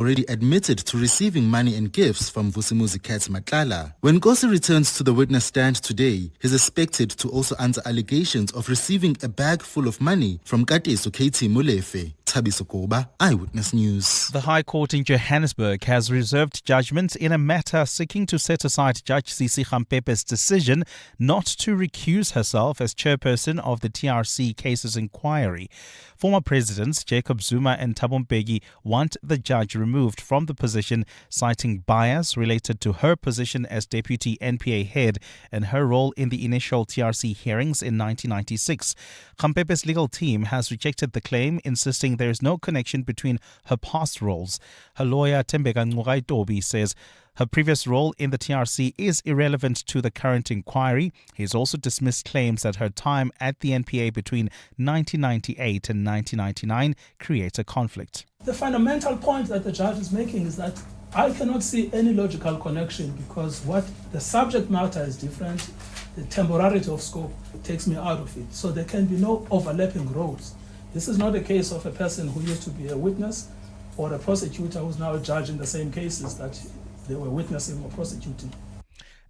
already admitted to receiving money and gifts from Vusimuzi Kat Matlala. When Nkosi returns to the witness stand today, he's expected to also answer allegations of receiving a bag full of money from Kateso KT Molefe. Thabiso Koba, Eyewitness News. The High Court in Johannesburg has reserved judgment in a matter seeking to set aside Judge Sisi Gampepe's decision not to recuse herself as chairperson of the TRC cases inquiry. Former presidents Jacob Zuma and Thabo Mbeki want the judge removed from the position, citing bias related to her position as deputy NPA head and her role in the initial TRC hearings in 1996. Gampepe's legal team has rejected the claim, insisting there is no connection between her past roles. Her lawyer Tembeka Ngcukaitobi says her previous role in the TRC is irrelevant to the current inquiry. He's also dismissed claims that her time at the NPA between 1998 and 1999 creates a conflict. The fundamental point that the judge is making is that I cannot see any logical connection, because what the subject matter is different, the temporality of scope takes me out of it. So there can be no overlapping roles. This is not a case of a person who used to be a witness or a prosecutor who's now a judge in the same cases that they were witnessing or prosecuting.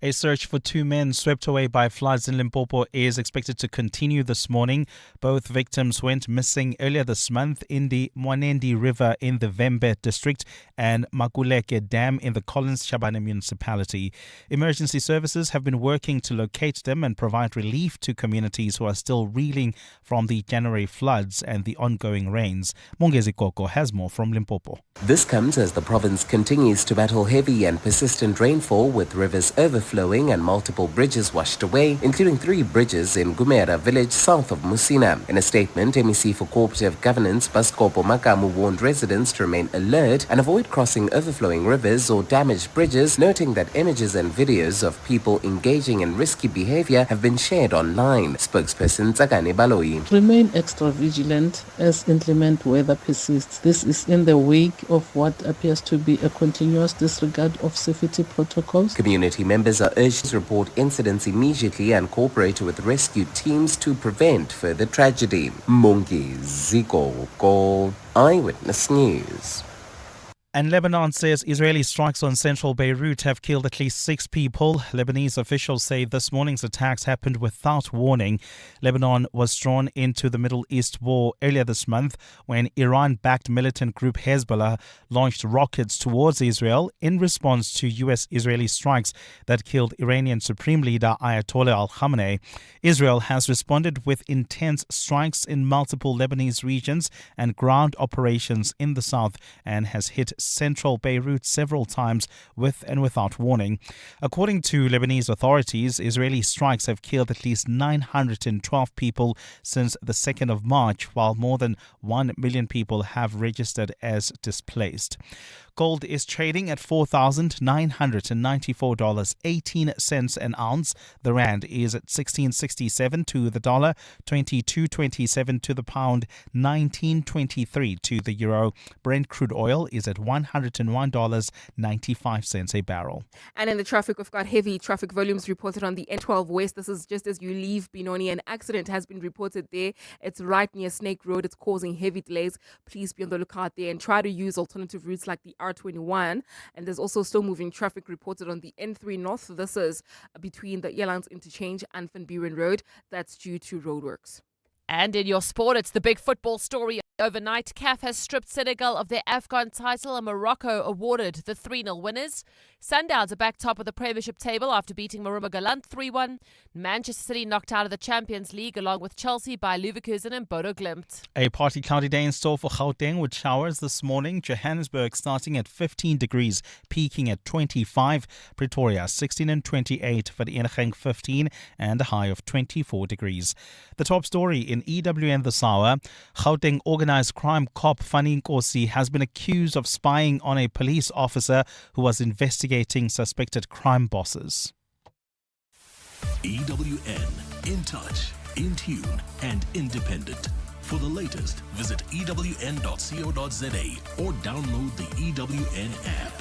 A search for two men swept away by floods in Limpopo is expected to continue this morning. Both victims went missing earlier this month in the Mwanendi River in the Vembe district and Makuleke Dam in the Collins Shabane municipality. Emergency services have been working to locate them and provide relief to communities who are still reeling from the January floods and the ongoing rains. Mongezi Koko has more from Limpopo. This comes as the province continues to battle heavy and persistent rainfall, with rivers overflowing and multiple bridges washed away, including 3 bridges in Gumera village south of Musina. In a statement, MEC for Cooperative Governance Baskopo Makamu warned residents to remain alert and avoid crossing overflowing rivers or damaged bridges, noting that images and videos of people engaging in risky behavior have been shared online. Spokesperson Tsakane Baloyi. Remain extra vigilant as inclement weather persists. This is in the wake of what appears to be a continuous disregard of safety protocols. Community members are urged to report incidents immediately and cooperate with rescue teams to prevent further tragedy. Mongezi Koko, Eyewitness News. And Lebanon says Israeli strikes on central Beirut have killed at least 6 people. Lebanese officials say this morning's attacks happened without warning. Lebanon was drawn into the Middle East war earlier this month when Iran-backed militant group Hezbollah launched rockets towards Israel in response to U.S.-Israeli strikes that killed Iranian Supreme Leader Ayatollah al-Khamenei. Israel has responded with intense strikes in multiple Lebanese regions and ground operations in the south, and has hit central Beirut several times with and without warning. According to Lebanese authorities, Israeli strikes have killed at least 912 people since the 2nd of March, while more than 1 million people have registered as displaced. Gold is trading at $4,994.18 an ounce. The rand is at 16.67 to the dollar, 22.27 to the pound, 19.23 to the euro. Brent crude oil is at $101.95 a barrel. And in the traffic, we've got heavy traffic volumes reported on the N12 West. This is just as you leave Benoni. An accident has been reported there. It's right near Snake Road. It's causing heavy delays. Please be on the lookout there and try to use alternative routes like the R21. And there's also slow moving traffic reported on the N3 North. This is between the Airlines Interchange and Van Buren Road. That's due to roadworks. And in your sport, it's the big football story. Overnight, CAF has stripped Senegal of their AFCON title and Morocco awarded the 3-0 winners. Sundowns are back top of the Premiership table after beating Maruma Galant 3-1. Manchester City knocked out of the Champions League along with Chelsea by Leverkusen and Bodo Glimt. A partly cloudy day in store for Gauteng with showers this morning. Johannesburg starting at 15 degrees, peaking at 25. Pretoria 16 and 28. Vereeniging 15 and a high of 24 degrees. The top story in EWN this hour. Gauteng organized crime cop Fani Nkosi has been accused of spying on a police officer who was investigating suspected crime bosses. EWN, in touch, in tune and independent. For the latest, visit ewn.co.za or download the EWN app.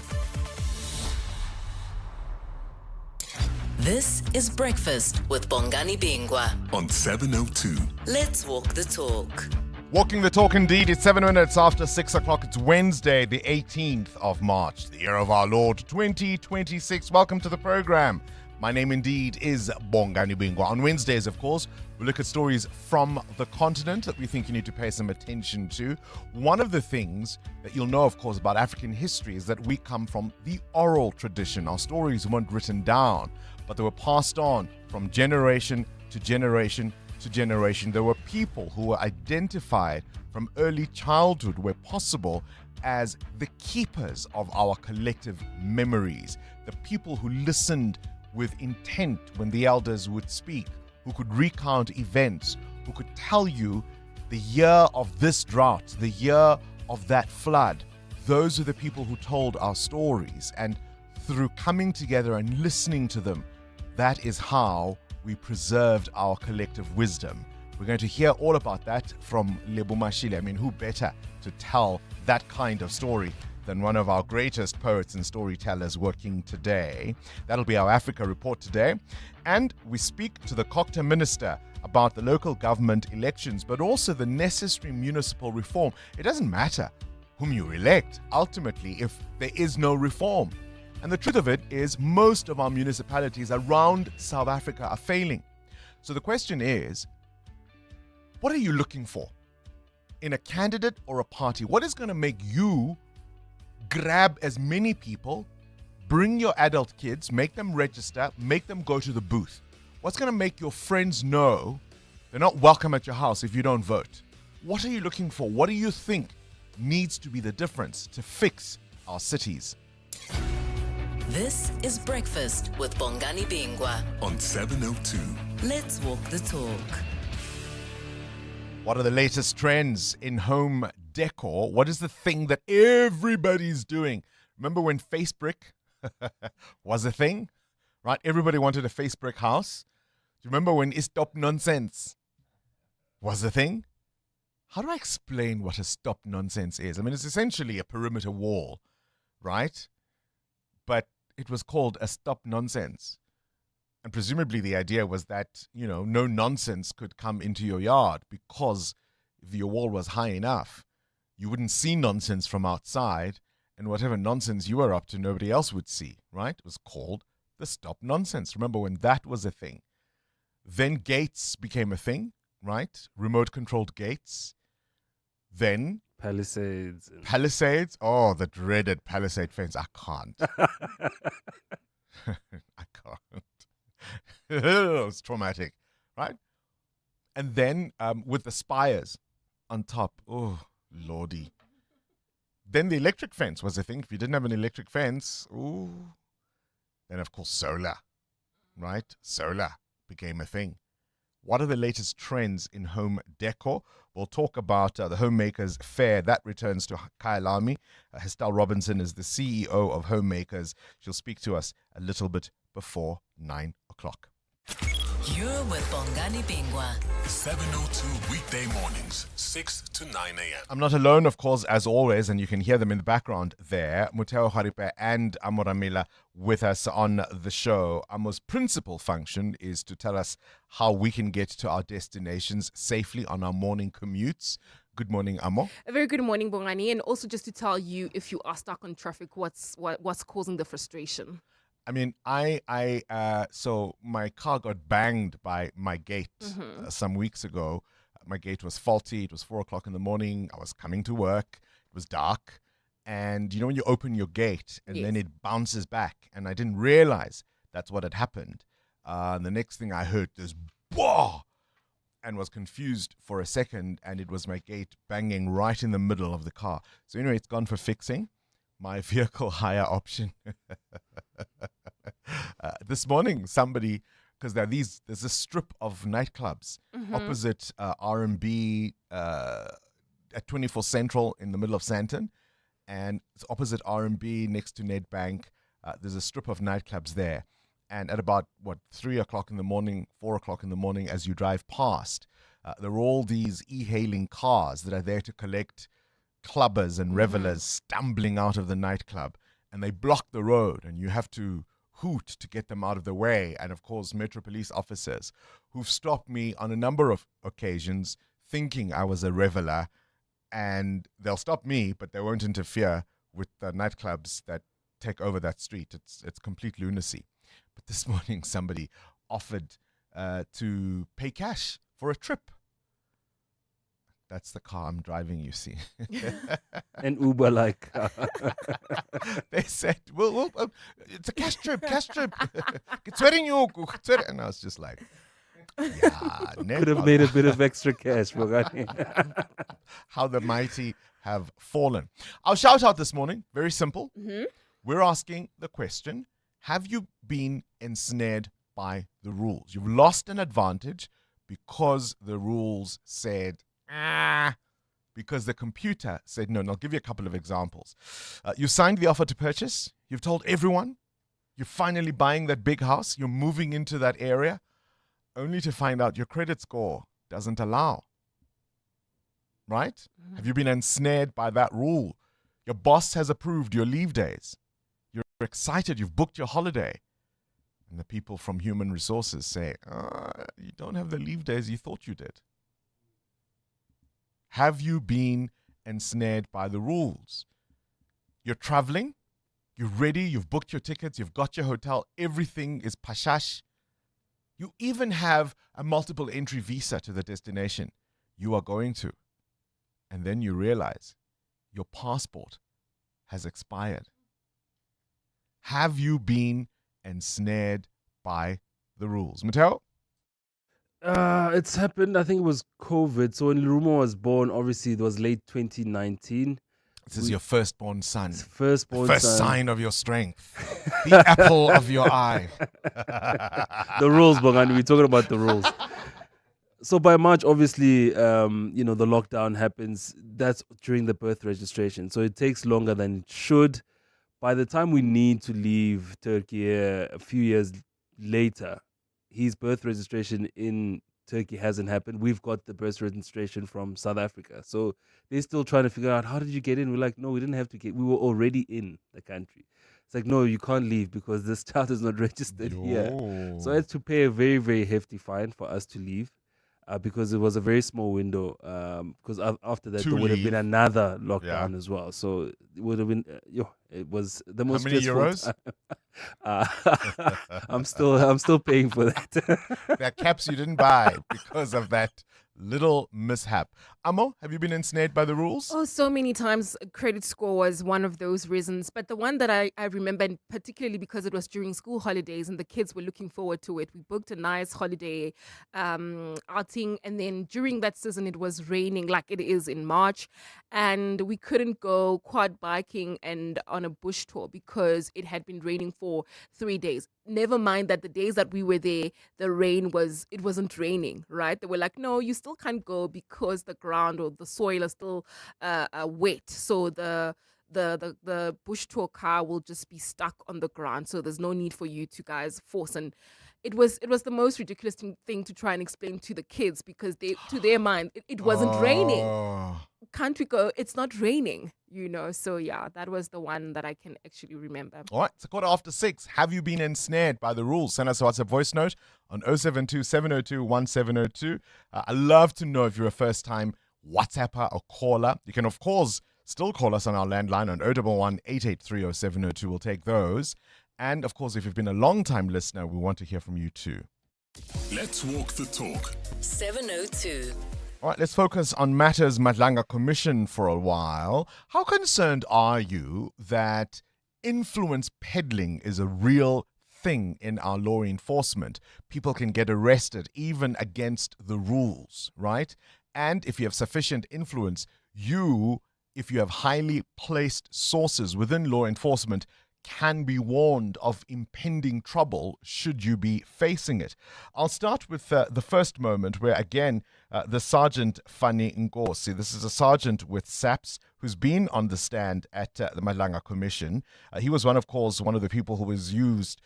This is Breakfast with Bongani Bingwa On 702. Let's walk the talk. Walking the talk indeed. It's 7 minutes after 6 o'clock. It's Wednesday, the 18th of March, the year of our Lord 2026. Welcome to the program. My name indeed is Bongani Bingwa. On Wednesdays, of course, we look at stories from the continent that we think you need to pay some attention to. One of the things that you'll know, of course, about African history is that we come from the oral tradition. Our stories weren't written down, but they were passed on from generation to generation to generation. There were people who were identified from early childhood, where possible, as the keepers of our collective memories, the people who listened with intent when the elders would speak, who could recount events, who could tell you the year of this drought, the year of that flood. Those are the people who told our stories, and through coming together and listening to them, that is how we preserved our collective wisdom. We're going to hear all about that from Lebo Mashile. I mean, who better to tell that kind of story than one of our greatest poets and storytellers working today? That'll be our Africa report today. And we speak to the Cocta Minister about the local government elections, but also the necessary municipal reform. It doesn't matter whom you elect, ultimately, if there is no reform. And the truth of it is most of our municipalities around South Africa are failing. So the question is, what are you looking for in a candidate or a party? What is going to make you grab as many people, bring your adult kids, make them register, make them go to the booth? What's going to make your friends know they're not welcome at your house if you don't vote? What are you looking for? What do you think needs to be the difference to fix our cities? This is Breakfast with Bongani Bingwa on 702. Let's walk the talk. What are the latest trends in home decor? What is the thing that everybody's doing? Remember when face brick was a thing, right? Everybody wanted a face brick house. Do you remember when stop nonsense was a thing? How do I explain what a stop nonsense is? I mean, it's essentially a perimeter wall, right? But it was called a stop nonsense. And presumably the idea was that, no nonsense could come into your yard, because if your wall was high enough, you wouldn't see nonsense from outside, and whatever nonsense you were up to, nobody else would see, right? It was called the stop nonsense. Remember when that was a thing? Then gates became a thing, right? Remote controlled gates. Then Palisades. Palisades? Oh, the dreaded Palisade fence. I can't. I can't. It's traumatic, right? And then with the spires on top. Oh, lordy. Then the electric fence was a thing. If you didn't have an electric fence, ooh. Then, of course, solar, right? Solar became a thing. What are the latest trends in home decor? We'll talk about the Homemakers Fair. That returns to Kyalami. Estelle Robinson is the CEO of Homemakers. She'll speak to us a little bit before 9 o'clock. You're with Bongani Bingwa. 702 weekday mornings, 6 to 9 a.m. I'm not alone, of course, as always, and you can hear them in the background there. Muteo Haripe and Amo Ramila with us on the show. Amo's principal function is to tell us how we can get to our destinations safely on our morning commutes. Good morning, Amo. A very good morning, Bongani, and also just to tell you, if you are stuck on traffic, what's causing the frustration. I mean, so my car got banged by my gate some weeks ago. My gate was faulty. It was 4 o'clock in the morning. I was coming to work. It was dark. And when you open your gate and then it bounces back, and I didn't realize that's what had happened. And the next thing I heard, this "Whoa!" and was confused for a second, and it was my gate banging right in the middle of the car. So anyway, it's gone for fixing. My vehicle hire option. This morning, somebody, because there's a strip of nightclubs opposite R&B at 24 Central in the middle of Sandton, and it's opposite R&B next to Nedbank. There's a strip of nightclubs there, and at about 3 o'clock in the morning, 4 o'clock in the morning, as you drive past, there are all these e-hailing cars that are there to collect clubbers and revelers stumbling out of the nightclub, and they block the road, and you have to hoot to get them out of the way. And of course, Metro Police officers who've stopped me on a number of occasions thinking I was a reveler, and they'll stop me, but they won't interfere with the nightclubs that take over that street. It's complete lunacy. But this morning, somebody offered to pay cash for a trip. That's the car I'm driving, you see. An Uber-like car. They said, well, it's a cash trip. And I was just like, yeah, Could have made a bit of extra cash, Bongani. How the mighty have fallen. Our shout out this morning, very simple. Mm-hmm. We're asking the question, have you been ensnared by the rules? You've lost an advantage because the rules said, because the computer said no. And I'll give you a couple of examples. You signed the offer to purchase. You've told everyone. You're finally buying that big house. You're moving into that area, only to find out your credit score doesn't allow. Right? Mm-hmm. Have you been ensnared by that rule? Your boss has approved your leave days. You're excited. You've booked your holiday. And the people from human resources say, you don't have the leave days you thought you did. Have you been ensnared by the rules? You're traveling. You're ready. You've booked your tickets. You've got your hotel. Everything is pashash. You even have a multiple entry visa to the destination you are going to. And then you realize your passport has expired. Have you been ensnared by the rules? Mateo? It's happened. I think it was COVID. So when Lurumo was born, obviously it was late 2019. This is your firstborn son. Firstborn First son. sign of your strength. The apple of your eye. The rules, Bongani. We're talking about the rules. So by March, obviously, the lockdown happens. That's during the birth registration. So it takes longer than it should. By the time we need to leave Turkey a few years later, his birth registration in Turkey hasn't happened. We've got the birth registration from South Africa. So they're still trying to figure out, how did you get in? We're like, no, we didn't have to get, we were already in the country. It's like, no, you can't leave because this child is not registered here. So I had to pay a very, very hefty fine for us to leave. Because it was a very small window. Because after that, there would have been another lockdown as well. So it would have been, it was the most stressful. How many euros? I'm still paying for that. There are caps you didn't buy because of that little mishap. Amo, have you been ensnared by the rules? Oh, so many times credit score was one of those reasons. But the one that I remember, and particularly because it was during school holidays and the kids were looking forward to it, we booked a nice holiday outing. And then during that season, it was raining like it is in March. And we couldn't go quad biking and on a bush tour because it had been raining for 3 days. Never mind that the days that we were there, it wasn't raining, right? They were like, no, you still can't go because the ground or the soil is still wet. So the bush tour car will just be stuck on the ground. So there's no need for you to guys force. And it was the most ridiculous thing to try and explain to the kids because to their mind, it wasn't raining. Can't we go? It's not raining, So yeah, that was the one that I can actually remember. All right, it's 6:15. Have you been ensnared by the rules? Send us a WhatsApp voice note on 072 702 1702. I'd love to know if you're a first-time WhatsApper or caller. You can, of course, still call us on our landline on 011 883 0702. We'll take those. And, of course, if you've been a long-time listener, we want to hear from you too. Let's walk the talk. 702. All right, let's focus on matters Madlanga Commission for a while. How concerned are you that influence peddling is a real thing in our law enforcement? People can get arrested even against the rules, right? And if you have sufficient influence, if you have highly placed sources within law enforcement, can be warned of impending trouble should you be facing it. I'll start with the first moment where, again, the Sergeant Fani Nkosi, this is a sergeant with SAPS who's been on the stand at the Madlanga Commission. He was one of the people who was used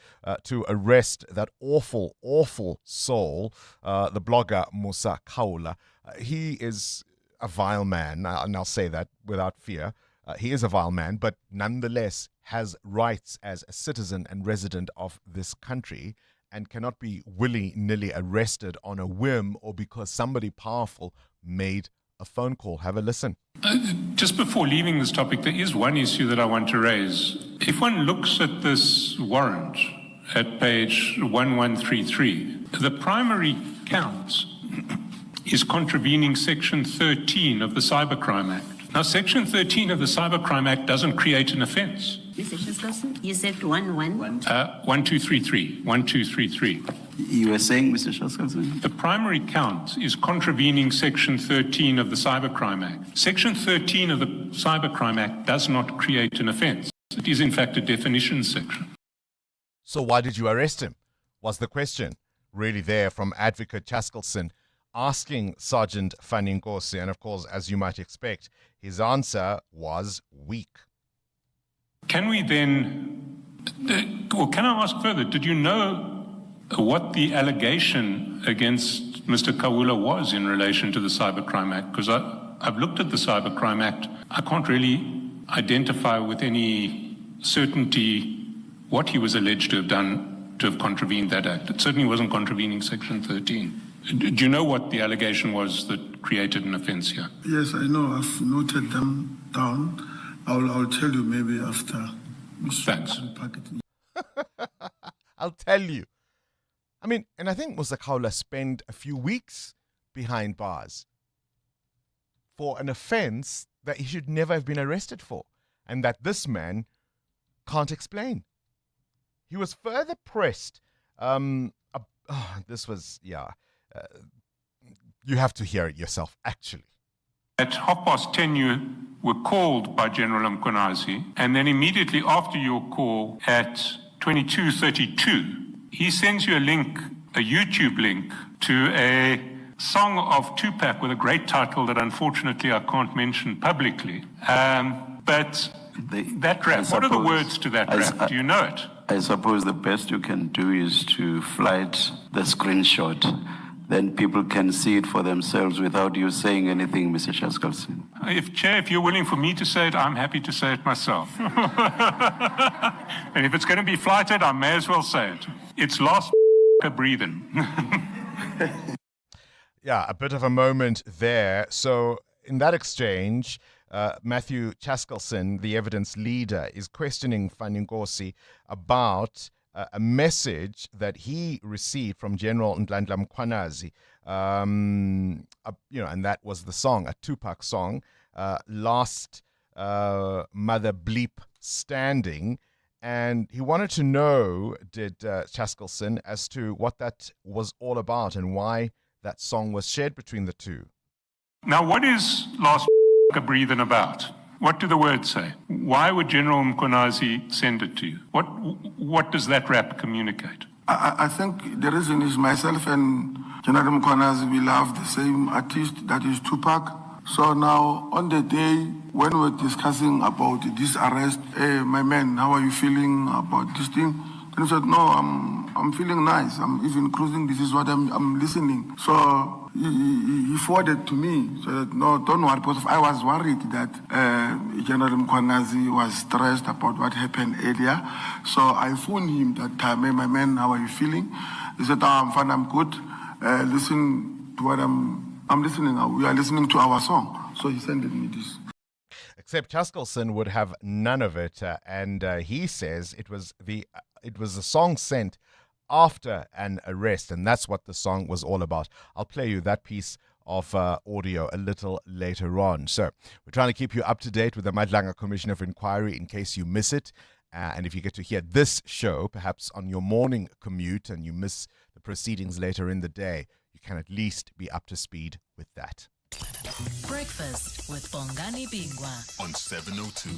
to arrest that awful, awful soul, the blogger Musa Kaula. He is a vile man, and I'll say that without fear. He is a vile man, but nonetheless has rights as a citizen and resident of this country and cannot be willy-nilly arrested on a whim or because somebody powerful made a phone call. Have a listen. Just before leaving this topic, there is one issue that I want to raise. If one looks at this warrant at page 1133, the primary count is contravening Section 13 of the Cybercrime Act. Now, Section 13 of the Cybercrime Act doesn't create an offence. Mr. Chesterton, you said 1233. 1233. You were saying, Mr. Chesterton? The primary count is contravening Section 13 of the Cybercrime Act. Section 13 of the Cybercrime Act does not create an offence. It is, in fact, a definition section. So why did you arrest him? Was the question really there from Advocate Chaskelson asking Sergeant Faninkosi, and of course, as you might expect, his answer was weak. Can we then, or can I ask further, did you know what the allegation against Mr. Kawula was in relation to the Cybercrime Act? Because I've looked at the Cybercrime Act. I can't really identify with any certainty what he was alleged to have done to have contravened that act. It certainly wasn't contravening Section 13. Do you know what the allegation was that created an offence here? Yes, I know. I've noted them down. I'll tell you maybe after. Thanks. I'll tell you. I mean, and I think Musa Kawula spent a few weeks behind bars for an offence that he should never have been arrested for, and that this man can't explain. He was further pressed. This was, you have to hear it yourself, actually. At 10:30, you were called by General Mkonazi, and then immediately after your call at 22:32, he sends you a link, a YouTube link, to a song of Tupac with a great title that unfortunately I can't mention publicly. But that rap, what are the words to that rap? Do you know it? I suppose the best you can do is to flight the screenshot. Then people can see it for themselves without you saying anything, Mr. Chaskelson. If you're willing for me to say it, I'm happy to say it myself. And if it's going to be flighted, I may as well say it. It's last breathing. Yeah, a bit of a moment there. So in that exchange, Matthew Chaskelson, the evidence leader, is questioning Faninkosi about a message that he received from General Ndlandla Mkhwanazi, and that was the song, a Tupac song, Last Mother Bleep Standing. And he wanted to know, did Chaskelson, as to what that was all about and why that song was shared between the two. Now, what is Last Breathing about? What do the words say? Why would General Mkonazi send it to you? What does that rap communicate? I think the reason is myself and General Mkonazi, we love the same artist, that is Tupac. So now, on the day when we're discussing about this arrest, hey, my man, how are you feeling about this thing? Then he said, no, I'm feeling nice. I'm even cruising. This is what I'm listening. So he forwarded to me. So that, no, don't worry, because I was worried that General Mkhwanazi was stressed about what happened earlier. So I phoned him that time, hey, my man, how are you feeling? He said, oh, I'm fine, I'm good. Listen to what I'm listening. We are listening to our song. So he sent me this. Except Chaskelson would have none of it, and he says it was a song sent after an arrest, and that's what the song was all about. I'll play you that piece of audio a little later on. So we're trying to keep you up to date with the Madlanga Commission of Inquiry in case you miss it. And if you get to hear this show, perhaps on your morning commute, and you miss the proceedings later in the day, you can at least be up to speed with that. Breakfast with Bongani Bingwa on 702.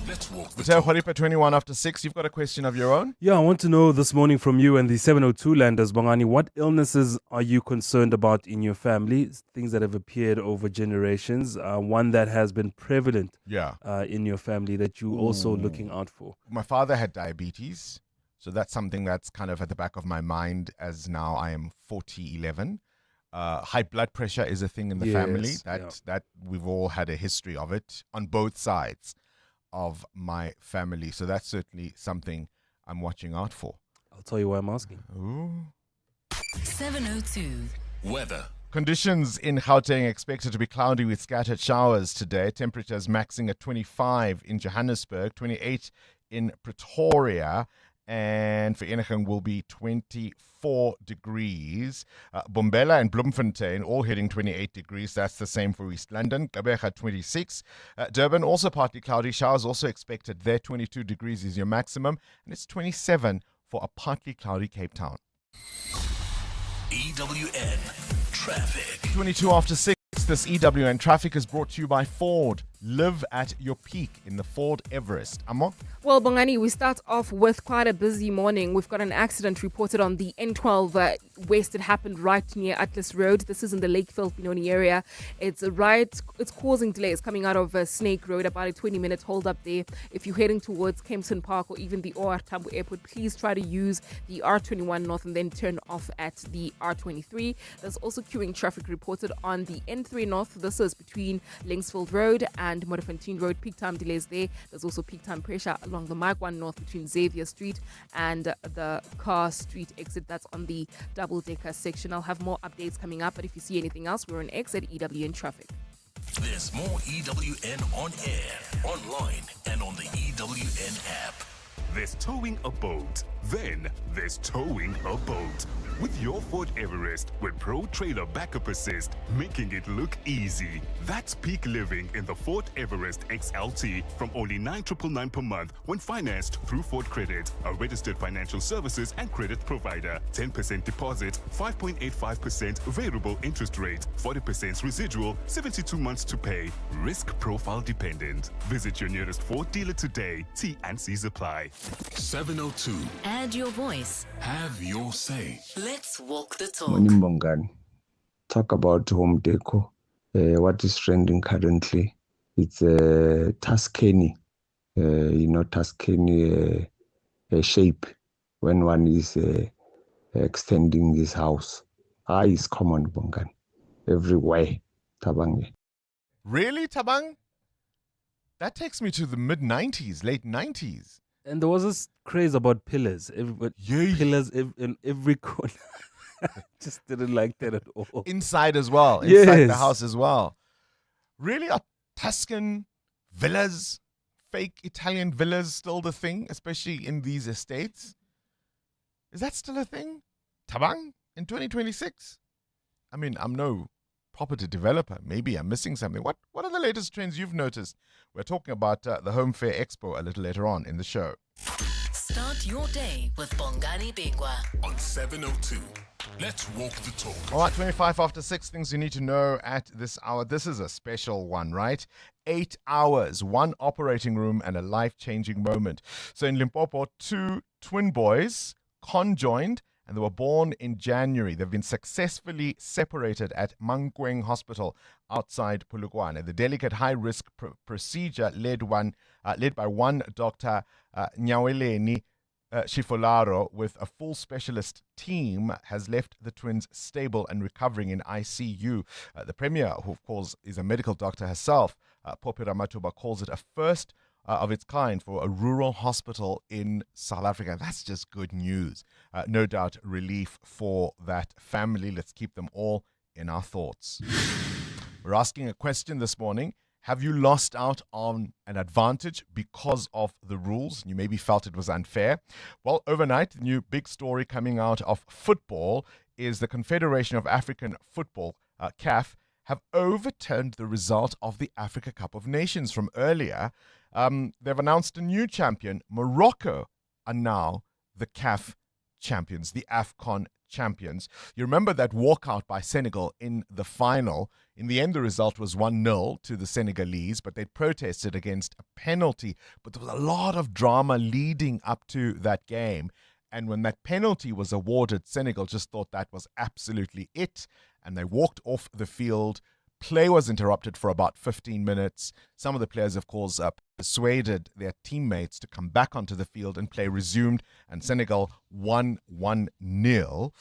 Let's walk the Hotel Horipa 21 after 6. You've got a question of your own? Yeah, I want to know this morning from you and the 702 landers, Bongani, what illnesses are you concerned about in your family? Things that have appeared over generations. One that has been prevalent in your family that you're also looking out for. My father had diabetes, so that's something that's kind of at the back of my mind as now I am 40-11. High blood pressure is a thing in the family that we've all had a history of it on both sides of my family. So that's certainly something I'm watching out for. I'll tell you why I'm asking. Ooh. 702. Weather. Conditions in Gauteng expected to be cloudy with scattered showers today. Temperatures maxing at 25 in Johannesburg, 28 in Pretoria, and for Vereeniging will be 24 degrees. Bombela and Bloemfontein all hitting 28 degrees. That's the same for East London. Gqeberha 26. Durban also partly cloudy. Showers also expected there. 22 degrees is your maximum. And it's 27 for a partly cloudy Cape Town. EWN Traffic. 22 after 6. This EWN Traffic is brought to you by Ford. Live at your peak in the Ford Everest. Amo? Well, Bongani, we start off with quite a busy morning. We've got an accident reported on the N12 West. It happened right near Atlas Road. This is in the Lakefield Benoni area. It's causing delays coming out of Snake Road, about a 20-minute hold up there. If you're heading towards Kempton Park or even the OR Tambo Airport, please try to use the R21 North and then turn off at the R23. There's also queuing traffic reported on the N3 North. This is between Linksfield Road and Modderfontein Road. Peak time delays there. There's also peak time pressure along the Mike 1 North between Xavier Street and the Carr Street exit. That's on the double-decker section. I'll have more updates coming up, but if you see anything else, we're on X at EWN Traffic. There's more EWN on air, online, and on the EWN app. There's towing a boat. Then there's towing a boat. With your Ford Everest with Pro Trailer Backup Assist, making it look easy. That's peak living in the Ford Everest XLT from only $9,999 per month when financed through Ford Credit, a registered financial services and credit provider. 10% deposit, 5.85% variable interest rate, 40% residual, 72 months to pay. Risk profile dependent. Visit your nearest Ford dealer today. T&Cs apply. 702. Add your voice. Have your say. Let's walk the talk. Morning, Bongani. Talk about home decor. What is trending currently? It's Tuscany. Tuscany shape when one is extending this house. It's common, Bongani. Everywhere. Tabang. Really, Tabang? That takes me to the mid-90s, late 90s. And there was this craze about pillars. Pillars in every corner. Just didn't like that at all. Inside as well. Inside Yes. the house as well. Really? Are Tuscan villas, fake Italian villas still the thing, especially in these estates? Is that still a thing? Tabang? In 2026? I mean, I'm no property developer. Maybe I'm missing something. What are the latest trends you've noticed? We're talking about the Home Fair Expo a little later on in the show. Start your day with Bongani Bingwa. On 702. Let's walk the talk. All right, 25 after 6, things you need to know at this hour. This is a special one, right? 8 hours, one operating room, and a life-changing moment. So in Limpopo, 2 twin boys conjoined, and they were born in January. They've been successfully separated at Mankweng Hospital outside Polokwane. The delicate high-risk procedure led by one Dr. Nyaweleni Shifolaro with a full specialist team has left the twins stable and recovering in ICU. The Premier, who of course is a medical doctor herself, Popi Ramatuba, calls it a first of its kind for a rural hospital in South Africa. That's just good news. No doubt relief for that family. Let's keep them all in our thoughts. We're asking a question this morning. Have you lost out on an advantage because of the rules? You maybe felt it was unfair. Well, overnight, the new big story coming out of football is the Confederation of African Football, CAF, have overturned the result of the Africa Cup of Nations from earlier. They've announced a new champion. Morocco are now the CAF champions, the AFCON champions. You remember that walkout by Senegal in the final. In the end, the result was 1-0 to the Senegalese, but they protested against a penalty. But there was a lot of drama leading up to that game. And when that penalty was awarded, Senegal just thought that was absolutely it. And they walked off the field. Play was interrupted for about 15 minutes. Some of the players, of course, persuaded their teammates to come back onto the field and play resumed. And Senegal won 1-0.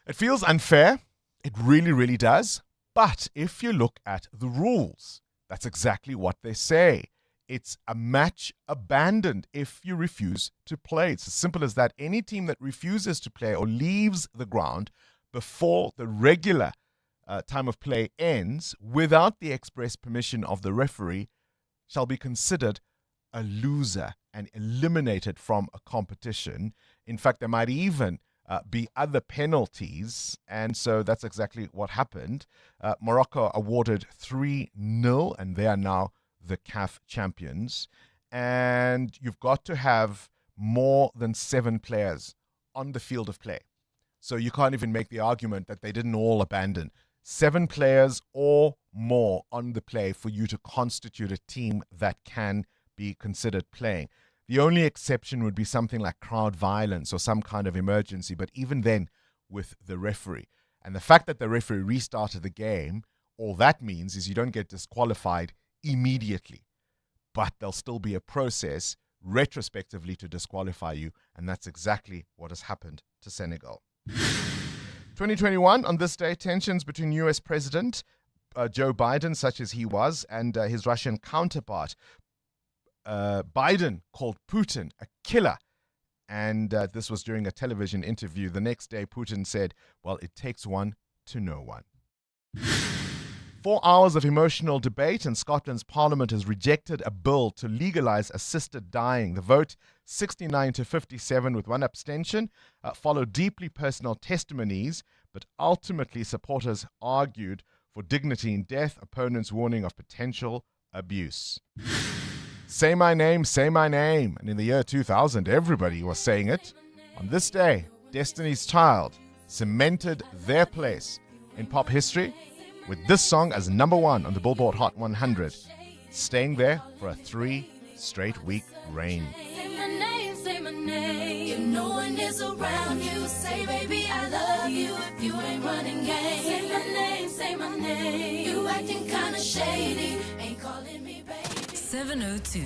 It feels unfair. It really, really does. But if you look at the rules, that's exactly what they say. It's a match abandoned if you refuse to play. It's as simple as that. Any team that refuses to play or leaves the ground before the regular time of play ends without the express permission of the referee shall be considered a loser and eliminated from a competition. In fact, there might even be other penalties, and so that's exactly what happened. Morocco awarded 3-0, and they are now the CAF champions. And you've got to have more than 7 players on the field of play. So you can't even make the argument that they didn't all abandon. 7 players or more on the play for you to constitute a team that can be considered playing. The only exception would be something like crowd violence or some kind of emergency, but even then with the referee. And the fact that the referee restarted the game, all that means is you don't get disqualified immediately. But there'll still be a process retrospectively to disqualify you, and that's exactly what has happened to Senegal. 2021, on this day, tensions between U.S. President Joe Biden, such as he was, and his Russian counterpart. Biden called Putin a killer, and this was during a television interview. The next day, Putin said, well, it takes one to know one. 4 hours of emotional debate, and Scotland's parliament has rejected a bill to legalize assisted dying. The vote, 69-57 with one abstention, followed deeply personal testimonies, but ultimately supporters argued for dignity in death, opponents warning of potential abuse. Say my name, say my name. And in the year 2000, everybody was saying it. On this day, Destiny's Child cemented their place in pop history with this song as #1 on the Billboard Hot 100, staying there for a 3 straight week reign. Say my name, say my name. If no one is around you, say baby I love you. If you ain't running game, say my name, say my name. You acting kinda shady, ain't calling me baby. 702.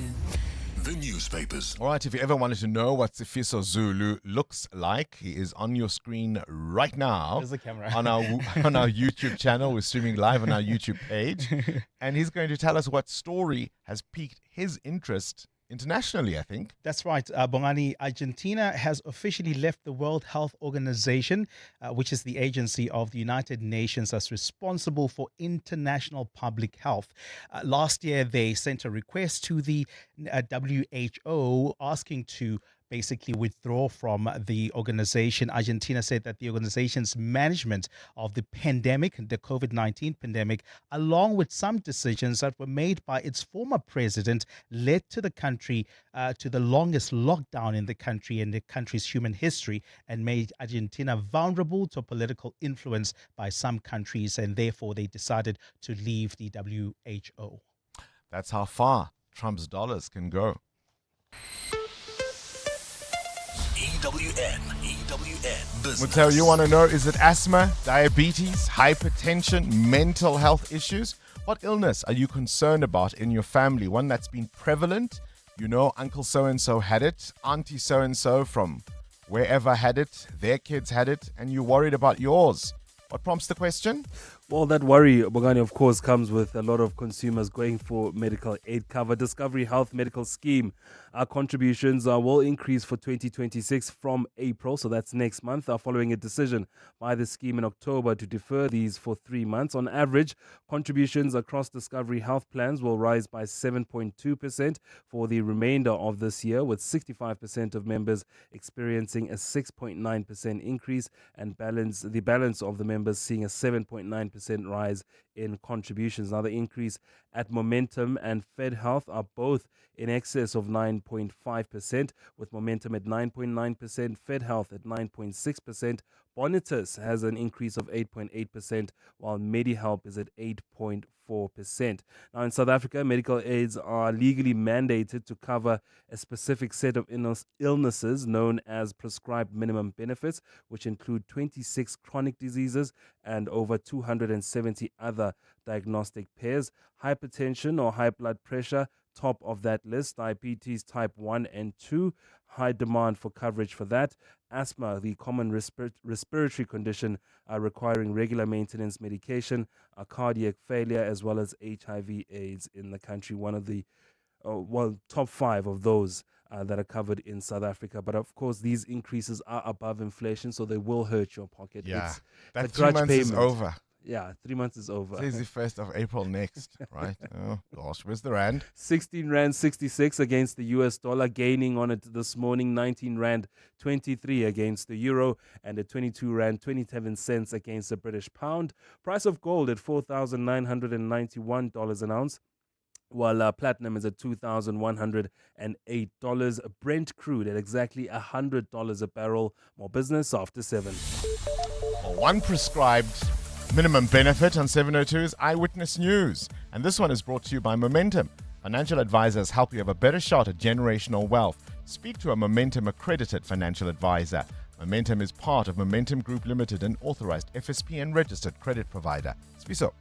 The newspapers. All right, if you ever wanted to know what Sifiso Zulu looks like, he is on your screen right now. There's the camera. on our YouTube channel. We're streaming live on our YouTube page. And he's going to tell us what story has piqued his interest internationally, I think. That's right, Bongani. Argentina has officially left the World Health Organization, which is the agency of the United Nations that's responsible for international public health. Last year, they sent a request to the WHO asking to basically withdraw from the organization. Argentina said that the organization's management of the pandemic, the COVID-19 pandemic, along with some decisions that were made by its former president, led to the country to the longest lockdown in the country in the country's human history, and made Argentina vulnerable to political influence by some countries, and therefore they decided to leave the WHO. That's how far Trump's dollars can go. EWN Business. Mutel, you want to know, is it asthma, diabetes, hypertension, mental health issues? What illness are you concerned about in your family? One that's been prevalent? You know, Uncle so-and-so had it, Auntie so-and-so from wherever had it, their kids had it, and you're worried about yours. What prompts the question? Well, that worry, Bongani, of course, comes with a lot of consumers going for medical aid cover. Discovery Health Medical Scheme contributions will increase for 2026 from April, so that's next month, following a decision by the scheme in October to defer these for 3 months. On average, contributions across Discovery Health plans will rise by 7.2% for the remainder of this year, with 65% of members experiencing a 6.9% increase, and the balance of the members seeing a 7.9% rise in contributions. Now, the increase at Momentum and Fed Health are both in excess of 9.5%, with Momentum at 9.9%, Fed Health at 9.6%. Bonitas has an increase of 8.8%, while MediHelp is at 8.4%. Now, in South Africa, medical aids are legally mandated to cover a specific set of illnesses known as prescribed minimum benefits, which include 26 chronic diseases and over 270 other diagnostic pairs. Hypertension or high blood pressure, top of that list. Diabetes type 1 and 2, high demand for coverage for that. Asthma, the common respiratory condition requiring regular maintenance medication. Cardiac failure, as well as HIV/AIDS in the country. One of the top 5 of those that are covered in South Africa. But of course, these increases are above inflation, so they will hurt your pocket. Yeah, It's that a 2 grudge months payment. is over. Yeah, 3 months is over. Says the 1st of April next, right? Oh, gosh. Where's the rand? 16 Rand 66 against the US dollar, gaining on it this morning, 19 Rand 23 against the euro, and at 22 Rand 27 cents against the British pound. Price of gold at $4,991 an ounce, while platinum is at $2,108. Brent crude at exactly $100 a barrel. More business after 7. Well, one prescribed minimum benefit on 702 is Eyewitness News. And this one is brought to you by Momentum. Financial advisors help you have a better shot at generational wealth. Speak to a Momentum accredited financial advisor. Momentum is part of Momentum Group Limited, an authorized FSP and registered credit provider. Spiso.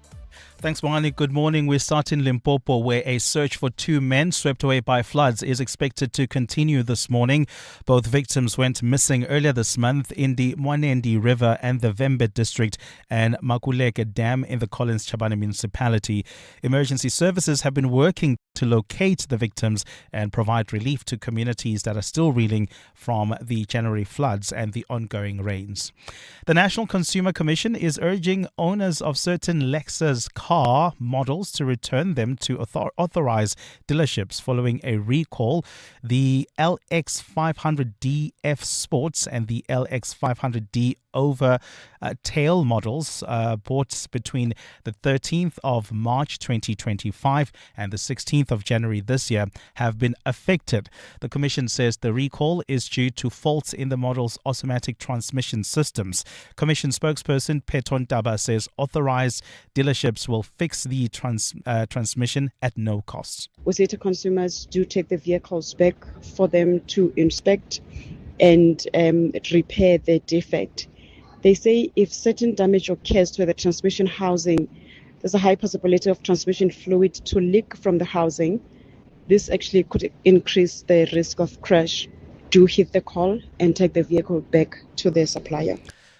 Thanks, Bongani. Good morning. We start in Limpopo, where a search for 2 men swept away by floods is expected to continue this morning. Both victims went missing earlier this month in the Mwanendi River and the Vembe district and Makuleke Dam in the Collins Chabane municipality. Emergency services have been working to locate the victims and provide relief to communities that are still reeling from the January floods and the ongoing rains. The National Consumer Commission is urging owners of certain Lexus car models to return them to authorized dealerships following a recall. The LX500D F Sports and the LX500D over tail models bought between the 13th of March 2025 and the 16th of January this year have been affected. The Commission says the recall is due to faults in the model's automatic transmission systems. Commission spokesperson Peton Daba says authorized dealerships will fix the transmission at no cost. We say to consumers, do take the vehicles back for them to inspect and repair their defect. They say if certain damage occurs to the transmission housing, there's a high possibility of transmission fluid to leak from the housing. This actually could increase the risk of crash. Do hit the call and take the vehicle back to their supplier.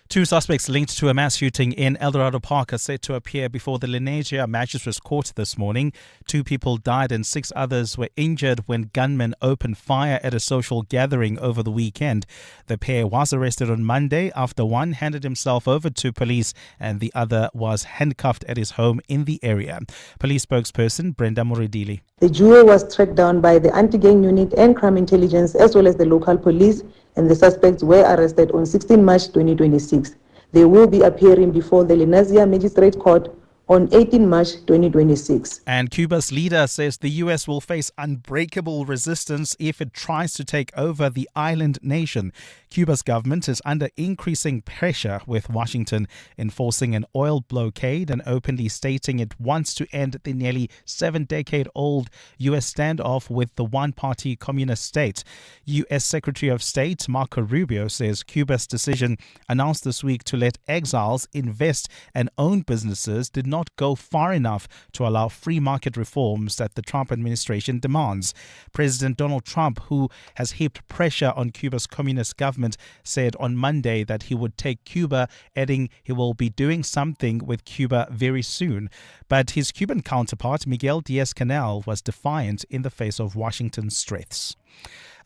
2 suspects linked to a mass shooting in Eldorado Park are set to appear before the Lenasia Magistrates Court this morning. 2 people died and 6 others were injured when gunmen opened fire at a social gathering over the weekend. The pair was arrested on Monday after one handed himself over to police and the other was handcuffed at his home in the area. Police spokesperson Brenda Muridili. The duo was tracked down by the anti-gang unit and crime intelligence as well as the local police, and the suspects were arrested on 16 March 2026. They will be appearing before the Lenasia Magistrate Court on 18 March 2026. And Cuba's leader says the U.S. will face unbreakable resistance if it tries to take over the island nation. Cuba's government is under increasing pressure, with Washington enforcing an oil blockade and openly stating it wants to end the nearly 7-decade-old U.S. standoff with the one-party communist state. U.S. Secretary of State Marco Rubio says Cuba's decision, announced this week to let exiles invest and own businesses, did not go far enough to allow free market reforms that the Trump administration demands. President Donald Trump, who has heaped pressure on Cuba's communist government, said on Monday that he would take Cuba, adding he will be doing something with Cuba very soon. But his Cuban counterpart, Miguel Diaz-Canel, was defiant in the face of Washington's threats.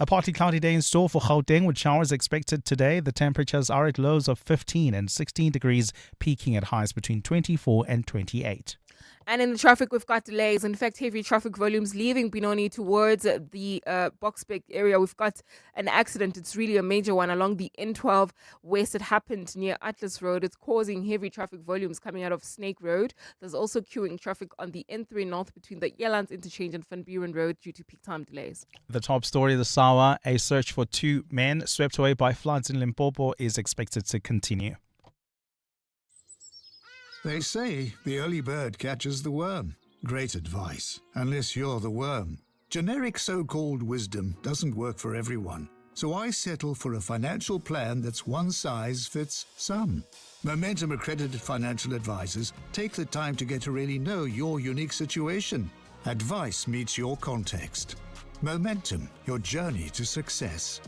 A partly cloudy day in store for Gauteng with showers expected today. The temperatures are at lows of 15 and 16 degrees, peaking at highs between 24 and 28. And in the traffic, we've got delays. In fact, heavy traffic volumes leaving Benoni towards the Boksburg area. We've got an accident. It's really a major one along the N12 West. It happened near Atlas Road. It's causing heavy traffic volumes coming out of Snake Road. There's also queuing traffic on the N3 North between the Yelands Interchange and Van Buren Road due to peak time delays. The top story this hour, a search for 2 men swept away by floods in Limpopo is expected to continue. They say the early bird catches the worm. Great advice, unless you're the worm. Generic so-called wisdom doesn't work for everyone, so I settle for a financial plan that's one size fits some. Momentum accredited financial advisors take the time to get to really know your unique situation. Advice meets your context. Momentum, your journey to success.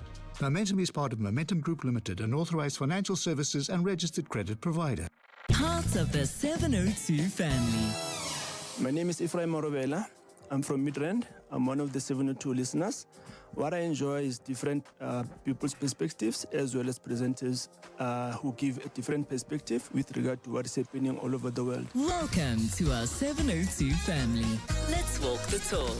Momentum is part of Momentum Group Limited, an authorized financial services and registered credit provider. Part of the 702 family. My name is Ephraim Morobela. I'm from Midrand. I'm one of the 702 listeners. What I enjoy is different people's perspectives as well as presenters who give a different perspective with regard to what is happening all over the world. Welcome to our 702 family. Let's walk the talk.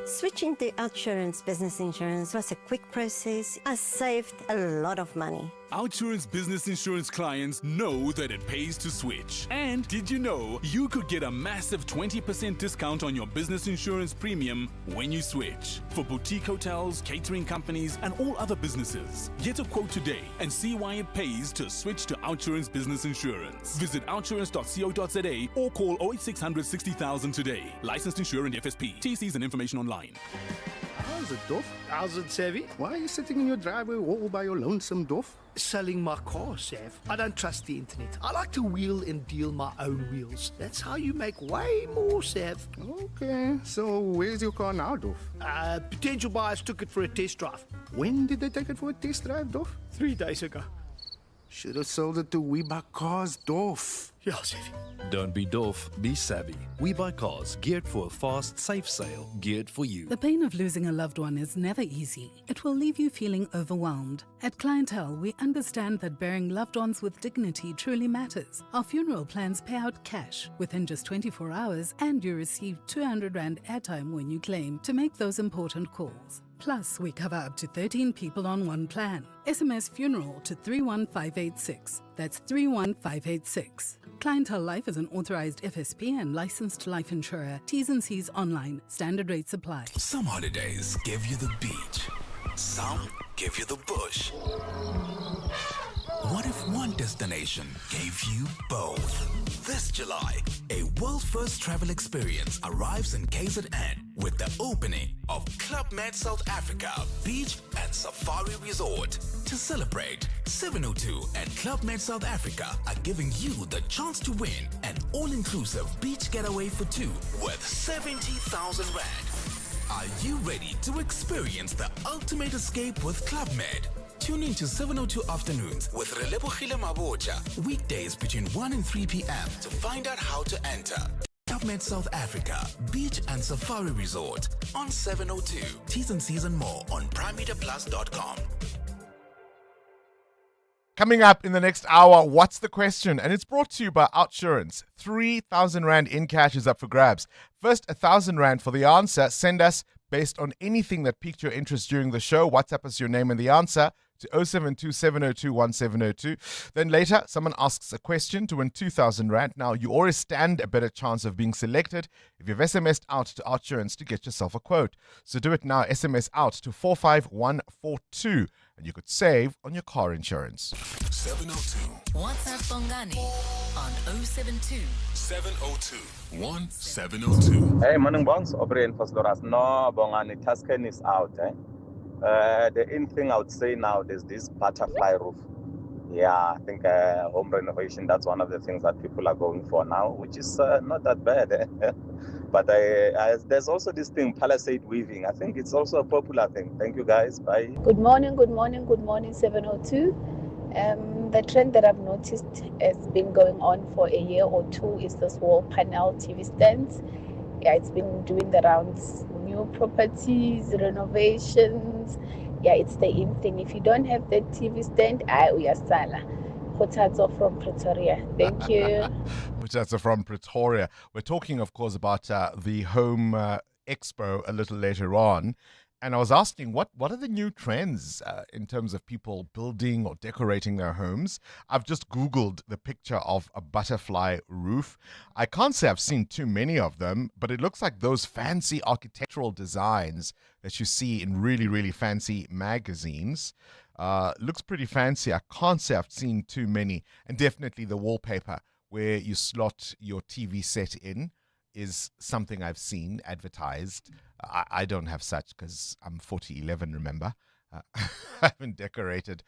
Switching to Outsurance Business Insurance was a quick process. I saved a lot of money. Outsurance Business Insurance clients know that it pays to switch. And did you know you could get a massive 20% discount on your business insurance premium when you switch? For boutique hotels, catering companies, and all other businesses. Get a quote today and see why it pays to switch to Outsurance Business Insurance. Visit outsurance.co.za or call 08600 60,000 today. Licensed insurer and FSP. TCs and information online. How's it, Doff? How's it, Savvy? Why are you sitting in your driveway all by your lonesome, Doff? Selling my car, Sav. I don't trust the internet. I like to wheel and deal my own wheels. That's how you make way more, Sav. Okay, so where's your car now, Doff? Potential buyers took it for a test drive. When did they take it for a test drive, Doff? 3 days ago. Should have sold it to We Buy Cars, Doff. Yeah, Savvy. Don't be doff, be savvy. We buy cars geared for a fast, safe sale, geared for you. The pain of losing a loved one is never easy. It will leave you feeling overwhelmed. At Clientele, we understand that burying loved ones with dignity truly matters. Our funeral plans pay out cash within just 24 hours, and you receive 200 Rand airtime when you claim to make those important calls. Plus, we cover up to 13 people on one plan. SMS funeral to 31586. That's 31586. Clientele Life is an authorized FSP and licensed life insurer. T's and C's online. Standard rates apply. Some holidays give you the beach. Some give you the bush. What if one destination gave you both? This July, a world-first travel experience arrives in KZN with the opening of Club Med South Africa Beach and Safari Resort. To celebrate, 702 and Club Med South Africa are giving you the chance to win an all-inclusive beach getaway for two worth 70,000 Rand. Are you ready to experience the ultimate escape with Club Med? Tune in to 702 Afternoons with Relebohile Mabocha, weekdays between 1 and 3 p.m. to find out how to enter. Club Med South Africa Beach and Safari Resort on 702. T's and C's and more on primemeterplus.com. Coming up in the next hour, what's the question? And it's brought to you by Outsurance. 3,000 Rand in cash is up for grabs. First, 1,000 Rand for the answer. Send us based on anything that piqued your interest during the show. WhatsApp us your name and the answer to 072-702-1702. Then later, someone asks a question to win 2,000 Rand. Now, you always stand a better chance of being selected if you've SMS'd out to Outsurance to get yourself a quote. So do it now. SMS out to 45142 and you could save on your car insurance. 702. WhatsApp Bongani on 072 702 1702. Hey, morning bongs. Obreen Fosloras. No, Bongani, Tuscan is out. The in thing I would say now, there's this butterfly roof. Yeah, I think home renovation, that's one of the things that people are going for now, which is not that bad. But there's also this thing, palisade weaving. I think it's also a popular thing. Thank you, guys. Bye. Good morning, 702. The trend that I've noticed has been going on for a year or two is this wall panel TV stands. Yeah, it's been doing the rounds. New properties, renovations. Yeah, it's the in thing. If you don't have the TV stand, we are sala. Hotatso from Pretoria. Thank you. Hotatso from Pretoria. We're talking, of course, about the Home Expo a little later on. And I was asking, what are the new trends in terms of people building or decorating their homes? I've just Googled the picture of a butterfly roof. I can't say I've seen too many of them, but it looks like those fancy architectural designs that you see in really, really fancy magazines. Looks pretty fancy. I can't say I've seen too many. And definitely the wallpaper where you slot your TV set in is something I've seen advertised. I don't have such because I'm 4011, remember? I haven't decorated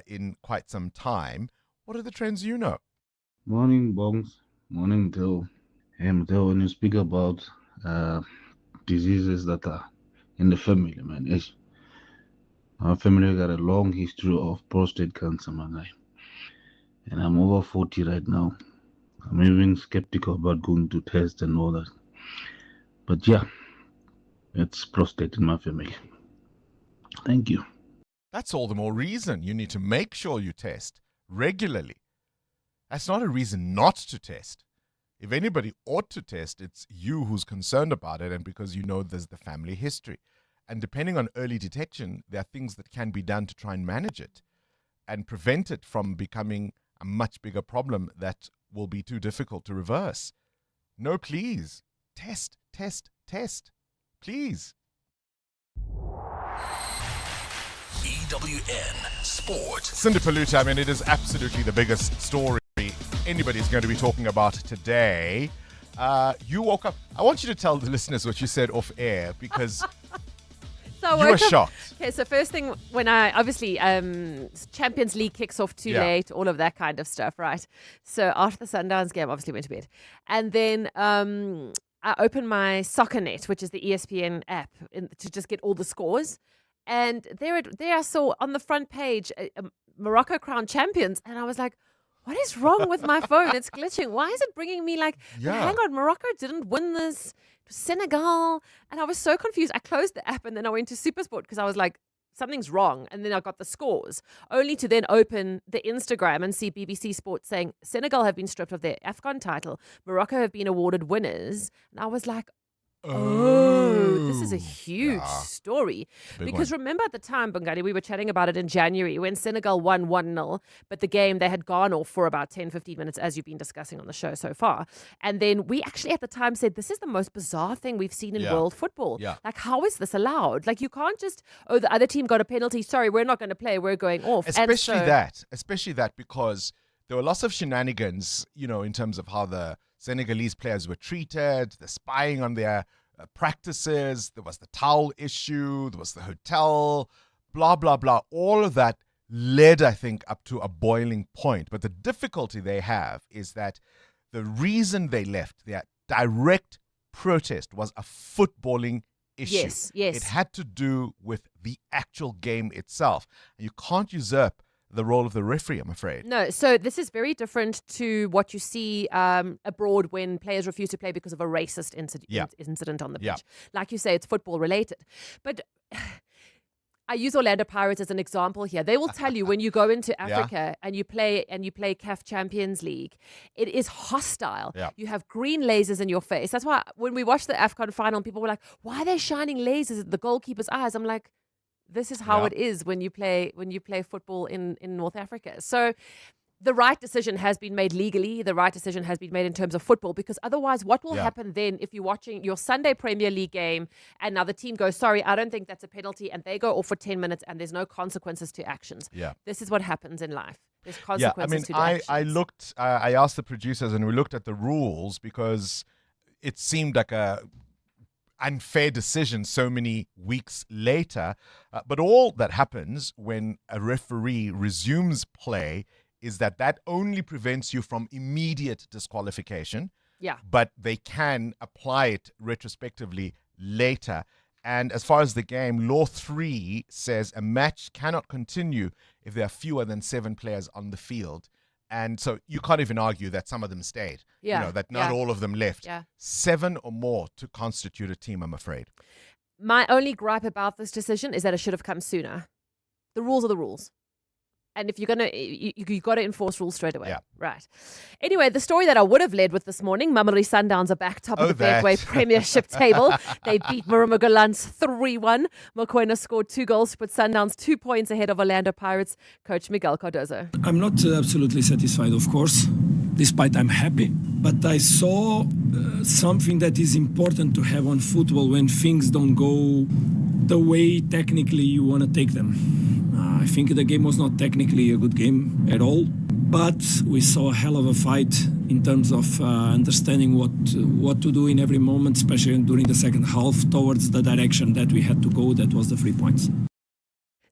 in quite some time. What are the trends you know? Morning, Bongs. Morning, Till. Till, when you speak about diseases that are in the family, man, our family got a long history of prostate cancer, my guy. And I'm over 40 right now. I'm even skeptical about going to test and all that. But yeah, it's prostate in my family. Thank you. That's all the more reason you need to make sure you test regularly. That's not a reason not to test. If anybody ought to test, it's you who's concerned about it, and because you know there's the family history. And depending on early detection, there are things that can be done to try and manage it and prevent it from becoming a much bigger problem that will be too difficult to reverse. No, please. Test, test, test. Please. EWN Sport. Cindy Paluta, I mean, it is absolutely the biggest story anybody's going to be talking about today. You woke up. I want you to tell the listeners what you said off air, because So you were shocked. Okay, so first thing, when I obviously Champions League kicks off too late, all of that kind of stuff, right? So after the Sundowns game, obviously went to bed, and then I opened my Soccer Net, which is the ESPN app, to just get all the scores, and there I saw on the front page Morocco crowned champions, and I was like, what is wrong with my phone? It's glitching. Why is it bringing me like, hang on, Morocco didn't win this. Senegal. And I was so confused. I closed the app and then I went to Supersport because I was like, something's wrong. And then I got the scores, only to then open the Instagram and see BBC Sports saying Senegal have been stripped of their AFCON title. Morocco have been awarded winners. And I was like, oh, this is a huge story. Because remember at the time, Bongani, we were chatting about it in January when Senegal won 1-0, but the game, they had gone off for about 10, 15 minutes, as you've been discussing on the show so far. And then we actually at the time said, this is the most bizarre thing we've seen in world football. Like, how is this allowed? Like, you can't just, oh, the other team got a penalty. Sorry, we're not going to play. We're going off. Especially that, because there were lots of shenanigans, you know, in terms of how the Senegalese players were treated, the spying on their practices, there was the towel issue, there was the hotel, blah, blah, blah. All of that led, I think, up to a boiling point. But the difficulty they have is that the reason they left, their direct protest, was a footballing issue. Yes. It had to do with the actual game itself. You can't usurp the role of the referee, I'm afraid. No, so this is very different to what you see abroad when players refuse to play because of a racist incident on the pitch. Like you say, it's football related. But I use Orlando Pirates as an example here. They will tell you when you go into Africa and you play CAF Champions League, it is hostile. You have green lasers in your face. That's why when we watched the AFCON final, people were like, why are they shining lasers at the goalkeeper's eyes? I'm like, this is how it is when you play football in North Africa. So the right decision has been made legally. The right decision has been made in terms of football, because otherwise what will happen then if you're watching your Sunday Premier League game and now the team goes, sorry, I don't think that's a penalty, and they go off for 10 minutes and there's no consequences to actions. This is what happens in life. There's consequences to actions. I asked the producers and we looked at the rules, because it seemed like a unfair decision so many weeks later. But all that happens when a referee resumes play is that only prevents you from immediate disqualification. But they can apply it retrospectively later. And as far as the game, Law 3 says a match cannot continue if there are fewer than 7 players on the field. And so you can't even argue that some of them stayed. You know, that not all of them left. 7 or more to constitute a team, I'm afraid. My only gripe about this decision is that it should have come sooner. The rules are the rules. And if you're going to, you got to enforce rules straight away. Right. Anyway, the story that I would have led with this morning, Mamelodi Sundowns are back top of the Betway Premiership table. They beat Murumagulans 3-1. Mokoena scored 2 goals to put Sundowns 2 points ahead of Orlando Pirates. Coach Miguel Cardozo. I'm not absolutely satisfied, of course, despite I'm happy. But I saw something that is important to have on football when things don't go the way technically you want to take them. I think the game was not technically a good game at all, but we saw a hell of a fight in terms of understanding what to do in every moment, especially during the second half, towards the direction that we had to go. That was the 3 points.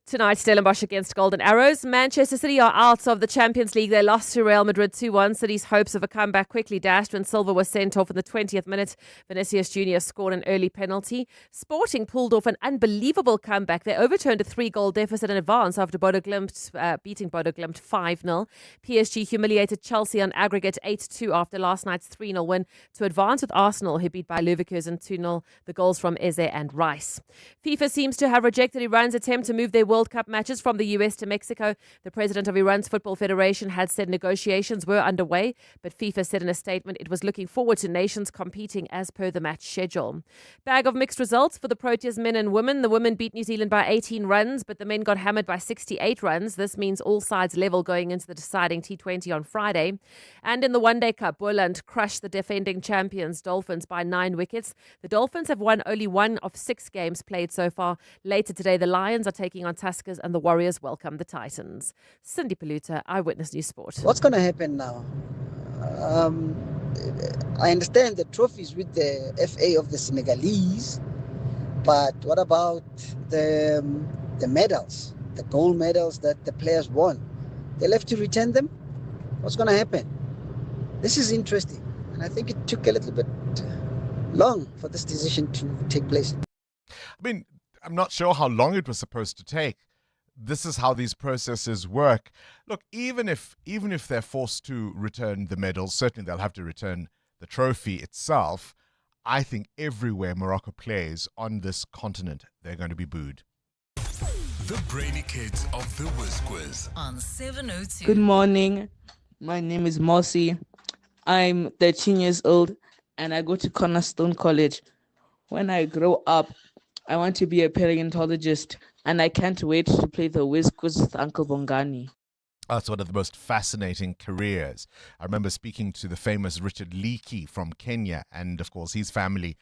Tonight, Stellenbosch against Golden Arrows. Manchester City are out of the Champions League. They lost to Real Madrid 2-1. City's hopes of a comeback quickly dashed when Silva was sent off in the 20th minute. Vinicius Jr. scored an early penalty. Sporting pulled off an unbelievable comeback. They overturned a 3-goal deficit in advance after Bodo Glimt beating Bodo Glimt 5-0. PSG humiliated Chelsea on aggregate 8-2 after last night's 3-0 win to advance with Arsenal, who beat by Leverkusen 2-0. The goals from Eze and Rice. FIFA seems to have rejected Iran's attempt to move their World Cup matches from the US to Mexico. The president of Iran's Football Federation had said negotiations were underway, but FIFA said in a statement it was looking forward to nations competing as per the match schedule. Bag of mixed results for the Proteas men and women. The women beat New Zealand by 18 runs, but the men got hammered by 68 runs. This means all sides level going into the deciding T20 on Friday. And in the One Day Cup, Boland crushed the defending champions Dolphins by 9 wickets. The Dolphins have won only 1 of 6 games played so far. Later today, the Lions are taking on Tuskers and the Warriors welcome the Titans. Cindy Paluta, Eyewitness News Sport. What's going to happen now? I understand the trophies with the FA of the Senegalese, but what about the medals, the gold medals that the players won? They'll have to return them? What's going to happen? This is interesting, and I think it took a little bit long for this decision to take place. I mean, I'm not sure how long it was supposed to take. This is how these processes work. Look, even if they're forced to return the medals, certainly they'll have to return the trophy itself. I think everywhere Morocco plays on this continent, they're going to be booed. The brainy kids of the Whiz Quiz on 702. Good morning. My name is Mossy. I'm 13 years old and I go to Cornerstone College. When I grow up, I want to be a paleontologist, and I can't wait to play the Whiz Quiz with Uncle Bongani. That's one of the most fascinating careers. I remember speaking to the famous Richard Leakey from Kenya, and of course his family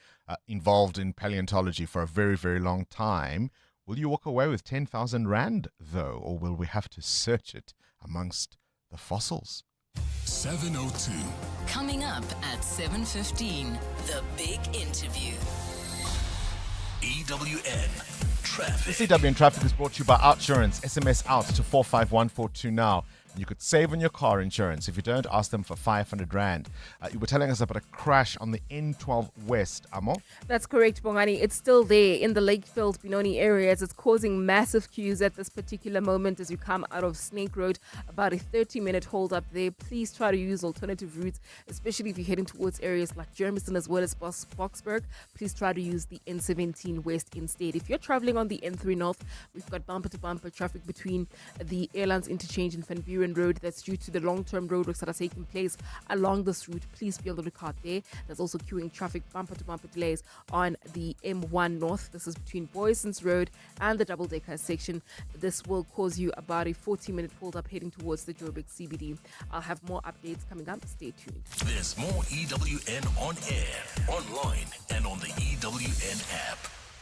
involved in paleontology for a very, very long time. Will you walk away with 10,000 Rand, though, or will we have to search it amongst the fossils? 702. Coming up at 7:15, the big interview. EWN Traffic. The CWN Traffic is brought to you by Outsurance. SMS out to 45142 now. You could save on your car insurance if you don't ask them for 500 Rand. You were telling us about a crash on the N12 West, Amo. That's correct, Bongani. It's still there in the Lakefield, Benoni areas. It's causing massive queues at this particular moment as you come out of Snake Road. About a 30-minute hold up there. Please try to use alternative routes, especially if you're heading towards areas like Germiston as well as Boksburg. Please try to use the N17 West instead. If you're traveling on the N3 North, we've got bumper-to-bumper traffic between the Airlines Interchange and Van Buren Road. That's due to the long-term roadworks that are taking place along this route. Please be on the lookout there. There's also queuing traffic, bumper-to-bumper delays on the M1 North. This is between Boyson's Road and the double-decker section. This will cause you about a 40-minute hold-up heading towards the Joburg CBD. I'll have more updates coming up. Stay tuned. There's more EWN on air, online, and on the EWN app.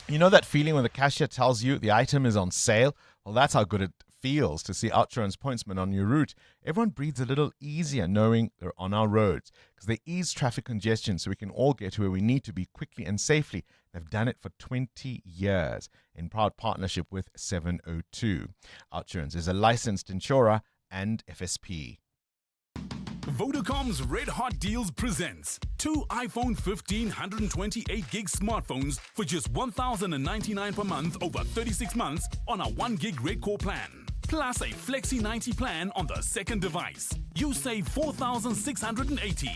You know that feeling when the cashier tells you the item is on sale? Well, that's how good it feels to see Outsurance pointsmen on your route. Everyone breathes a little easier knowing they're on our roads because they ease traffic congestion so we can all get to where we need to be quickly and safely. They've done it for 20 years in proud partnership with 702. Outsurance is a licensed insurer and FSP. Vodacom's Red Hot Deals presents 2 iPhone 15 128 gig smartphones for just 1,099 per month over 36 months on a 1 gig Red Core plan. Plus a Flexi 90 plan on the second device. You save 4,680.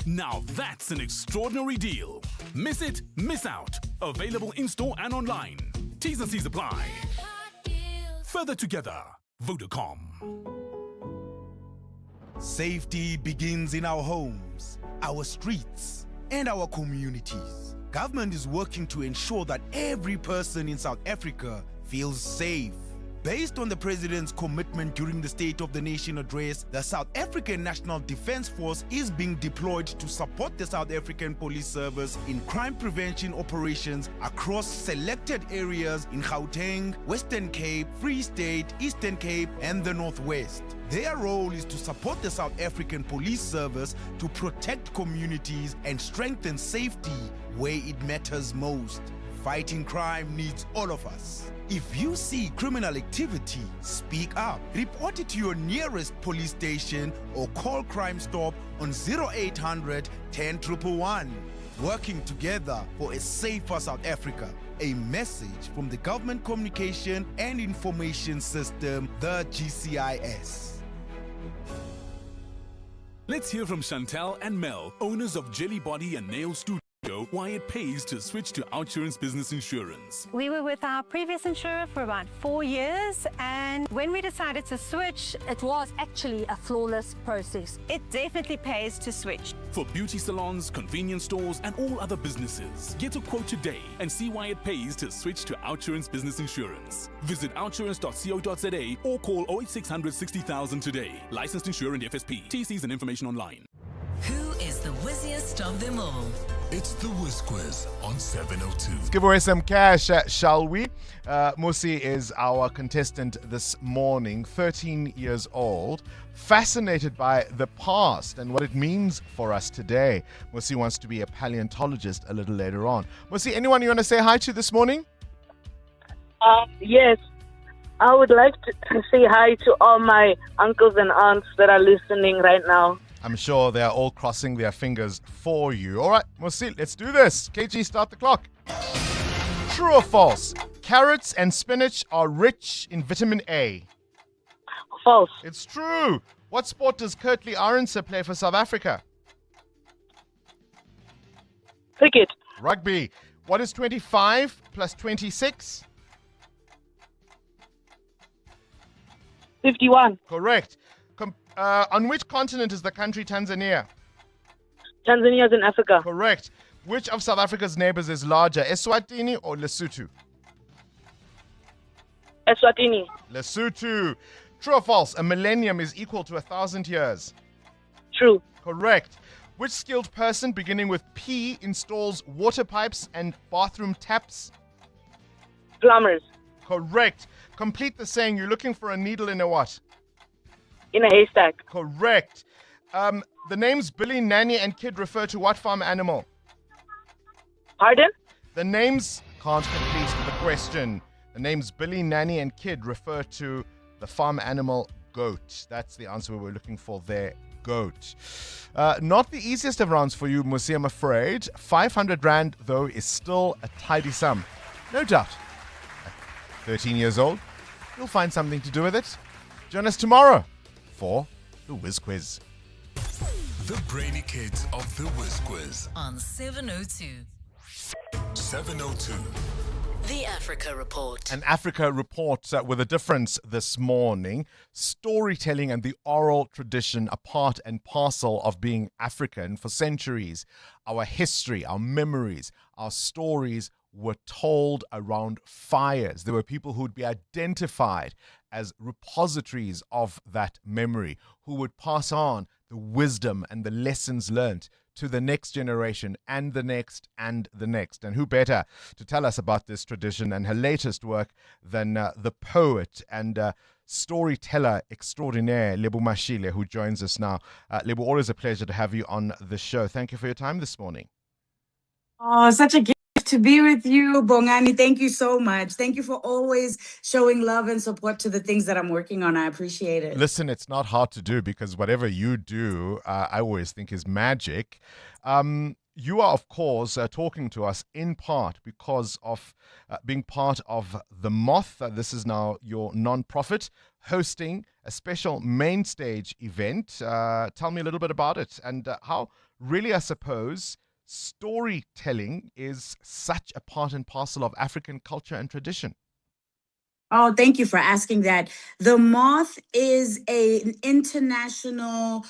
Now that's an extraordinary deal. Miss it, miss out. Available in-store and online. T's and C's apply. Further together, Vodacom. Safety begins in our homes, our streets, and our communities. Government is working to ensure that every person in South Africa feels safe. Based on the President's commitment during the State of the Nation address, the South African National Defence Force is being deployed to support the South African Police Service in crime prevention operations across selected areas in Gauteng, Western Cape, Free State, Eastern Cape, and the Northwest. Their role is to support the South African Police Service to protect communities and strengthen safety where it matters most. Fighting crime needs all of us. If you see criminal activity, speak up. Report it to your nearest police station or call Crime Stop on 0800 10 111. Working together for a safer South Africa. A message from the Government Communication and Information System, the GCIS. Let's hear from Chantal and Mel, owners of Jelly Body and Nail Studio, why it pays to switch to Outsurance Business Insurance. We were with our previous insurer for about 4 years, and when we decided to switch, it was actually a flawless process. It definitely pays to switch. For beauty salons, convenience stores, and all other businesses, get a quote today and see why it pays to switch to Outsurance Business Insurance. Visit outsurance.co.za or call 08600 60000 today. Licensed insurer and FSP. TCs and information online. Who is the whizziest of them all? It's the Whiz Quiz on 702. Let's give away some cash, shall we? Musi is our contestant this morning, 13 years old, fascinated by the past and what it means for us today. Musi wants to be a paleontologist a little later on. Musi, anyone you want to say hi to this morning? Yes. I would like to say hi to all my uncles and aunts that are listening right now. I'm sure they are all crossing their fingers for you. All right, Musi, let's do this. KG, start the clock. True or false? Carrots and spinach are rich in vitamin A. False. It's true. What sport does Kurtley Arendse play for South Africa? Cricket. Rugby. What is 25 plus 26? 51. Correct. On which continent is the country Tanzania? Tanzania is in Africa. Correct. Which of South Africa's neighbors is larger, Eswatini or Lesotho? Eswatini. Lesotho. True or false? A millennium is equal to 1,000 years. True. Correct. Which skilled person beginning with P installs water pipes and bathroom taps? Plumbers. Correct. Complete the saying, you're looking for a needle in a what? In a haystack. Correct. The names Billy, Nanny, and Kid refer to what farm animal? Pardon? The names can't complete the question. The names Billy, Nanny, and Kid refer to the farm animal goat. That's the answer we were looking for there. Goat. Not the easiest of rounds for you, Musi, I'm afraid. 500 Rand, though, is still a tidy sum. No doubt. At 13 years old, you'll find something to do with it. Join us tomorrow for the Whiz Quiz. The brainy kids of the Whiz Quiz On 702. 702. The Africa Report. An Africa report with a difference this morning. Storytelling and the oral tradition are part and parcel of being African for centuries. Our history, our memories, our stories were told around fires. There were people who would be identified as repositories of that memory, who would pass on the wisdom and the lessons learnt to the next generation and the next and the next. And who better to tell us about this tradition and her latest work than the poet and storyteller extraordinaire, Lebo Mashile, who joins us now. Lebo, always a pleasure to have you on the show. Thank you for your time this morning. Oh, such a gift to be with you, Bongani. Thank you so much. Thank you for always showing love and support to the things that I'm working on. I appreciate it. Listen, it's not hard to do because whatever you do, I always think is magic. You are, of course, talking to us in part because of being part of The Moth. This is now your non-profit hosting a special main stage event. Tell me a little bit about it and how really, I suppose, storytelling is such a part and parcel of African culture and tradition. Oh, thank you for asking that. The Moth is an international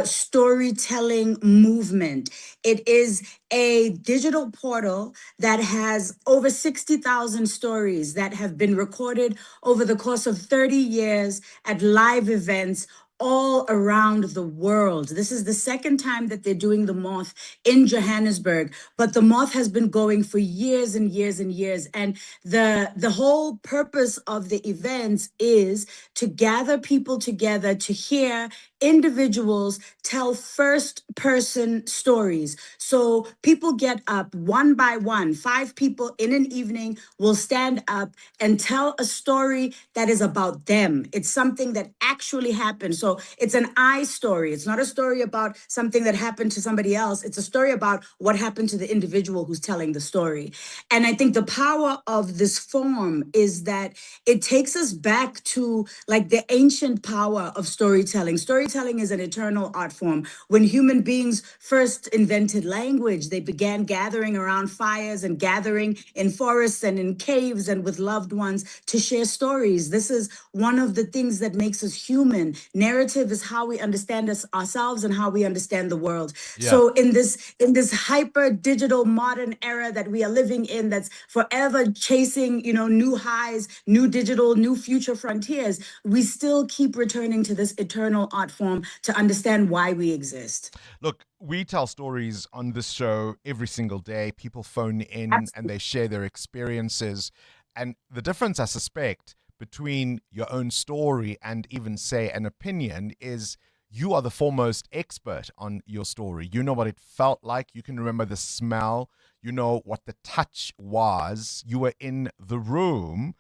storytelling movement. It is a digital portal that has over 60,000 stories that have been recorded over the course of 30 years at live events all around the world. This is the second time that they're doing the Moth in Johannesburg, but the Moth has been going for years and years and years. And the whole purpose of the events is to gather people together to hear individuals tell first person stories. So people get up one by one. 5 people in an evening will stand up and tell a story that is about them. It's something that actually happened. So it's an I story. It's not a story about something that happened to somebody else. It's a story about what happened to the individual who's telling the story. And I think the power of this form is that it takes us back to like the ancient power of storytelling. Storytelling is an eternal art form. When human beings first invented language, they began gathering around fires and gathering in forests and in caves and with loved ones to share stories. This is one of the things that makes us human. Narrative is how we understand ourselves and how we understand the world. Yeah. So in this hyper digital modern era that we are living in, that's forever chasing, new highs, new digital, new future frontiers, we still keep returning to this eternal art form to understand why we exist. Look, we tell stories on this show every single day. People phone in and they share their experiences. And the difference, I suspect, between your own story and even, say, an opinion is you are the foremost expert on your story. You know what it felt like. You can remember the smell. You know what the touch was. You were in the room.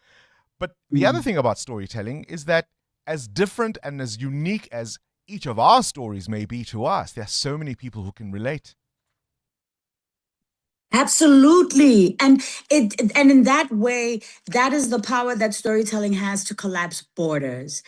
But the other thing about storytelling is that as different and as unique as each of our stories may be to us, there are so many people who can relate. Absolutely. And in that way, that is the power that storytelling has to collapse borders.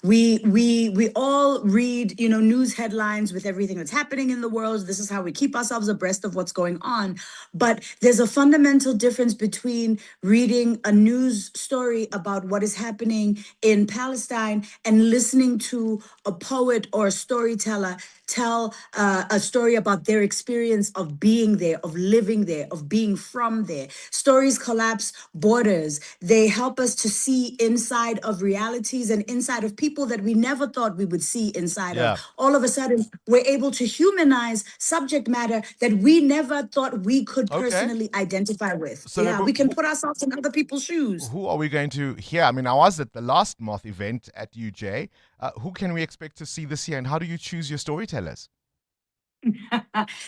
We all read, news headlines with everything that's happening in the world. This is how we keep ourselves abreast of what's going on. But there's a fundamental difference between reading a news story about what is happening in Palestine and listening to a poet or a storyteller tell a story about their experience of being there, of living there, of being from there. Stories collapse borders. They help us to see inside of realities and inside of people that we never thought we would see inside of. All of a sudden, we're able to humanize subject matter that we never thought we could personally identify with. So we can put ourselves in other people's shoes. Who are we going to hear? I mean, I was at the last Moth event at UJ. Who can we expect to see this year, and how do you choose your storytellers?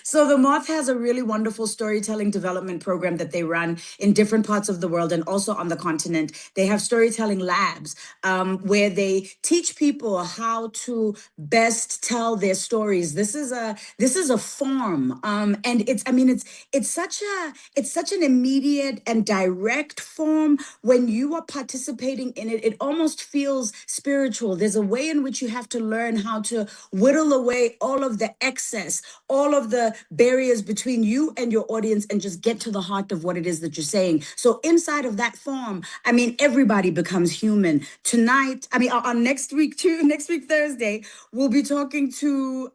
So the Moth has a really wonderful storytelling development program that they run in different parts of the world and also on the continent. They have storytelling labs where they teach people how to best tell their stories. This is a form, and it's such an immediate and direct form. When you are participating in it, it almost feels spiritual. There's a way in which you have to learn how to whittle away all of the excess, all of the barriers between you and your audience, and just get to the heart of what it is that you're saying. So inside of that form, everybody becomes human. Tonight, on next week Thursday, we'll be talking to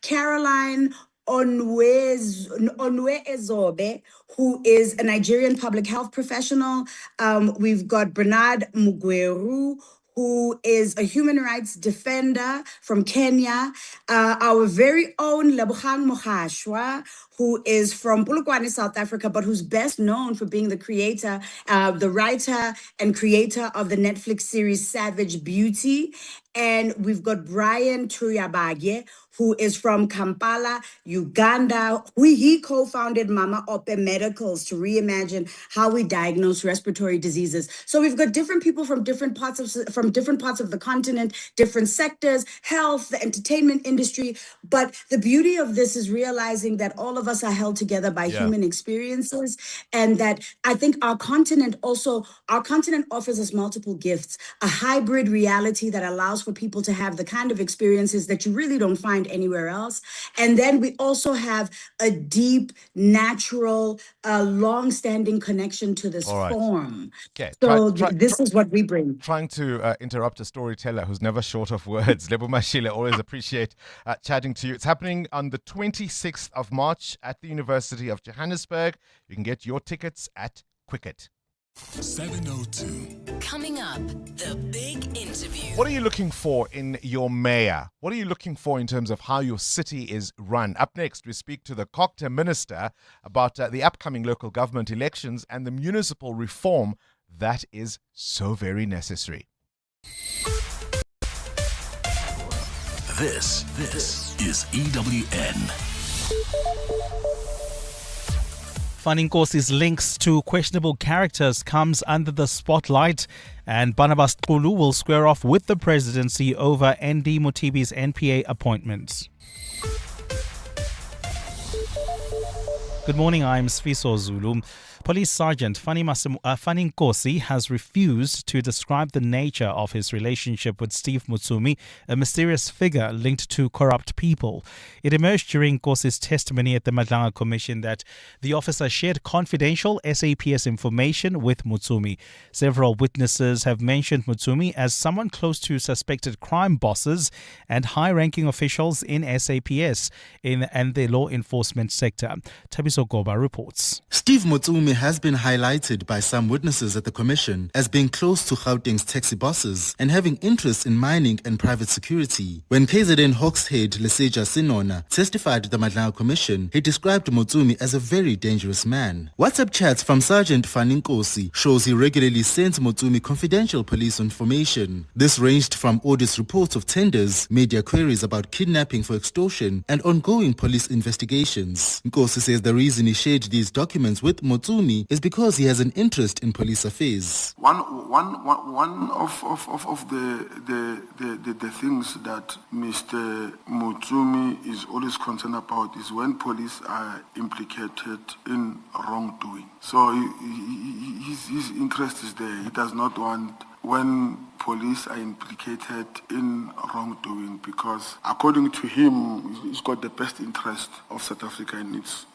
Caroline Onwe Ezobe, who is a Nigerian public health professional. We've got Bernard Mugweru, who is a human rights defender from Kenya. Our very own Lebogang Mogashwa, who is from Polokwane, South Africa, but who's best known for being the creator, the writer and creator of the Netflix series Savage Beauty. And we've got Brian Tuyabage, who is from Kampala, Uganda. He co-founded Mama Ope Medicals to reimagine how we diagnose respiratory diseases. So we've got different people from different parts of the continent, different sectors, health, the entertainment industry. But the beauty of this is realizing that all of us are held together by human experiences, and that I think our continent offers us multiple gifts, a hybrid reality that allows for people to have the kind of experiences that you really don't find anywhere else. And then we also have a deep, natural, long-standing connection to this form. Okay. So this is what we bring. Trying to interrupt a storyteller who's never short of words. Lebo Mashile, always appreciate chatting to you. It's happening on the 26th of March at the University of Johannesburg. You can get your tickets at Quicket. 702. Coming up, the big interview. What are you looking for in your mayor? What are you looking for in terms of how your city is run? Up next, we speak to the Cocta Minister about the upcoming local government elections and the municipal reform that is so very necessary. This is EWN. Funny Nkosi's links to questionable characters comes under the spotlight, and Barnabas Xulu will square off with the presidency over ND Mutibi's NPA appointment. Good morning, I'm Sfiso Zulu. Police Sergeant Funny Nkosi has refused to describe the nature of his relationship with Steve Mutsumi, a mysterious figure linked to corrupt people. It emerged during Nkosi's testimony at the Madlanga Commission that the officer shared confidential SAPS information with Mutsumi. Several witnesses have mentioned Mutsumi as someone close to suspected crime bosses and high-ranking officials in SAPS and the law enforcement sector. Tabiso Goba reports. Steve Mutsumi has been highlighted by some witnesses at the Commission as being close to Gauteng's taxi bosses and having interests in mining and private security. When KZN Hawks head Leseja Sinona testified to the Madlanga Commission, he described Mutsumi as a very dangerous man. WhatsApp chats from Sergeant Funny Nkosi shows he regularly sent Mutsumi confidential police information. This ranged from audit reports of tenders, media queries about kidnapping for extortion, and ongoing police investigations. Nkosi says the reason he shared these documents with Mutsumi is because he has an interest in police affairs. One of the things that Mr. Mutsumi is always concerned about is when police are implicated in wrongdoing. So his interest is there. He does not want when police are implicated in wrongdoing because, according to him, he's got the best interest of South Africa and its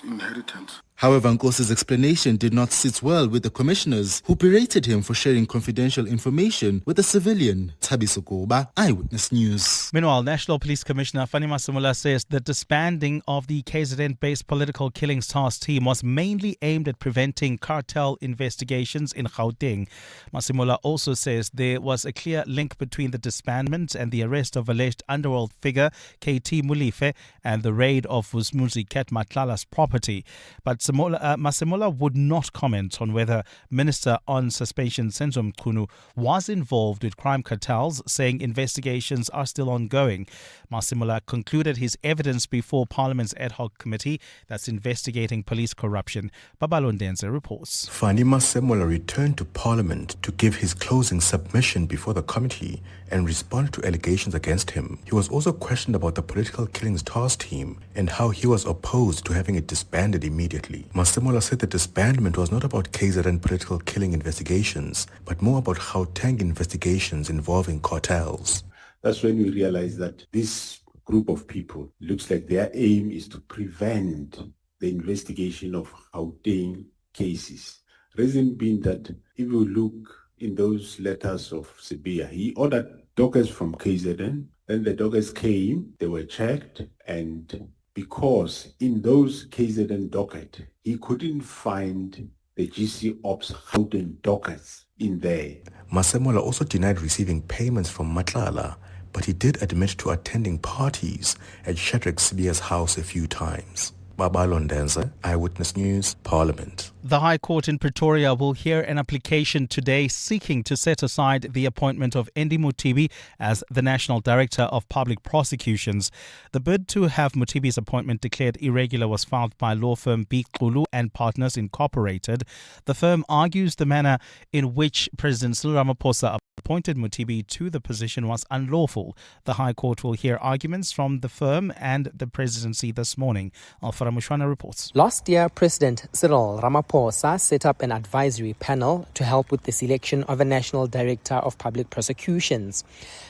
inheritance. However, Nkosi's explanation did not sit well with the commissioners who berated him for sharing confidential information with a civilian. Tabiso Goba, Eyewitness News. Meanwhile, National Police Commissioner Fanny Masemola says the disbanding of the KZN-based political killings task team was mainly aimed at preventing cartel investigations in Gauteng. Masemola also says there was a clear link between the disbandment and the arrest of alleged underworld figure KT Mulife and the raid of Vusmuzi Ket Matlala's property. But Masemola would not comment on whether Minister on Suspension Senzo Mchunu was involved with crime cartels, saying investigations are still ongoing. Masemola concluded his evidence before Parliament's ad hoc committee that's investigating police corruption. Babalo Ndenze reports. Fanny Masemola returned to Parliament to give his closing submission before the committee and respond to allegations against him. He was also questioned about the political killings task team and how he was opposed to having it disbanded immediately. Masemola said the disbandment was not about KZN political killing investigations, but more about Gauteng investigations involving cartels. That's when we realized that this group of people looks like their aim is to prevent the investigation of Gauteng cases. Reason being that if you look in those letters of Sibia, he ordered dockers from KZN, then the dockers came, they were checked, and because in those KZN docket, he couldn't find the GC Ops Gauteng dockers in there. Masemola also denied receiving payments from Matlala, but he did admit to attending parties at Shadrack Sibia's house a few times. Babalo Ndenze, Eyewitness News, Parliament. The High Court in Pretoria will hear an application today seeking to set aside the appointment of Ndi Mutibi as the National Director of Public Prosecutions. The bid to have Mutibi's appointment declared irregular was filed by law firm Xulu and Partners Incorporated. The firm argues the manner in which President Cyril Ramaphosa appointed Mutibi to the position was unlawful. The High Court will hear arguments from the firm and the presidency this morning. Alfara Mushwana reports. Last year, President Cyril Ramaphosa set up an advisory panel to help with the selection of a National Director of Public Prosecutions.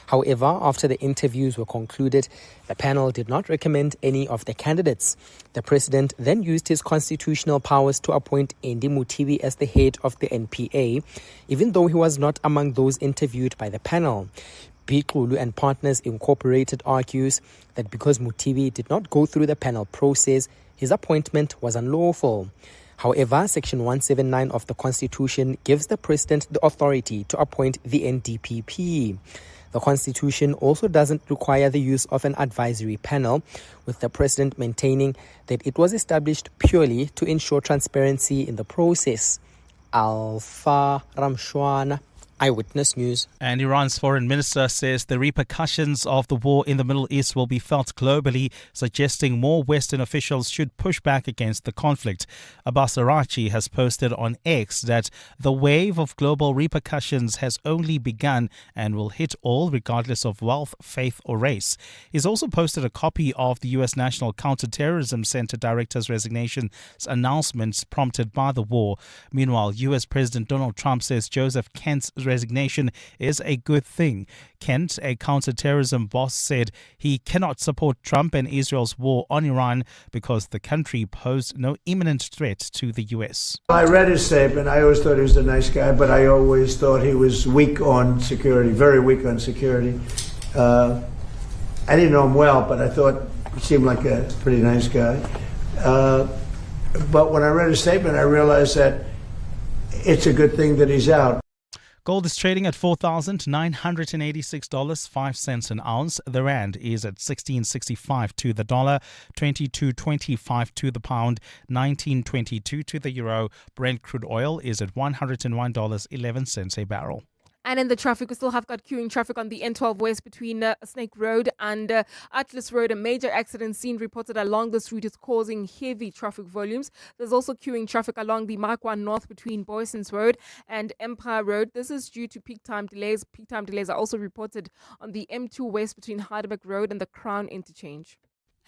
However, after the interviews were concluded, the panel did not recommend any of the candidates. The president then used his constitutional powers to appoint Ndi Mutibi as the head of the NPA, even though he was not among those interviewed by the panel. Xulu and Partners Incorporated argues that because Mutibi did not go through the panel process, his appointment was unlawful. However, Section 179 of the Constitution gives the president the authority to appoint the NDPP. The Constitution also doesn't require the use of an advisory panel, with the president maintaining that it was established purely to ensure transparency in the process. Alpha Ramshwana, Eyewitness News. And Iran's foreign minister says the repercussions of the war in the Middle East will be felt globally, suggesting more Western officials should push back against the conflict. Abbas Araghchi has posted on X that the wave of global repercussions has only begun and will hit all regardless of wealth, faith or race. He's also posted a copy of the U.S. National Counterterrorism Center Director's resignation announcements prompted by the war. Meanwhile, U.S. President Donald Trump says Joseph Kent's resignation is a good thing. Kent, a counterterrorism boss, said he cannot support Trump and Israel's war on Iran because the country posed no imminent threat to the U.S. I read his statement. I always thought he was a nice guy, but I always thought he was weak on security, very weak on security. I didn't know him well, but I thought he seemed like a pretty nice guy. But when I read his statement, I realized that it's a good thing that he's out. Gold is trading at $4,986.05 an ounce. The rand is at 16.65 to the dollar, 22.25 to the pound, 19.22 to the euro. Brent crude oil is at $101.11 a barrel. And in the traffic, we still have got queuing traffic on the N12 West between Snake Road and Atlas Road. A major accident scene reported along this route is causing heavy traffic volumes. There's also queuing traffic along the Mark 1 North between Boysons Road and Empire Road. This is due to peak time delays. Peak time delays are also reported on the M2 West between Heidelberg Road and the Crown Interchange.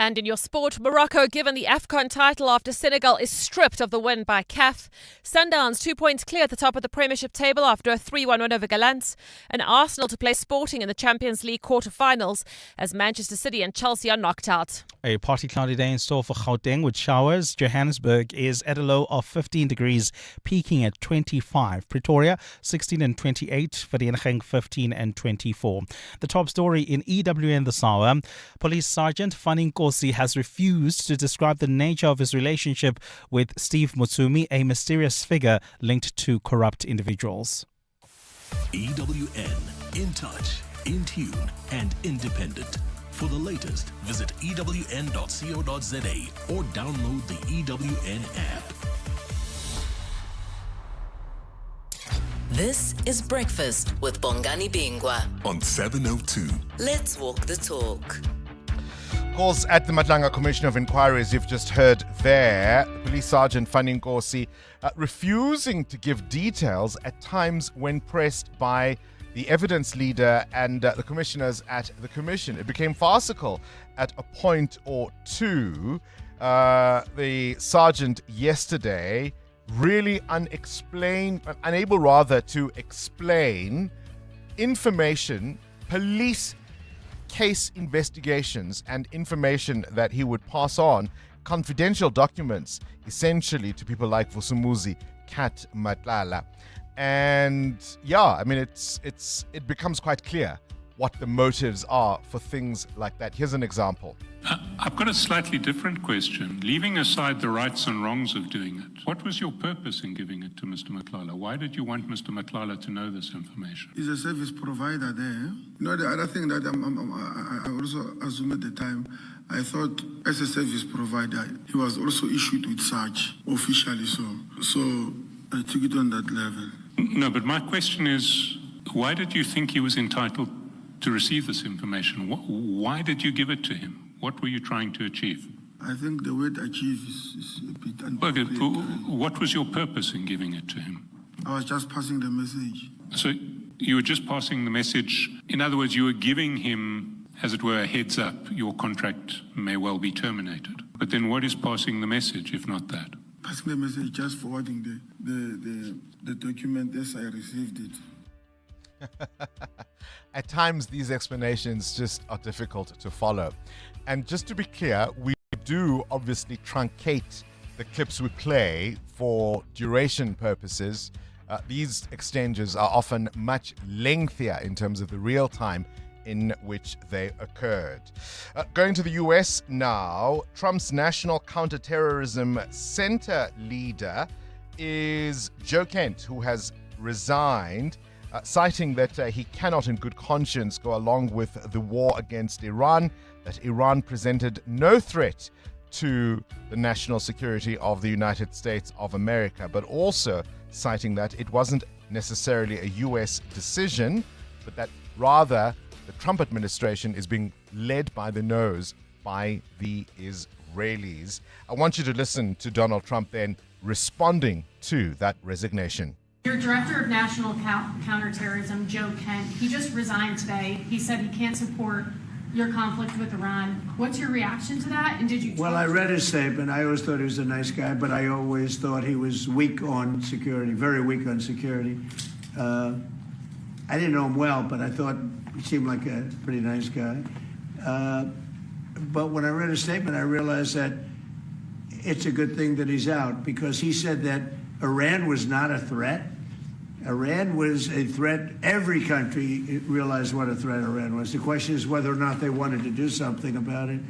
And in your sport, Morocco given the AFCON title after Senegal is stripped of the win by CAF. Sundowns 2 points clear at the top of the Premiership table after a 3-1 win over Galants. And Arsenal to play Sporting in the Champions League quarter-finals as Manchester City and Chelsea are knocked out. A partly cloudy day in store for Gauteng with showers. Johannesburg is at a low of 15 degrees, peaking at 25. Pretoria 16 and 28. Vereeniging 15 and 24. The top story in EWN this hour. Police Sergeant Fanning has refused to describe the nature of his relationship with Steve Mutsumi, a mysterious figure linked to corrupt individuals. EWN, in touch, in tune and independent. For the latest, visit ewn.co.za or download the EWN app. This is Breakfast with Bongani Bingwa on 702. Let's walk the talk. Calls at the Madlanga Commission of Inquiry, as you've just heard there. Police Sergeant Fanning refusing to give details at times when pressed by the evidence leader and the commissioners at the commission. It became farcical at a point or two. The sergeant yesterday really unable to explain information, police case investigations and information that he would pass on, confidential documents essentially to people like Vusumuzi, Kat Matlala. And it becomes quite clear what the motives are for things like that. Here's an example. I've got a slightly different question. Leaving aside the rights and wrongs of doing it, what was your purpose in giving it to Mr. Matlala? Why did you want Mr. Matlala to know this information? He's a service provider there. The other thing that I also assumed at the time, I thought as a service provider, he was also issued with such officially so I took it on that level. No, but my question is, why did you think he was entitled to receive this information? Why did you give it to him? What were you trying to achieve? I think the word achieve is a bit Okay, what was your purpose in giving it to him? I was just passing the message. So you were just passing the message. In other words, you were giving him, as it were, a heads up. Your contract may well be terminated. But then what is passing the message, if not that? Passing the message, just forwarding the document as I received it. At times, these explanations just are difficult to follow. And just to be clear, we do obviously truncate the clips we play for duration purposes. These exchanges are often much lengthier in terms of the real time in which they occurred. Going to the US now, Trump's National Counterterrorism Center leader is Joe Kent, who has resigned, citing that he cannot in good conscience go along with the war against Iran, that Iran presented no threat to the national security of the United States of America, but also citing that it wasn't necessarily a U.S. decision, but that rather the Trump administration is being led by the nose by the Israelis. I want you to listen to Donald Trump then responding to that resignation. Your director of national counterterrorism, Joe Kent, he just resigned today. He said he can't support your conflict with Iran. What's your reaction to that? And did you? Well, I read his statement. I always thought he was a nice guy, but I always thought he was weak on security, very weak on security. I didn't know him well, but I thought he seemed like a pretty nice guy. But when I read his statement, I realized that it's a good thing that he's out, because he said that Iran was not a threat. Iran was a threat. Every country realized what a threat Iran was. The question is whether or not they wanted to do something about it.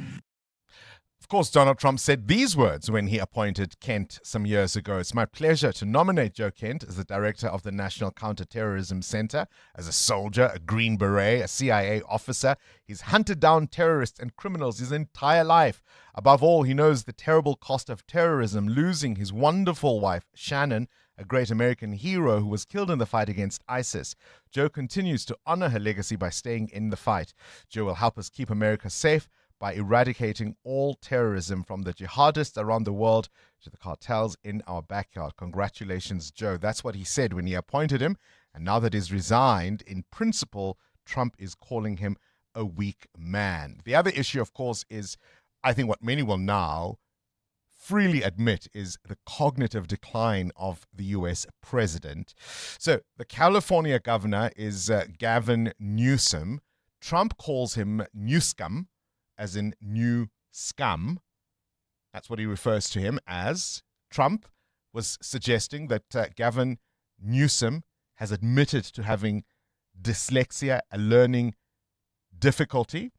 Of course, Donald Trump said these words when he appointed Kent some years ago. It's my pleasure to nominate Joe Kent as the director of the National Counterterrorism Center. As a soldier, a Green Beret, a CIA officer, he's hunted down terrorists and criminals his entire life. Above all, he knows the terrible cost of terrorism, losing his wonderful wife, Shannon, a great American hero who was killed in the fight against ISIS. Joe continues to honor her legacy by staying in the fight. Joe will help us keep America safe by eradicating all terrorism, from the jihadists around the world to the cartels in our backyard. Congratulations, Joe. That's what he said when he appointed him. And now that he's resigned, in principle, Trump is calling him a weak man. The other issue, of course, is, I think what many will now freely admit, is the cognitive decline of the U.S. president. So the California governor is Gavin Newsom. Trump calls him Newscum, as in new scum. That's what he refers to him as. Trump was suggesting that Gavin Newsom has admitted to having dyslexia, a learning difficulty.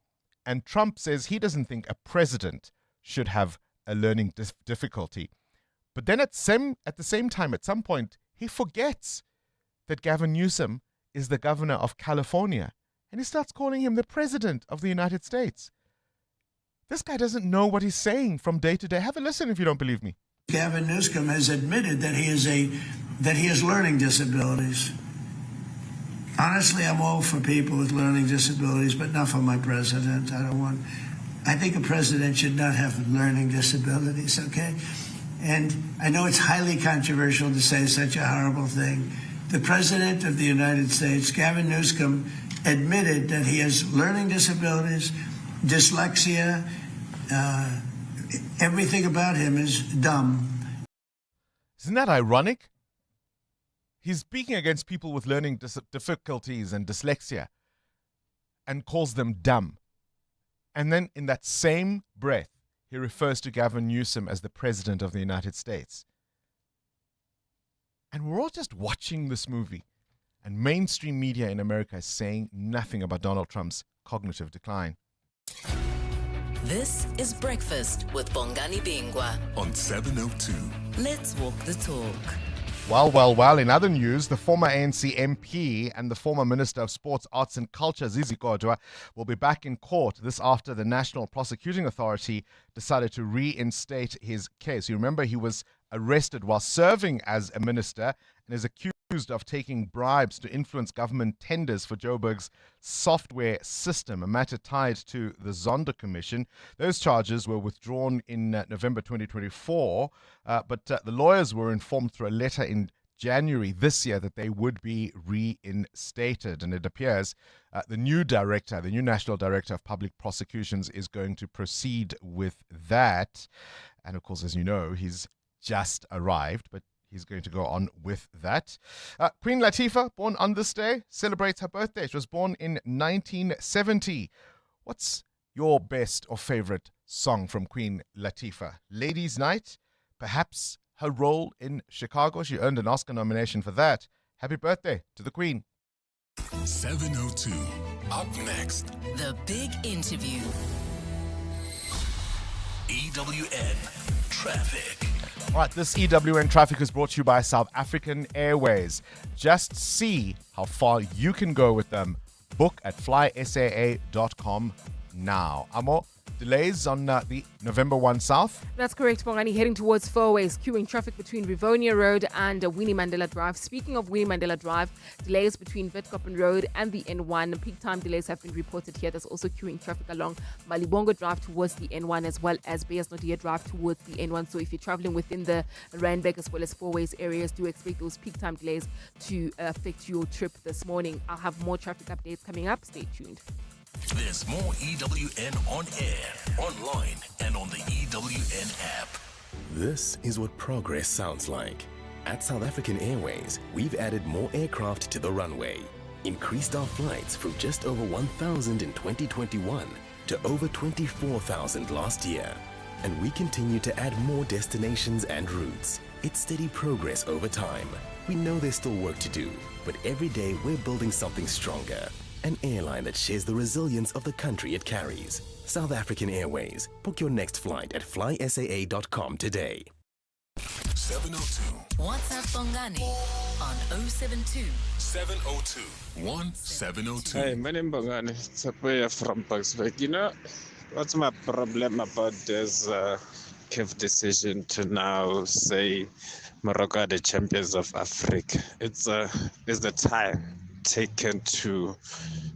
And Trump says he doesn't think a president should have a learning difficulty. But then at the same time, at some point, he forgets that Gavin Newsom is the governor of California. And he starts calling him the president of the United States. This guy doesn't know what he's saying from day to day. Have a listen if you don't believe me. Gavin Newsom has admitted that he has learning disabilities. Honestly, I'm all for people with learning disabilities, but not for my president. I think a president should not have learning disabilities, okay? And I know it's highly controversial to say such a horrible thing. The president of the United States, Gavin Newsom, admitted that he has learning disabilities, dyslexia, everything about him is dumb. Isn't that ironic? He's speaking against people with learning difficulties and dyslexia and calls them dumb. And then in that same breath, he refers to Gavin Newsom as the president of the United States. And we're all just watching this movie. And mainstream media in America is saying nothing about Donald Trump's cognitive decline. This is Breakfast with Bongani Bingwa on 702. Let's walk the talk. Well, in other news, the former ANC MP and the former Minister of Sports, Arts and Culture, Zizi Kodwa, will be back in court this after the National Prosecuting Authority decided to reinstate his case. You remember he was arrested while serving as a minister and is accused of taking bribes to influence government tenders for Joburg's software system, a matter tied to the Zondo Commission. Those charges were withdrawn in November 2024, but the lawyers were informed through a letter in January this year that they would be reinstated. And it appears the new National Director of Public Prosecutions is going to proceed with that. And of course, as you know, he's just arrived, but he's going to go on with that. Queen Latifah, born on this day, celebrates her birthday. She was born in 1970. What's your best or favorite song from Queen Latifah? Ladies' Night? Perhaps her role in Chicago? She earned an Oscar nomination for that. Happy birthday to the Queen. 702. Up next, The Big Interview. EWN Traffic. All right, this EWN Traffic is brought to you by South African Airways. Just see how far you can go with them. Book at flysaa.com now. Amo, delays on the November 1 South. That's correct, Bongani. Heading towards Fourways, queuing traffic between Rivonia Road and Winnie Mandela Drive. Speaking of Winnie Mandela Drive, delays between Witkoppen Road and the N1. Peak time delays have been reported here. There's also queuing traffic along Malibongo Drive towards the N1 as well as Beyers Naudé Drive towards the N1. So if you're traveling within the Randburg as well as Fourways areas, do expect those peak time delays to affect your trip this morning. I'll have more traffic updates coming up. Stay tuned. There's more EWN on air, online, and on the EWN app. This is what progress sounds like. At South African Airways, we've added more aircraft to the runway, increased our flights from just over 1,000 in 2021 to over 24,000 last year. And we continue to add more destinations and routes. It's steady progress over time. We know there's still work to do, but every day we're building something stronger. An airline that shares the resilience of the country it carries. South African Airways. Book your next flight at flysaa.com today. 702. WhatsApp Bongani on 072 702 1702. Hey, my name is Bongani. It's a player from Bucksburg. You know, what's my problem about this CAF decision to now say Morocco are the champions of Africa? It's the time taken to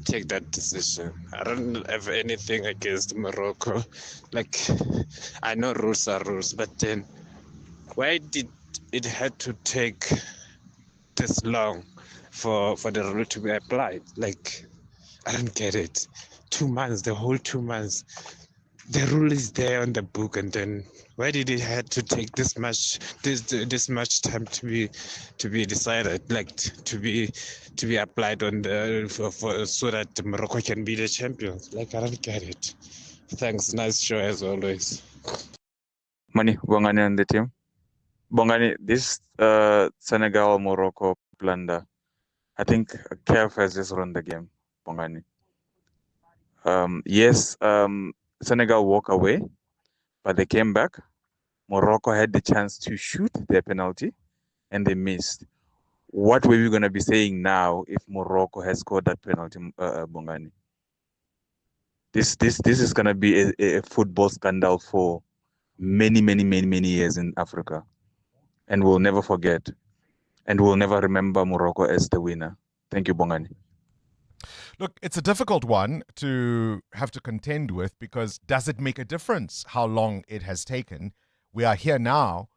take that decision. I don't have anything against Morocco. Like, I know rules are rules, but then why did it had to take this long for the rule to be applied? Like, I don't get it. 2 months, the whole 2 months. The rule is there on the book, and then why did it have to take this much time to be decided, like to be applied on the for so that Morocco can be the champions? Like, I don't get it. Thanks, nice show as always. Money, Bongani and the team. Bongani, this Senegal Morocco blunder, I think CAF has just run the game. Bongani. Yes. Senegal walk away, but they came back. Morocco had the chance to shoot their penalty, and they missed. What were we going to be saying now if Morocco has scored that penalty, Bongani? This is going to be a football scandal for many years in Africa, and we'll never forget, and we'll never remember Morocco as the winner. Thank you, Bongani. Look, it's a difficult one to have to contend with because does it make a difference how long it has taken? We are here now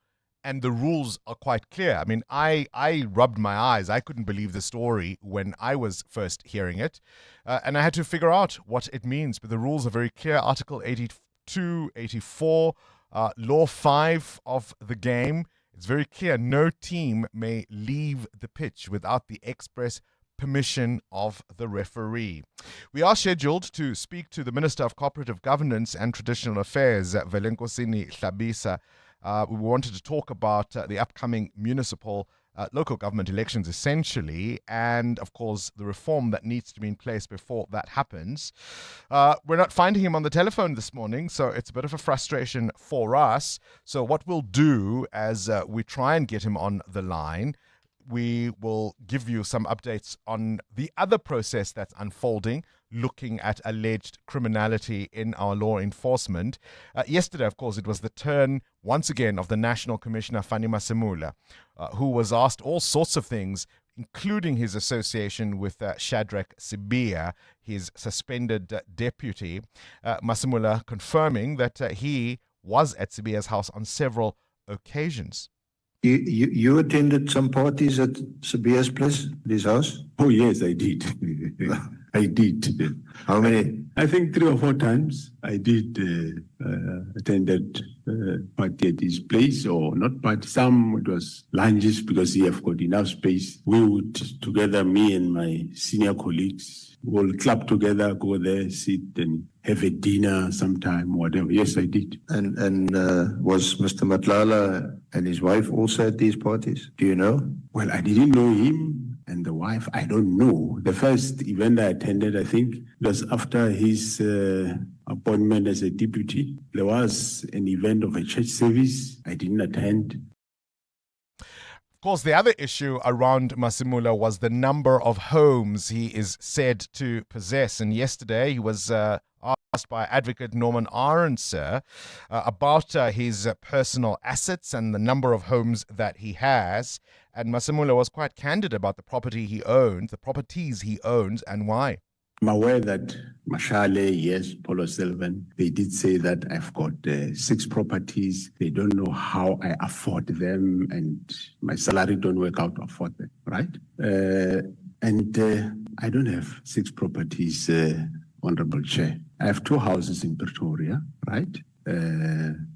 and the rules are quite clear. I mean, I rubbed my eyes. I couldn't believe the story when I was first hearing it. And I had to figure out what it means. But the rules are very clear. Article 82, 84, Law 5 of the game. It's very clear. No team may leave the pitch without the express permission of the referee. We are scheduled to speak to the Minister of Cooperative Governance and Traditional Affairs, Velenkosini Hlabisa. We wanted to talk about the upcoming municipal local government elections essentially, and of course the reform that needs to be in place before that happens. We're not finding him on the telephone this morning, so it's a bit of a frustration for us. So what we'll do as we try and get him on the line, we will give you some updates on the other process that's unfolding, looking at alleged criminality in our law enforcement. Yesterday, of course, it was the turn, once again, of the National Commissioner, Fanny Masemula, who was asked all sorts of things, including his association with Shadrach Sibia, his suspended deputy. Masemula confirming that he was at Sibia's house on several occasions. You attended some parties at Sabia's place, this house? Oh, yes, I did. I did. How many? I think 3 or 4 times I did attended party at his place, or not party, some it was lunches because he have got enough space. We would together, me and my senior colleagues, we'll club together, go there, sit and have a dinner sometime, whatever. Yes, I did. And was Mr. Matlala and his wife also at these parties? Do you know? Well, I didn't know him and the wife. I don't know. The first event I attended, I think, was after his appointment as a deputy. There was an event of a church service. I didn't attend. Of course, the other issue around Masemula was the number of homes he is said to possess. And yesterday he was asked asked by advocate Norman Arendse about his personal assets and the number of homes that he has. And Masemola was quite candid about the properties he owns, and why. I'm aware that Mashale, yes, Polo Sylvan, they did say that I've got 6 properties. They don't know how I afford them, and my salary don't work out to afford them, right? And I don't have 6 properties, Honorable Chair. I have 2 houses in Pretoria, right?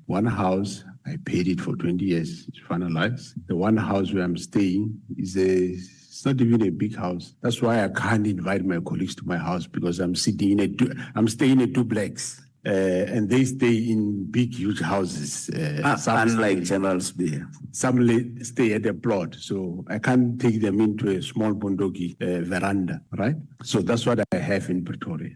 One house, I paid it for 20 years, it's finalized. The one house where I'm staying is it's not even a big house. That's why I can't invite my colleagues to my house, because I'm staying in a duplex. And they stay in big, huge houses. Unlike General's Bay. Some stay at a plot, so I can't take them into a small bondogi veranda, right? So that's what I have in Pretoria.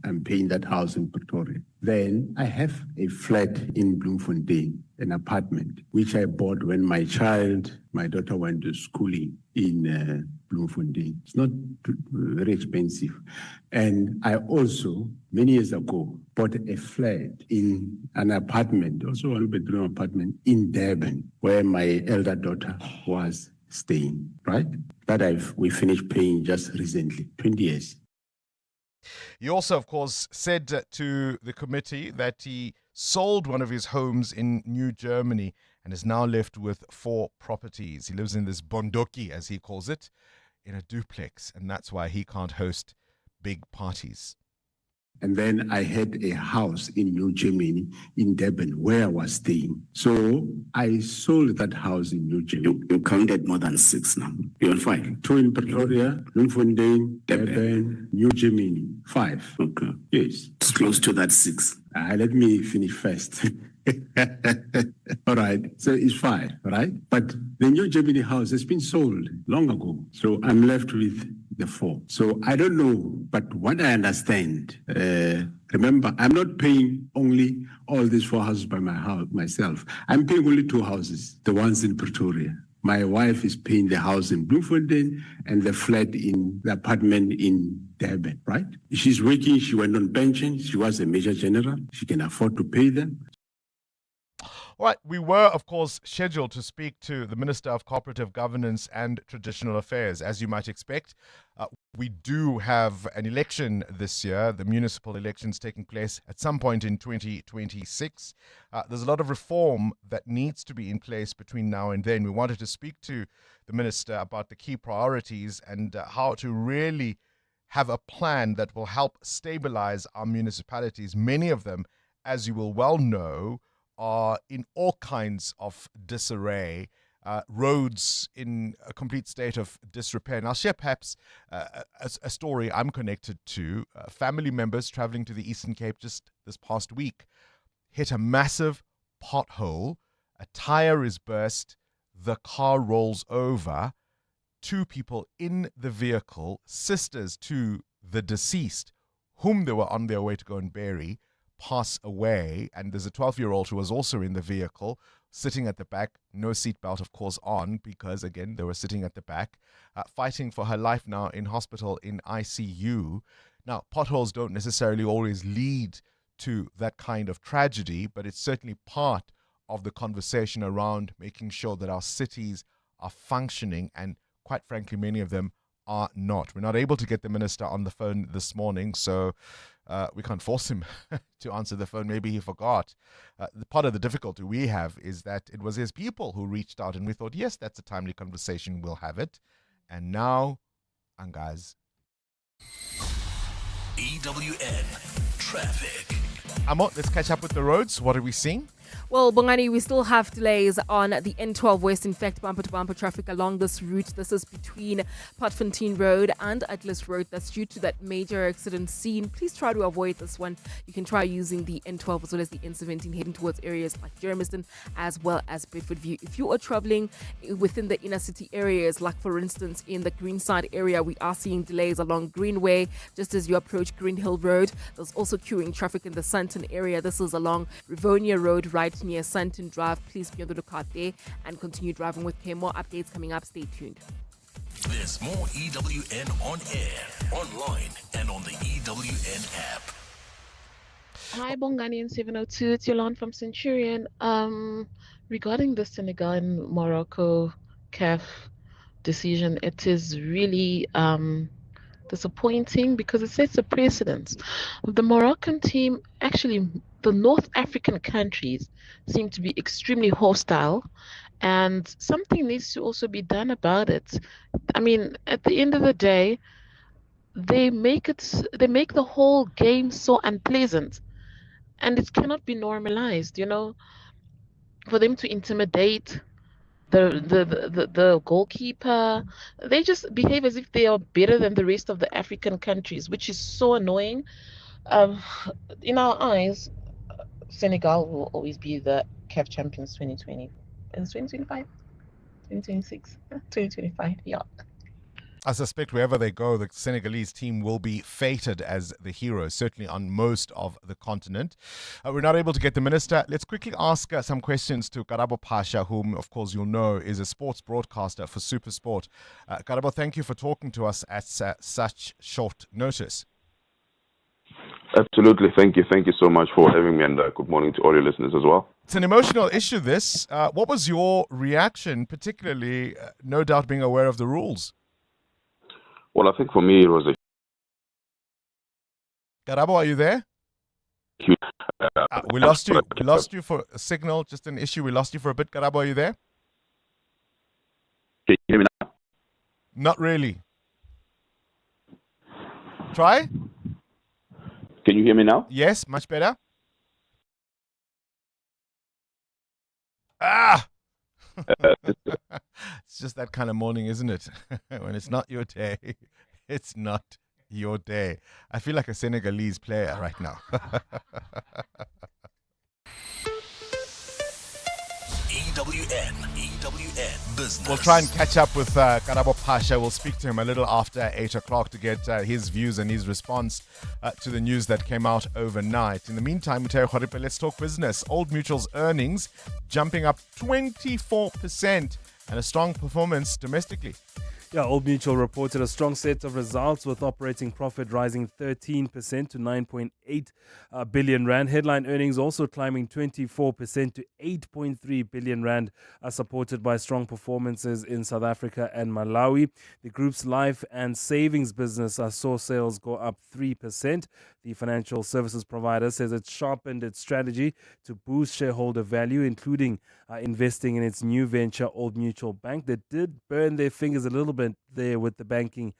I'm paying that house in Pretoria. Then I have a flat in Bloemfontein, an apartment, which I bought when my daughter went to schooling in Bloemfontein. It's not very expensive. And I also, many years ago, bought a flat in an apartment, also 1-bedroom apartment in Durban, where my elder daughter was staying, right? That we finished paying just recently, 20 years. He also, of course, said to the committee that he sold one of his homes in New Germany and is now left with 4 properties. He lives in this bondoki, as he calls it, in a duplex, and that's why he can't host big parties. And then I had a house in New Germany, in Durban, where I was staying. So I sold that house in New Germany. You counted more than 6 now. You're on 5. 2 in Pretoria, Bloemfontein, Durban, New Germany. 5. Okay. Yes. It's close to that 6. Let me finish first. All right. So it's 5, right? But the New Germany house has been sold long ago. So I'm left with the 4. So I don't know, but what I understand, remember, I'm not paying only all these 4 houses by myself. I'm paying only 2 houses, the ones in Pretoria. My wife is paying the house in Bloemfontein and the flat in the apartment in Durban, right? She's working, she went on pension, she was a major general, she can afford to pay them. All right, we were, of course, scheduled to speak to the Minister of Cooperative Governance and Traditional Affairs. As you might expect, we do have an election this year, the municipal elections taking place at some point in 2026. There's a lot of reform that needs to be in place between now and then. We wanted to speak to the Minister about the key priorities and how to really have a plan that will help stabilize our municipalities. Many of them, as you will well know, are in all kinds of disarray, roads in a complete state of disrepair. And I'll share perhaps a story I'm connected to. Family members traveling to the Eastern Cape just this past week hit a massive pothole. A tire is burst. The car rolls over. 2 people in the vehicle, sisters to the deceased, whom they were on their way to go and bury, pass away. And there's a 12-year-old who was also in the vehicle, sitting at the back, no seatbelt, of course, on, because, again, they were sitting at the back, fighting for her life now in hospital in ICU. Now, potholes don't necessarily always lead to that kind of tragedy, but it's certainly part of the conversation around making sure that our cities are functioning, and quite frankly, many of them are not. We're not able to get the minister on the phone this morning, so we can't force him to answer the phone. Maybe he forgot. Part of the difficulty we have is that it was his people who reached out, and we thought, yes, that's a timely conversation, we'll have it. And now, Angaz. EWN Traffic. Amo, let's catch up with the roads. What are we seeing? Well, Bongani, we still have delays on the N12 West. In fact, bumper-to-bumper traffic along this route. This is between Potfontein Road and Atlas Road. That's due to that major accident scene. Please try to avoid this one. You can try using the N12 as well as the N17 heading towards areas like Germiston as well as Bedford View. If you are traveling within the inner city areas, like for instance in the Greenside area, we are seeing delays along Greenway just as you approach Green Hill Road. There's also queuing traffic in the Sandton area. This is along Rivonia Road, right near Sandton Drive. Please be on the lookout there and continue driving with care. More updates coming up. Stay tuned. There's more EWN on air, online, and on the EWN app. Hi, Bongani and 702. It's Yolande from Centurion. Regarding the Senegal and Morocco CAF decision, it is really disappointing because it sets a precedent. The Moroccan team, actually, the North African countries seem to be extremely hostile, and something needs to also be done about it. I mean, at the end of the day, they make the whole game so unpleasant, and it cannot be normalized, for them to intimidate the goalkeeper. They just behave as if they are better than the rest of the African countries, which is so annoying. Um, in our eyes, Senegal will always be the CAF champions 2020. And 2025, 2026, 2025, yeah. I suspect wherever they go, the Senegalese team will be feted as the heroes, certainly on most of the continent. We're not able to get the minister. Let's quickly ask some questions to Karabo Pasha, whom, of course, you'll know is a sports broadcaster for SuperSport. Karabo, thank you for talking to us at such short notice. Absolutely. Thank you. Thank you so much for having me, and good morning to all your listeners as well. It's an emotional issue, this. What was your reaction, particularly, no doubt, being aware of the rules? Well, I think for me it was a... Karabo, are you there? We lost you. We lost you for a signal, just an issue. We lost you for a bit. Karabo, are you there? Can you hear me now? Not really. Try? Can you hear me now? Yes, much better. Ah! It's just that kind of morning, isn't it? When it's not your day, it's not your day. I feel like a Senegalese player right now. EWN Business. We'll try and catch up with Karabo Pasha. We'll speak to him a little after 8 o'clock to get his views and his response to the news that came out overnight. In the meantime, let's talk business. Old Mutual's earnings jumping up 24% and a strong performance domestically. Yeah, Old Mutual reported a strong set of results with operating profit rising 13% to 9.8 billion rand. Headline earnings also climbing 24% to 8.3 billion rand, supported by strong performances in South Africa and Malawi. The group's life and savings business saw sales go up 3%. The financial services provider says it sharpened its strategy to boost shareholder value, including investing in its new venture, Old Mutual Bank. They did burn their fingers a little bit there with the banking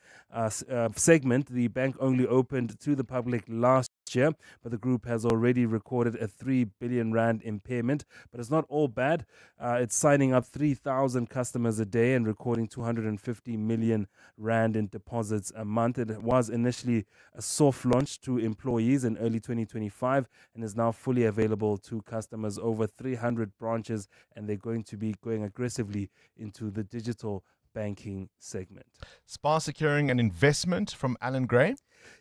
segment. The bank only opened to the public last year, but the group has already recorded a 3 billion rand impairment. But it's not all bad. It's signing up 3,000 customers a day and recording 250 million rand in deposits a month. It was initially a soft launch to employees in early 2025 and is now fully available to customers. Over 300 branches, and they're going to be going aggressively into the digital banking segment. SPAR securing an investment from Alan Gray.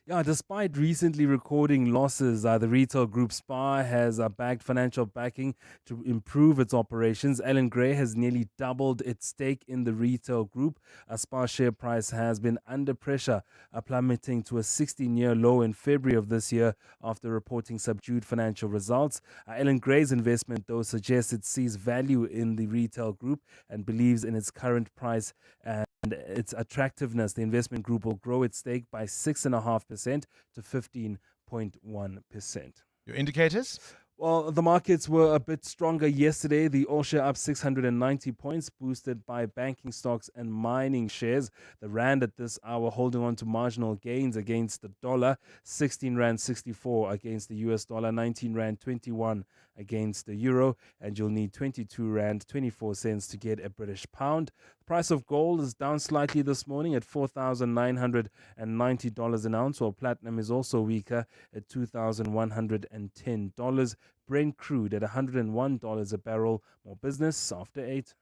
Yeah, despite recently recording losses, the retail group SPAR has bagged financial backing to improve its operations. Alan Gray has nearly doubled its stake in the retail group. SPAR share price has been under pressure, plummeting to a 16-year low in February of this year after reporting subdued financial results. Alan Gray's investment, though, suggests it sees value in the retail group and believes in its current price and its attractiveness. The investment group will grow its stake by 6.5% to 15.1%. Your indicators? Well, the markets were a bit stronger yesterday. The All Share up 690 points, boosted by banking stocks and mining shares. The rand at this hour holding on to marginal gains against the dollar, 16 rand 64 against the US dollar, 19 rand 21 against the euro, and you'll need 22 rand 24 cents to get a British pound. The price of gold is down slightly this morning at $4,990 an ounce, while platinum is also weaker at $2,110. Brent crude at $101 a barrel. More business after 8.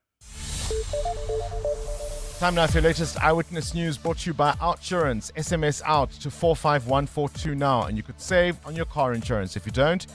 Time now for your latest eyewitness news, brought to you by Outsurance. SMS out to 451442 now, and you could save on your car insurance. If you don't,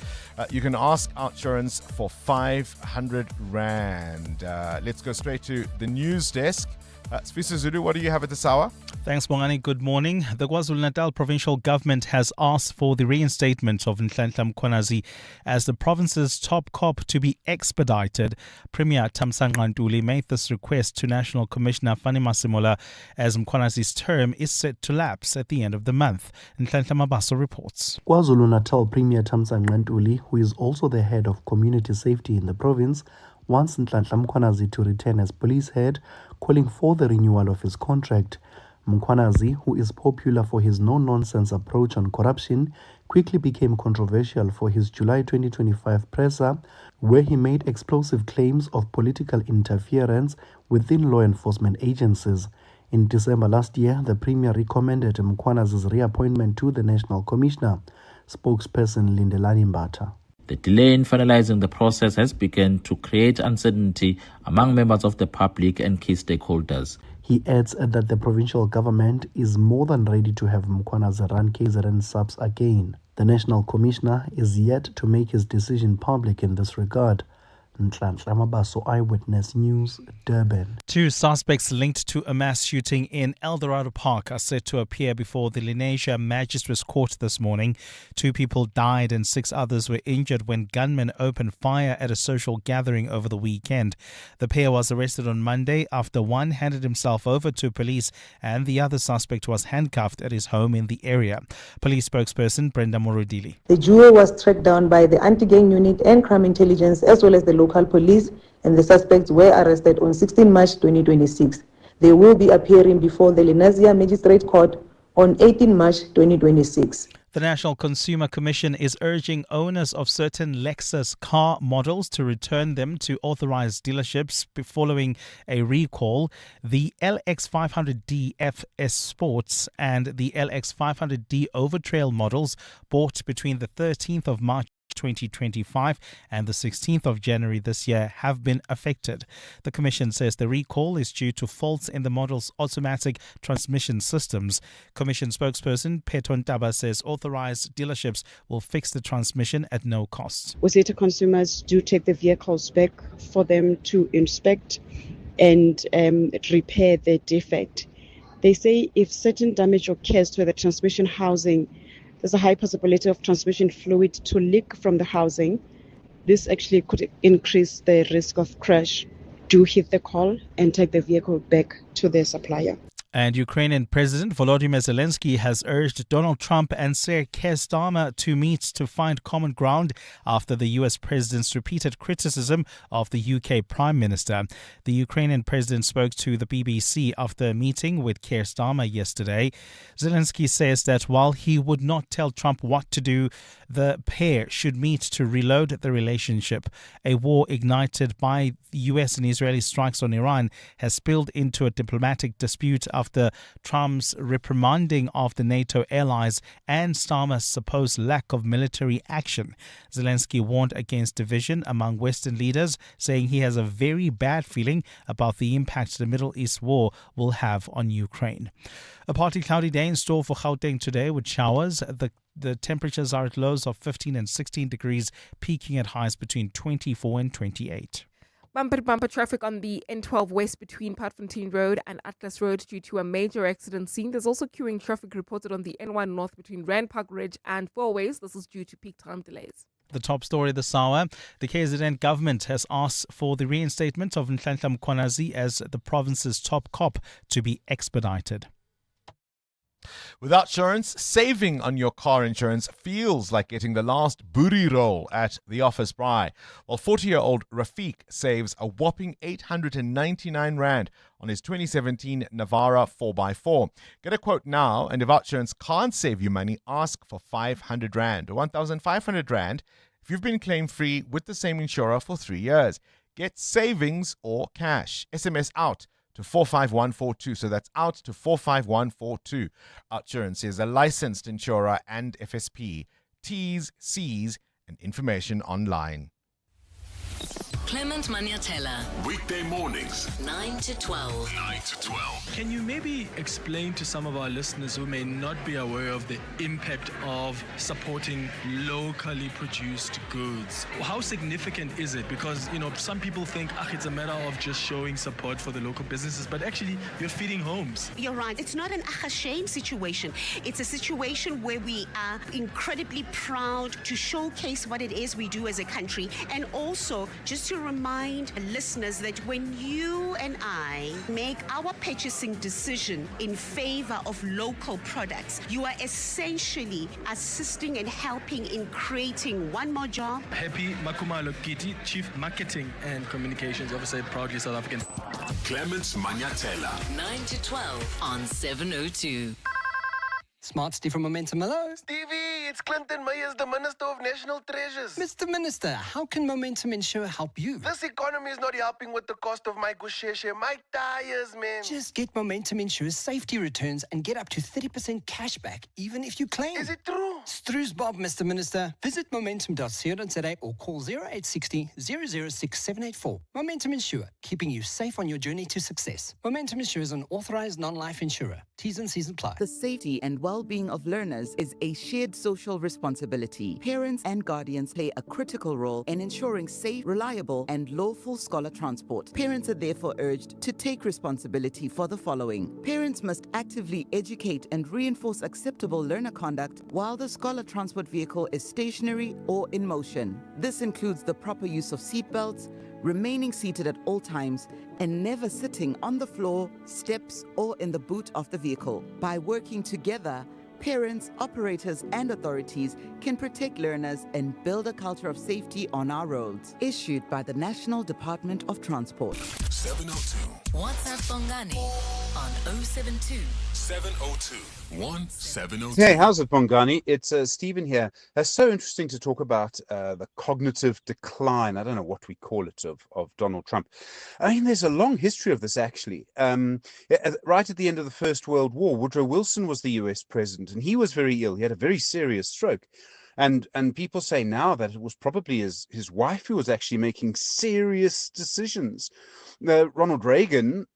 you can ask Outsurance for 500 rand. Let's go straight to the news desk. Sfisa Zulu, what do you have at this hour? Thanks, Bongani. Good morning. The KwaZulu-Natal provincial government has asked for the reinstatement of Nhlanhla Mkhwanazi as the province's top cop to be expedited. Premier Thamsanqa Ntuli made this request to National Commissioner Fani Masemola as Mkhwanazi's term is set to lapse at the end of the month. Nhlanhla Mabaso reports. KwaZulu-Natal Premier Thamsanqa Ntuli, who is also the head of community safety in the province, wants Nhlanhla Mkhwanazi to return as police head, calling for the renewal of his contract. Mkhwanazi, who is popular for his no-nonsense approach on corruption, quickly became controversial for his July 2025 presser, where he made explosive claims of political interference within law enforcement agencies. In December last year, the Premier recommended Mkhwanazi's reappointment to the National Commissioner. Spokesperson Lindelani Mbata. The delay in finalizing the process has begun to create uncertainty among members of the public and key stakeholders. He adds that the provincial government is more than ready to have Mkhwanazi run KZN subs again. The National Commissioner is yet to make his decision public in this regard. Nhlanhla Mabaso, Eyewitness News, Durban. 2 suspects linked to a mass shooting in Eldorado Park are set to appear before the Lenasia Magistrates Court this morning. 2 people died and 6 others were injured when gunmen opened fire at a social gathering over the weekend. The pair was arrested on Monday after one handed himself over to police and the other suspect was handcuffed at his home in the area. Police spokesperson Brenda Morudili. The duo was tracked down by the anti-gang unit and crime intelligence as well as the local police, and the suspects were arrested on 16 March 2026. They will be appearing before the Lenasia Magistrate Court on 18 March 2026. The National Consumer Commission is urging owners of certain Lexus car models to return them to authorized dealerships following a recall. The LX500D FS Sports and the LX500D Overtrail models bought between the 13th of March 2025 and the 16th of January this year have been affected. The Commission says the recall is due to faults in the model's automatic transmission systems. Commission spokesperson Peton Taba says authorized dealerships will fix the transmission at no cost. We say to consumers, do take the vehicles back for them to inspect and repair the defect. They say if certain damage occurs to the transmission housing, there's a high possibility of transmission fluid to leak from the housing. This actually could increase the risk of crash. Do hit the call and take the vehicle back to their supplier. And Ukrainian President Volodymyr Zelensky has urged Donald Trump and Sir Keir Starmer to meet to find common ground after the US president's repeated criticism of the UK Prime Minister. The Ukrainian president spoke to the BBC after a meeting with Keir Starmer yesterday. Zelensky says that while he would not tell Trump what to do, the pair should meet to reload the relationship. A war ignited by the US and Israeli strikes on Iran has spilled into a diplomatic dispute after Trump's reprimanding of the NATO allies and Starmer's supposed lack of military action. Zelensky warned against division among Western leaders, saying he has a very bad feeling about the impact the Middle East war will have on Ukraine. A partly cloudy day in store for Gauteng today with showers. The temperatures are at lows of 15 and 16 degrees, peaking at highs between 24 and 28. Bumper-to-bumper traffic on the N12 West between Patfontein Road and Atlas Road due to a major accident scene. There's also queuing traffic reported on the N1 North between Rand Park Ridge and Fourways. This is due to peak time delays. The top story this hour, the KZN government has asked for the reinstatement of Nhlanhla Mkhwanazi as the province's top cop to be expedited. Without insurance, saving on your car insurance feels like getting the last booty roll at the office braai. While 40-year-old Rafiq saves a whopping 899 Rand on his 2017 Navara 4x4. Get a quote now, and if insurance can't save you money, ask for 500 Rand or 1,500 Rand if you've been claim-free with the same insurer for 3 years. Get savings or cash. SMS out to 45142. So that's out to 45142. Outsurance is a licensed insurer and FSP. T's, C's, and information online. Clement Maniatella. Weekday mornings, 9 to 12. 9 to 12. Can you maybe explain to some of our listeners who may not be aware of the impact of supporting locally produced goods? How significant is it? Because, some people think, it's a matter of just showing support for the local businesses, but actually you're feeding homes. You're right. It's not an shame situation. It's a situation where we are incredibly proud to showcase what it is we do as a country, and also just to remind listeners that when you and I make our purchasing decision in favor of local products, you are essentially assisting and helping in creating one more job. Happy Makumalo Kiti, Chief Marketing and Communications Officer, proudly South African. Clements Maniatella. 9 to 12 on 702. Smart Steve from Momentum. Hello. Stevie, it's Clinton Myers, the Minister of National Treasures. Mr. Minister, how can Momentum Insure help you? This economy is not helping with the cost of my gusheshe, my tires, man. Just get Momentum Insure's safety returns and get up to 30% cash back, even if you claim. Is it true? Stru's Bob, Mr. Minister. Visit momentum.co.za or call 0860 006 784. Momentum Insure, keeping you safe on your journey to success. Momentum Insure is an authorized non-life insurer. T's and C's apply. The safety and well-being of learners is a shared social responsibility. Parents and guardians play a critical role in ensuring safe, reliable, and lawful scholar transport. Parents are therefore urged to take responsibility for the following. Parents must actively educate and reinforce acceptable learner conduct while the scholar transport vehicle is stationary or in motion. This includes the proper use of seat belts, remaining seated at all times, and never sitting on the floor, steps, or in the boot of the vehicle. By working together, parents, operators, and authorities can protect learners and build a culture of safety on our roads. Issued by the National Department of Transport. 702. WhatsApp Bongani on 072 702 1702. Hey, how's it, Bongani? It's Stephen here. It's so interesting to talk about the cognitive decline, I don't know what we call it, of Donald Trump. I mean, there's a long history of this, actually. Right at the end of the First World War, Woodrow Wilson was the US president, and he was very ill. He had a very serious stroke. And people say now that it was probably his wife who was actually making serious decisions. Ronald Reagan,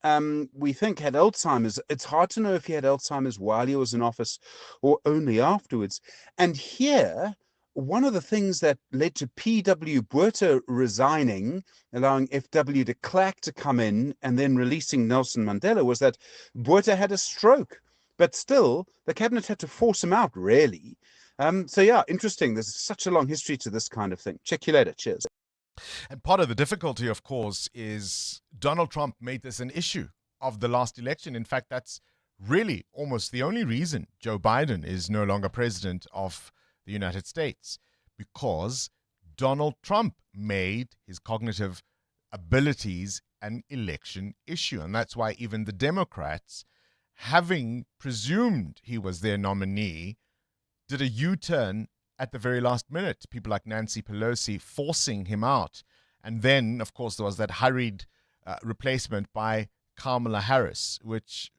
we think, had Alzheimer's. It's hard to know if he had Alzheimer's while he was in office or only afterwards. And here, one of the things that led to P.W. Botha resigning, allowing F.W. de Klerk to come in, and then releasing Nelson Mandela, was that Botha had a stroke. But still, the cabinet had to force him out, really. So yeah, interesting. There's such a long history to this kind of thing. Check you later. Cheers. And part of the difficulty, of course, is Donald Trump made this an issue of the last election. In fact, that's really almost the only reason Joe Biden is no longer president of the United States, because Donald Trump made his cognitive abilities an election issue. And that's why even the Democrats, having presumed he was their nominee, did a U-turn at the very last minute. People like Nancy Pelosi forcing him out. And then, of course, there was that hurried replacement by Kamala Harris, which,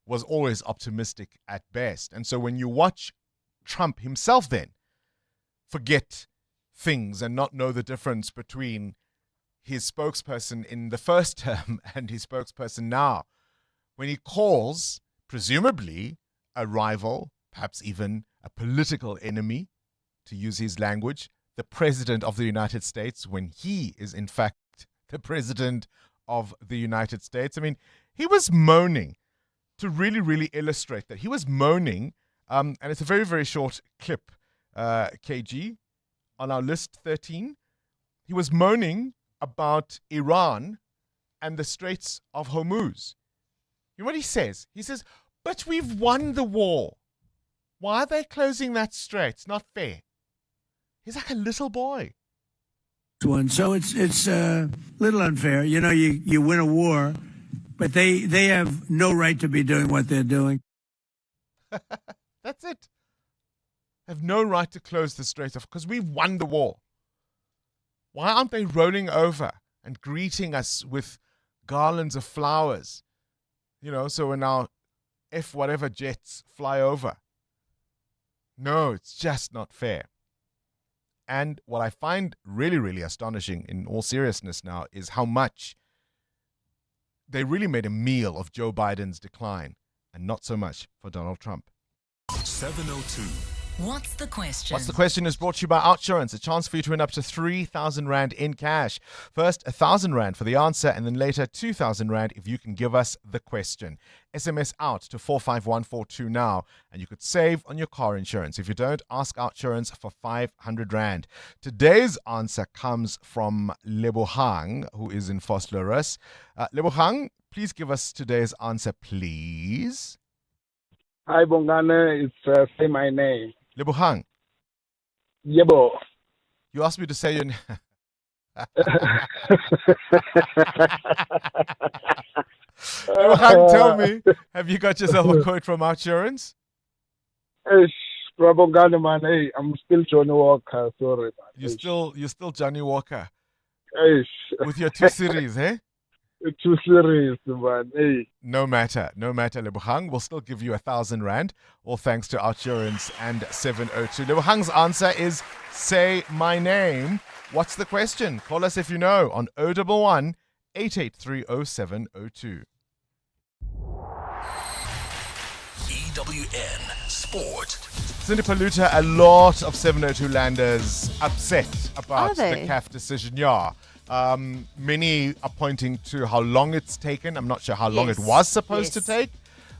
was always optimistic at best. And so when you watch Trump himself then forget things and not know the difference between his spokesperson in the first term and his spokesperson now, when he calls, presumably, a rival, perhaps even a political enemy, to use his language, the president of the United States, when he is in fact the president of the United States. I mean, he was moaning, to really, really illustrate that. He was moaning, and it's a very, very short clip, KG, on our list 13. He was moaning about Iran and the Straits of Hormuz. You know what he says? He says, but we've won the war. Why are they closing that strait? It's not fair. He's like a little boy. So it's a little unfair. You know, you win a war, but they have no right to be doing what they're doing. That's it. Have no right to close the strait off because we've won the war. Why aren't they rolling over and greeting us with garlands of flowers? You know, so when our F-whatever jets fly over. No, it's just not fair. And what I find really, really astonishing in all seriousness now is how much they really made a meal of Joe Biden's decline and not so much for Donald Trump. 702. What's the question? What's the question is brought to you by Outsurance, a chance for you to win up to 3,000 Rand in cash. First, 1,000 Rand for the answer, and then later 2,000 Rand if you can give us the question. SMS out to 45142 now, and you could save on your car insurance. If you don't, ask Outsurance for 500 Rand. Today's answer comes from Lebohang, who is in Vosloorus. Lebohang, please give us today's answer, please. Hi, Bongani. It's say my name. Lebohang. Yebo. You asked me to say your name. Lebohang, tell me, have you got yourself a quote from Outsurance? Bongani, man. Hey, I'm still Johnny Walker. Sorry, man. You're still Johnny Walker. Hey. With your 2 series, eh? 2 series, man. Hey. No matter, Lebohang. We'll still give you 1,000 Rand, all thanks to Outsurance and 702. Lebohang's answer is say my name. What's the question? Call us if you know on 011 883 0702. EWN Sport. Cindy Paluta, a lot of 702 landers upset about the they? CAF decision. Yeah. Many are pointing to how long it's taken. I'm not sure how long it was supposed to take,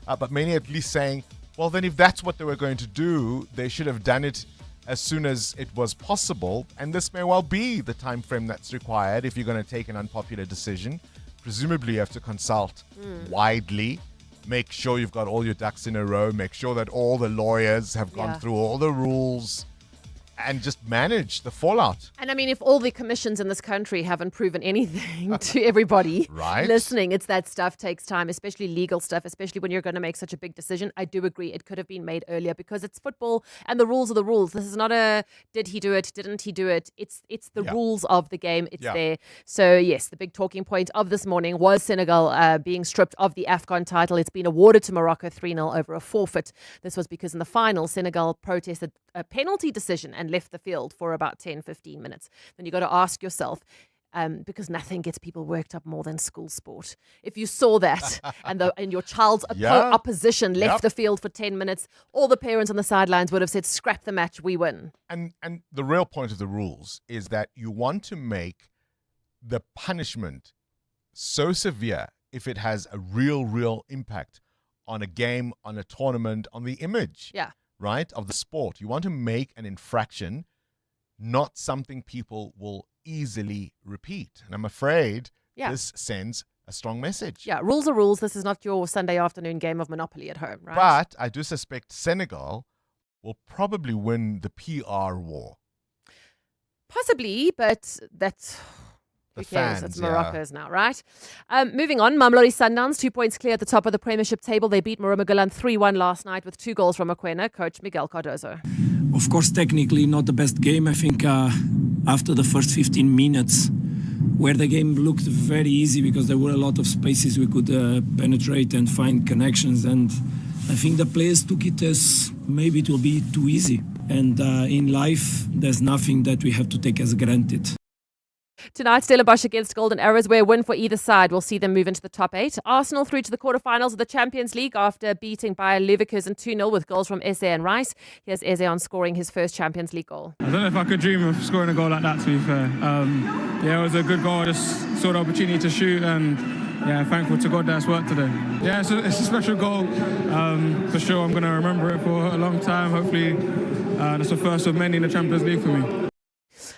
but many at least saying, well, then if that's what they were going to do, they should have done it as soon as it was possible. And this may well be the time frame that's required if you're going to take an unpopular decision. Presumably, you have to consult widely. Make sure you've got all your ducks in a row. Make sure that all the lawyers have gone through all the rules and just manage the fallout. And I mean, if all the commissions in this country haven't proven anything to everybody listening, it's that stuff takes time, especially legal stuff, especially when you're going to make such a big decision. I do agree it could have been made earlier because it's football and the rules are the rules. This is not a did he do it, didn't he do it? It's the rules of the game. It's there. So yes, the big talking point of this morning was Senegal being stripped of the AFCON title. It's been awarded to Morocco 3-0 over a forfeit. This was because in the final, Senegal protested a penalty decision and left the field for about 10-15 minutes. Then you got to ask yourself, because nothing gets people worked up more than school sport. If you saw that and your child's opposition left the field for 10 minutes, all the parents on the sidelines would have said, scrap the match, we win. And the real point of the rules is that you want to make the punishment so severe if it has a real impact on a game, on a tournament, on the image. Right, of the sport. You want to make an infraction not something people will easily repeat. And I'm afraid this sends a strong message. Yeah, rules are rules. This is not your Sunday afternoon game of Monopoly at home, right? But I do suspect Senegal will probably win the PR war. Possibly, but that's... The Who cares? fans, It's Morocco's now, right? Moving on, Mamelodi Sundowns, 2 points clear at the top of the Premiership table. They beat Magulan 3-1 last night with 2 goals from Mokoena. Coach Miguel Cardozo. Of course, technically not the best game. I think after the first 15 minutes, where the game looked very easy because there were a lot of spaces we could penetrate and find connections. And I think the players took it as maybe it will be too easy. And in life, there's nothing that we have to take as granted. Tonight, Stellenbosch against Golden Arrows, where a win for either side will see them move into the top 8. Arsenal through to the quarterfinals of the Champions League after beating Bayer Leverkusen 2-0 with goals from Eze and Rice. Here's Eze on scoring his first Champions League goal. I don't know if I could dream of scoring a goal like that, to be fair. It was a good goal. I just saw the opportunity to shoot and thankful to God that's worked today. Yeah, it's a special goal. For sure, I'm going to remember it for a long time. Hopefully, that's the first of many in the Champions League for me.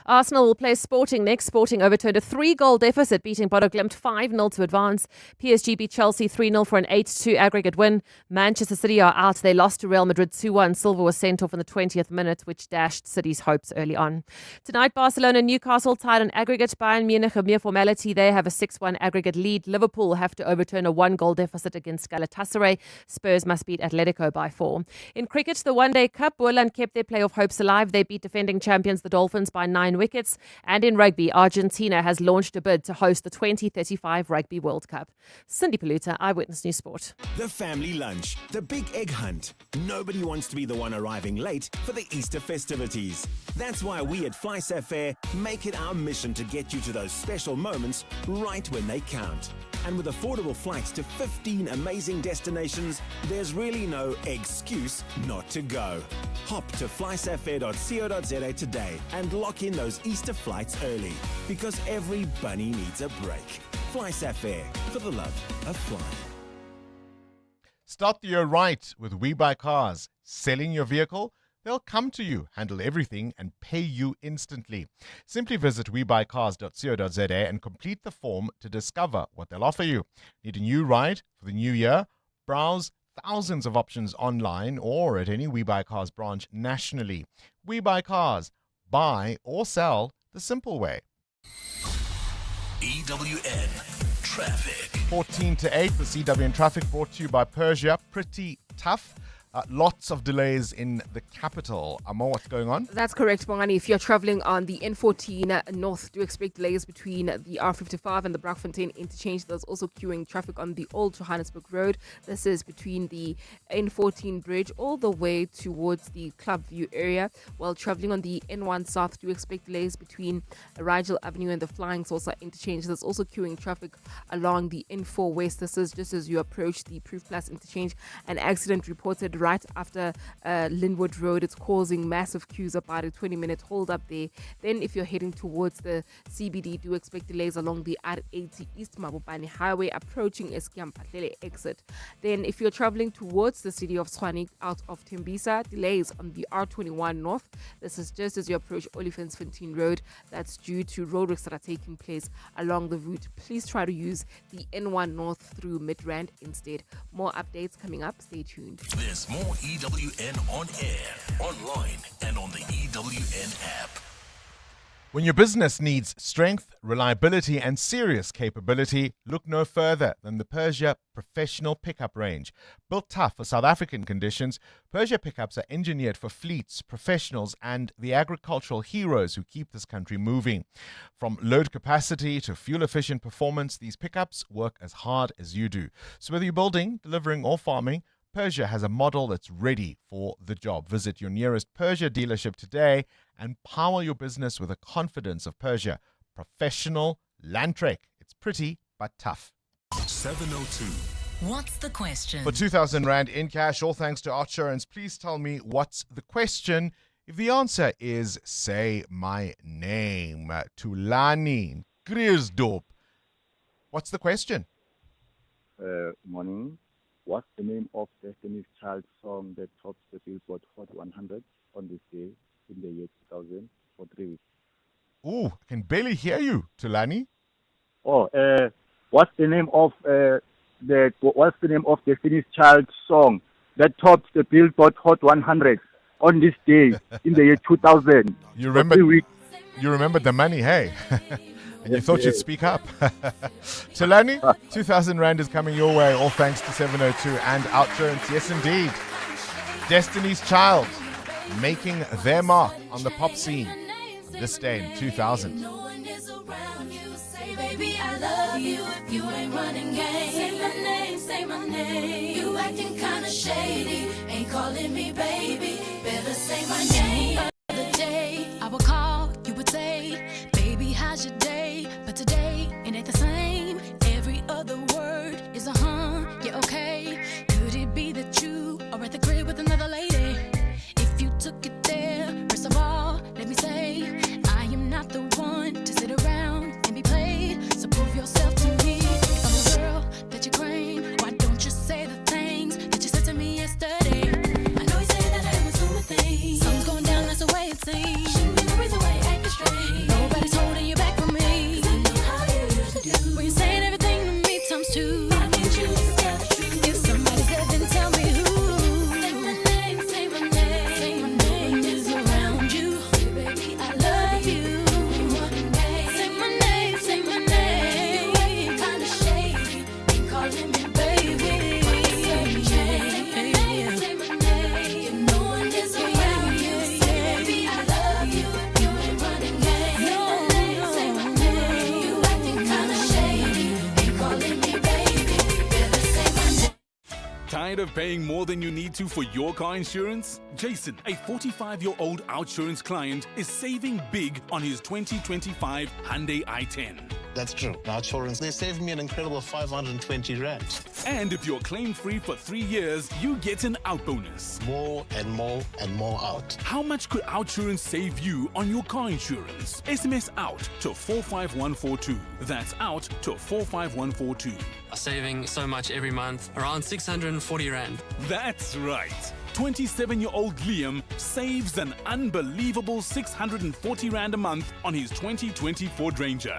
Arsenal will play Sporting next. Sporting overturned a 3-goal deficit, beating Bodo Glimt 5-0 to advance. PSG beat Chelsea 3-0 for an 8-2 aggregate win. Manchester City are out. They lost to Real Madrid 2-1. Silva was sent off in the 20th minute, which dashed City's hopes early on. Tonight, Barcelona and Newcastle tied on aggregate. Bayern Munich, a mere formality. They have a 6-1 aggregate lead. Liverpool have to overturn a 1-goal deficit against Galatasaray. Spurs must beat Atletico by 4. In cricket, the One Day Cup, Boland kept their playoff hopes alive. They beat defending champions, the Dolphins, by 9 9 wickets. And in rugby, Argentina has launched a bid to host the 2035 Rugby World Cup. Cindy Paluta, Eyewitness News Sport. The family lunch, the big egg hunt. Nobody wants to be the one arriving late for the Easter festivities. That's why we at FlySafair make it our mission to get you to those special moments right when they count. And with affordable flights to 15 amazing destinations, there's really no excuse not to go. Hop to flysafair.co.za today and lock in those Easter flights early, because every bunny needs a break. FlySafair, for the love of flying. Start the year right with We Buy Cars. Selling your vehicle? They'll come to you, handle everything, and pay you instantly. Simply visit webuycars.co.za and complete the form to discover what they'll offer you. Need a new ride for the new year? Browse thousands of options online or at any We Buy Cars branch nationally. We Buy Cars. Buy or sell the simple way. EWN Traffic. 14 to 8, the CWN Traffic brought to you by Persia. Pretty tough. Lots of delays in the capital. Amo, what's going on? That's correct, Bongani. If you're traveling on the N14 north, do expect delays between the R55 and the Brakfontein interchange. There's also queuing traffic on the old Johannesburg Road. This is between the N14 bridge all the way towards the Clubview area. While traveling on the N1 south, do expect delays between Rigel Avenue and the Flying Saucer interchange. There's also queuing traffic along the N4 west. This is just as you approach the Proof Plus interchange. An accident reported right after Linwood Road. It's causing massive queues, about a 20-minute hold up there. Then if you're heading towards the CBD, do expect delays along the R80 East Mabopane Highway approaching Eskiampatlele exit. Then if you're traveling towards the city of Tshwane out of Tembisa, delays on the R21 north. This is just as you approach Olifantsfontein Road. That's due to roadworks that are taking place along the route. Please try to use the N1 north through Midrand instead. More updates coming up. Stay tuned. There's more EWN on air, online, and on the EWN app. When your business needs strength, reliability, and serious capability, look no further than the Persia Professional Pickup Range. Built tough for South African conditions, Persia pickups are engineered for fleets, professionals, and the agricultural heroes who keep this country moving. From load capacity to fuel-efficient performance, these pickups work as hard as you do. So whether you're building, delivering, or farming, Persia has a model that's ready for the job. Visit your nearest Persia dealership today and power your business with the confidence of Persia. Professional Landtrek. It's pretty but tough. 702. What's the question? For 2,000 Rand in cash, all thanks to Outsurance, please tell me what's the question. If the answer is, say my name, Tulani Griesdorp, what's the question? Morning. What's the name of Destiny's Child song that tops the Billboard Hot 100 on this day in the year 2000 for 3 weeks? Ooh, I can barely hear you, Tulani. Oh, what's the name of Destiny's Child song that tops the Billboard Hot 100 on this day in the year 2000? You remembered the money, hey? And you thought you'd speak up. Tulani, 2,000 Rand is coming your way, all thanks to 702 and Outsurance. Yes, indeed. Destiny's Child making their mark on the pop scene this day in 2000. Baby, I love you if you ain't running game. Say my name. You acting kinda shady, ain't calling me baby. Better say my name. The other day, I would call, you would say, baby, how's your day? But today, it ain't the same. Every other word is a yeah, okay. Could it be that you are at the crib with another lady? If you took it there, first of all, let me say, I am not the one to sit around and be played. So prove yourself to me. If I'm the girl that you claim, why don't you say the things that you said to me yesterday? I know you say that I am assuming things. Something's going down, that's the way it seems. Shouldn't be no reason why you're acting strange. Nobody's holding you back from me. 'Cause I know how you used to do. When you're saying everything to me times two. I need you to tell the truth. If somebody's dead, then tell me who. Say my name, say my name. Say my name is around you. Baby, I love you. Say my name, say my name. You ain't kinda shady, ain't calling me baby. Say my name, say my name. You know one is around you. Say, baby, I love you. You ain't running game. Tired of paying more than you need to for your car insurance? Jason, a 45-year-old OUTsurance client, is saving big on his 2025 Hyundai i10. That's true. OUTsurance, they saved me an incredible 520 rand. And if you're claim-free for 3 years, you get an out bonus. More and more and more out. How much could OUTsurance save you on your car insurance? SMS out to 45142. That's out to 45142. Saving so much every month, around 640 Rand. That's right. 27-year-old Liam saves an unbelievable 640 Rand a month on his 2020 Ford Ranger.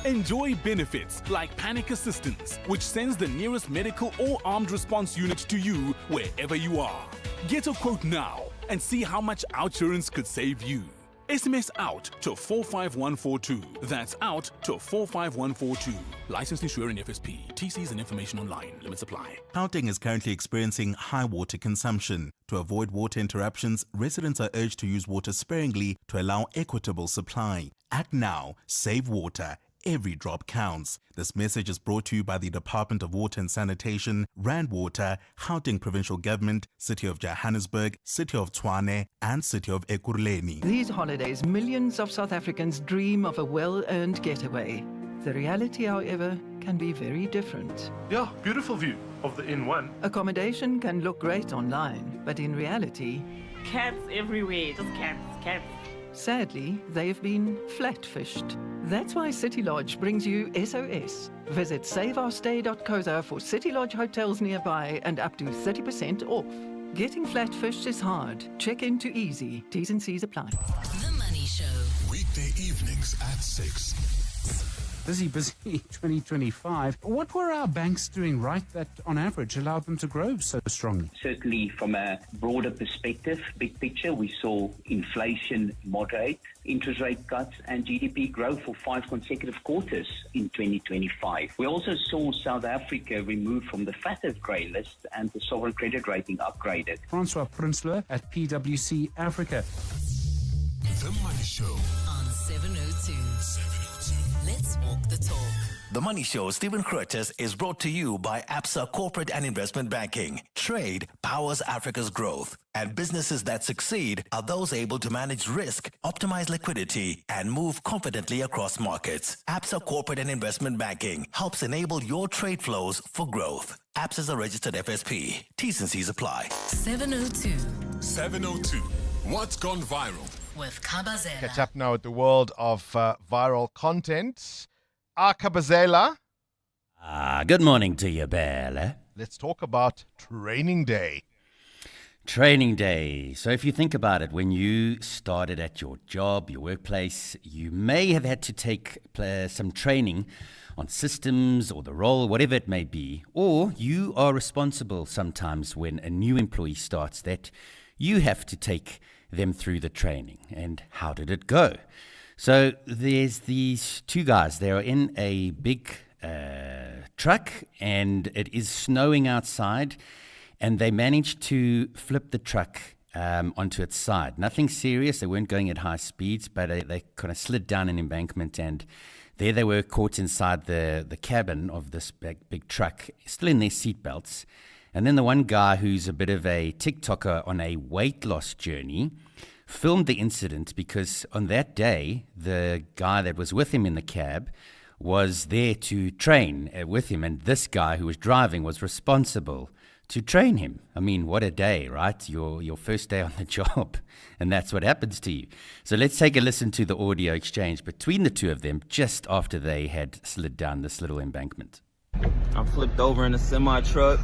Enjoy benefits like panic assistance, which sends the nearest medical or armed response unit to you wherever you are. Get a quote now and see how much OUTsurance could save you. SMS out to 45142. That's out to 45142. Licensed insurer in FSP. TCs and information online. Limits apply. Gauteng is currently experiencing high water consumption. To avoid water interruptions, residents are urged to use water sparingly to allow equitable supply. Act now. Save water. Every drop counts. This message is brought to you by the Department of Water and Sanitation, Rand Water, Gauteng Provincial Government, City of Johannesburg, City of Tshwane, and City of Ekurhuleni. These holidays, millions of South Africans dream of a well-earned getaway. The reality, however, can be very different. Yeah, beautiful view of the N1. Accommodation can look great online, but in reality... Cats everywhere, just cats. Sadly, they've been flat-fished. That's why City Lodge brings you SOS. Visit saveourstay.co.za for City Lodge hotels nearby and up to 30% off. Getting flat-fished is hard. Check into easy. T's and C's apply. The Money Show. Weekday evenings at 6. Busy 2025. What were our banks doing right that, on average, allowed them to grow so strongly? Certainly, from a broader perspective, big picture, we saw inflation moderate, interest rate cuts, and GDP growth for 5 consecutive quarters in 2025. We also saw South Africa removed from the FATF grey list and the sovereign credit rating upgraded. Francois Prinsloo at PwC Africa. The Money Show on 702. Let's walk the talk. The Money Show, Stephen Curtis, is brought to you by ABSA Corporate and Investment Banking. Trade powers Africa's growth, and businesses that succeed are those able to manage risk, optimize liquidity, and move confidently across markets. ABSA Corporate and Investment Banking helps enable your trade flows for growth. ABSA is a registered FSP. T's and C's apply. 702. 702. What's gone viral? With Kabazela. Catch up now with the world of viral content. Kabazela. Good morning to you, Bella. Let's talk about training day. Training day. So if you think about it, when you started at your job, your workplace, you may have had to take some training on systems or the role, whatever it may be. Or you are responsible sometimes when a new employee starts that you have to take them through the training. And how did it go? So there's these two guys. They are in a big truck and it is snowing outside, and they managed to flip the truck onto its side. Nothing serious. They weren't going at high speeds, but they kind of slid down an embankment, and there they were caught inside the cabin of this big truck, still in their seatbelts. And then the one guy, who's a bit of a TikToker on a weight loss journey, filmed the incident because on that day, the guy that was with him in the cab was there to train with him. And this guy who was driving was responsible to train him. I mean, what a day, right? Your first day on the job. And that's what happens to you. So let's take a listen to the audio exchange between the two of them just after they had slid down this little embankment. I'm flipped over in a semi-truck.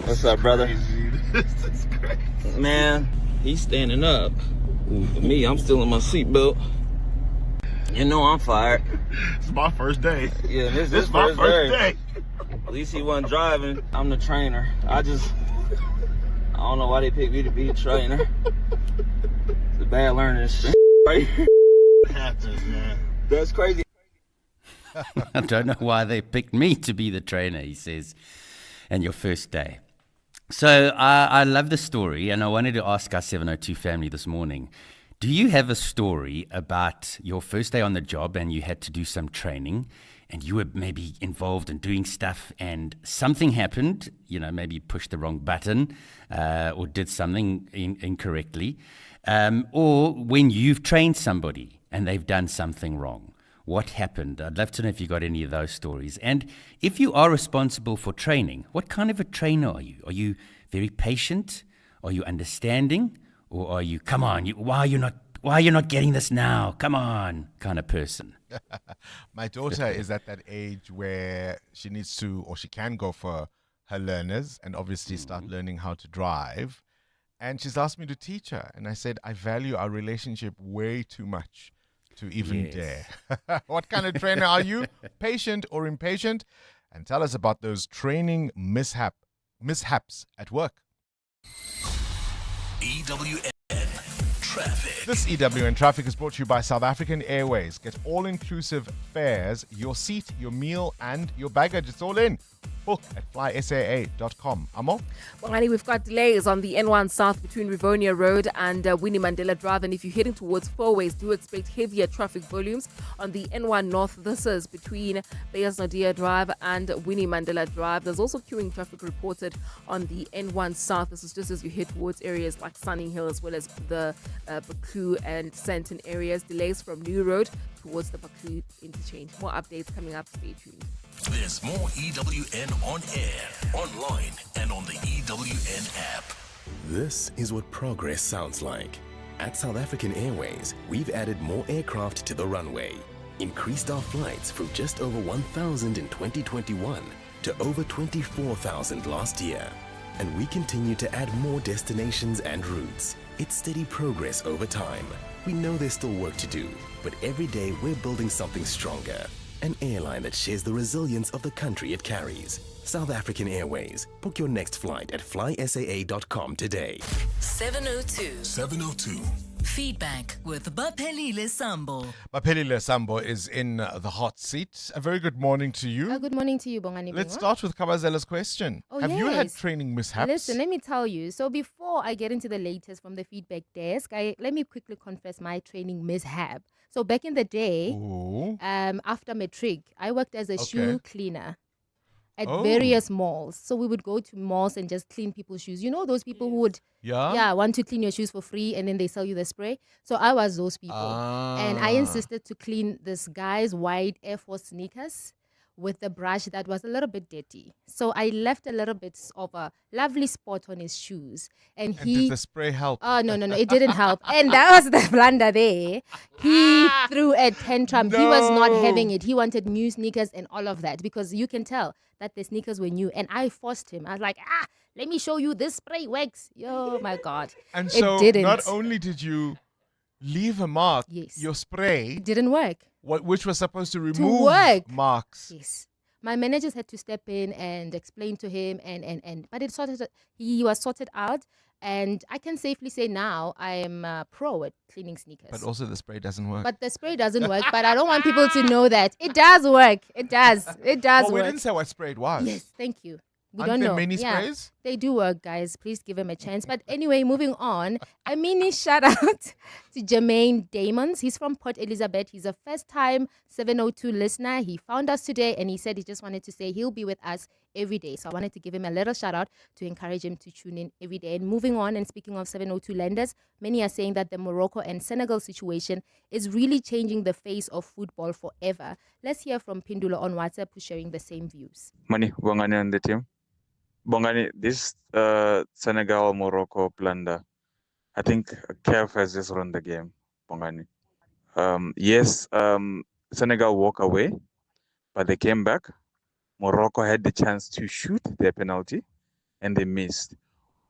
What's up, brother? This is crazy. Man, he's standing up. Me, I'm still in my seatbelt. You know I'm fired. It's my first day. Yeah, this is my first day. At least he wasn't driving. I'm the trainer. I don't know why they picked me to be the trainer. It's a bad learning experience, right? It happens, man. That's crazy. I don't know why they picked me to be the trainer, he says, and your first day. So I love the story, and I wanted to ask our 702 family this morning, do you have a story about your first day on the job and you had to do some training, and you were maybe involved in doing stuff and something happened, maybe you pushed the wrong button or did something incorrectly, or when you've trained somebody and they've done something wrong. What happened? I'd love to know if you got any of those stories. And if you are responsible for training, what kind of a trainer are you? Are you very patient? Are you understanding? Or are you, come on, why are you not getting this now? Come on, kind of person? My daughter is at that age where she needs to, or she can go for her learners and obviously start learning how to drive. And she's asked me to teach her. And I said, I value our relationship way too much to even dare. What kind of trainer are you? Patient or impatient? And tell us about those training mishaps at work. EWN Traffic. This EWN Traffic is brought to you by South African Airways. Get all-inclusive fares, your seat, your meal, and your baggage. It's all in. Book at flysaa.com. Amo? Bongani, we've got delays on the N1 South between Rivonia Road and Winnie Mandela Drive. And if you're heading towards Fourways, do expect heavier traffic volumes on the N1 North. This is between Beyers Nadia Drive and Winnie Mandela Drive. There's also queuing traffic reported on the N1 South. This is just as you head towards areas like Sunning Hill as well as the Baku and Sandton areas. Delays from New Road towards the Baku interchange. More updates coming up. Stay tuned. There's more EWN on air, online, and on the EWN app. This is what progress sounds like. At South African Airways, we've added more aircraft to the runway, increased our flights from just over 1,000 in 2021 to over 24,000 last year. And we continue to add more destinations and routes. It's steady progress over time. We know there's still work to do, but every day we're building something stronger. An airline that shares the resilience of the country it carries. South African Airways. Book your next flight at flysaa.com today. 702. Feedback with Baphelile Sambo. Baphelile Sambo is in the hot seat. A very good morning to you. Good morning to you, Bongani Bingwa. Let's start with Kabazela's question. Have you had training mishaps? Listen, let me tell you. So before I get into the latest from the feedback desk, let me quickly confess my training mishap. So back in the day, after matric, I worked as a shoe cleaner at various malls. So we would go to malls and just clean people's shoes. You know those people who would want to clean your shoes for free and then they sell you the spray? So I was those people. And I insisted to clean this guy's white Air Force sneakers with a brush that was a little bit dirty. So I left a little bit of a lovely spot on his shoes. And did the spray help? Oh, no, it didn't help. And that was the blunder there. He threw a tantrum. No. He was not having it. He wanted new sneakers and all of that because you can tell that the sneakers were new. And I forced him. I was like, let me show you this spray works. Oh, my God. And it so didn't. Not only did you leave a mark, your spray it didn't work. Which was supposed to remove marks. Yes. My managers had to step in and explain to him but he was sorted out, and I can safely say now I am a pro at cleaning sneakers. But also the spray doesn't work. But the spray doesn't work, but I don't want people to know that. It does work. It does well, work. We didn't say what spray it was. Yes, thank you. We Aren't don't there know. many sprays? They do work, guys. Please give him a chance. But anyway, moving on. A mini shout out to Jermaine Damons. He's from Port Elizabeth. He's a first-time 702 listener. He found us today and he said he just wanted to say he'll be with us every day. So I wanted to give him a little shout out to encourage him to tune in every day. And moving on, and speaking of 702 lenders, many are saying that the Morocco and Senegal situation is really changing the face of football forever. Let's hear from Pindulo on WhatsApp, who's sharing the same views. Mani, Bongani and the team. Bongani, this Senegal-Morocco plunder, I think CAF has just run the game, Bongani. Yes, Senegal walk away, but they came back. Morocco had the chance to shoot their penalty, and they missed.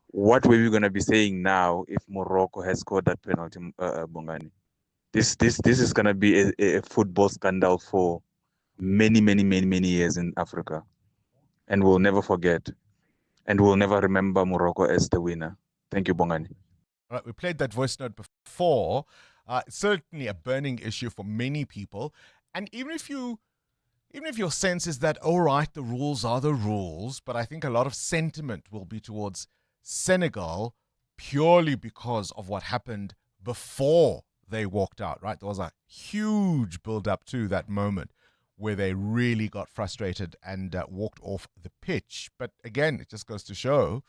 What were we going to be saying now if Morocco has scored that penalty, Bongani? This is going to be a football scandal for many years in Africa, and we'll never forget. And we'll never remember Morocco as the winner. Thank you, Bongani. All right, we played that voice note before. Certainly a burning issue for many people. And even if your sense is that, all right, the rules are the rules, but I think a lot of sentiment will be towards Senegal purely because of what happened before they walked out, right? There was a huge build-up to that moment where they really got frustrated and walked off the pitch. But again, it just goes to show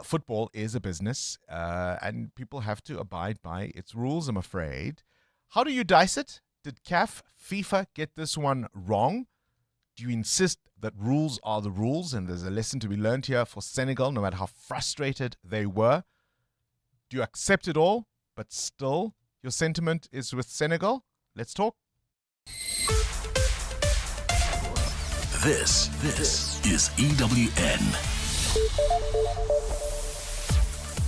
football is a business and people have to abide by its rules, I'm afraid. How do you dice it? Did CAF, FIFA get this one wrong? Do you insist that rules are the rules and there's a lesson to be learned here for Senegal, no matter how frustrated they were? Do you accept it all, but still your sentiment is with Senegal? Let's talk. This is EWN.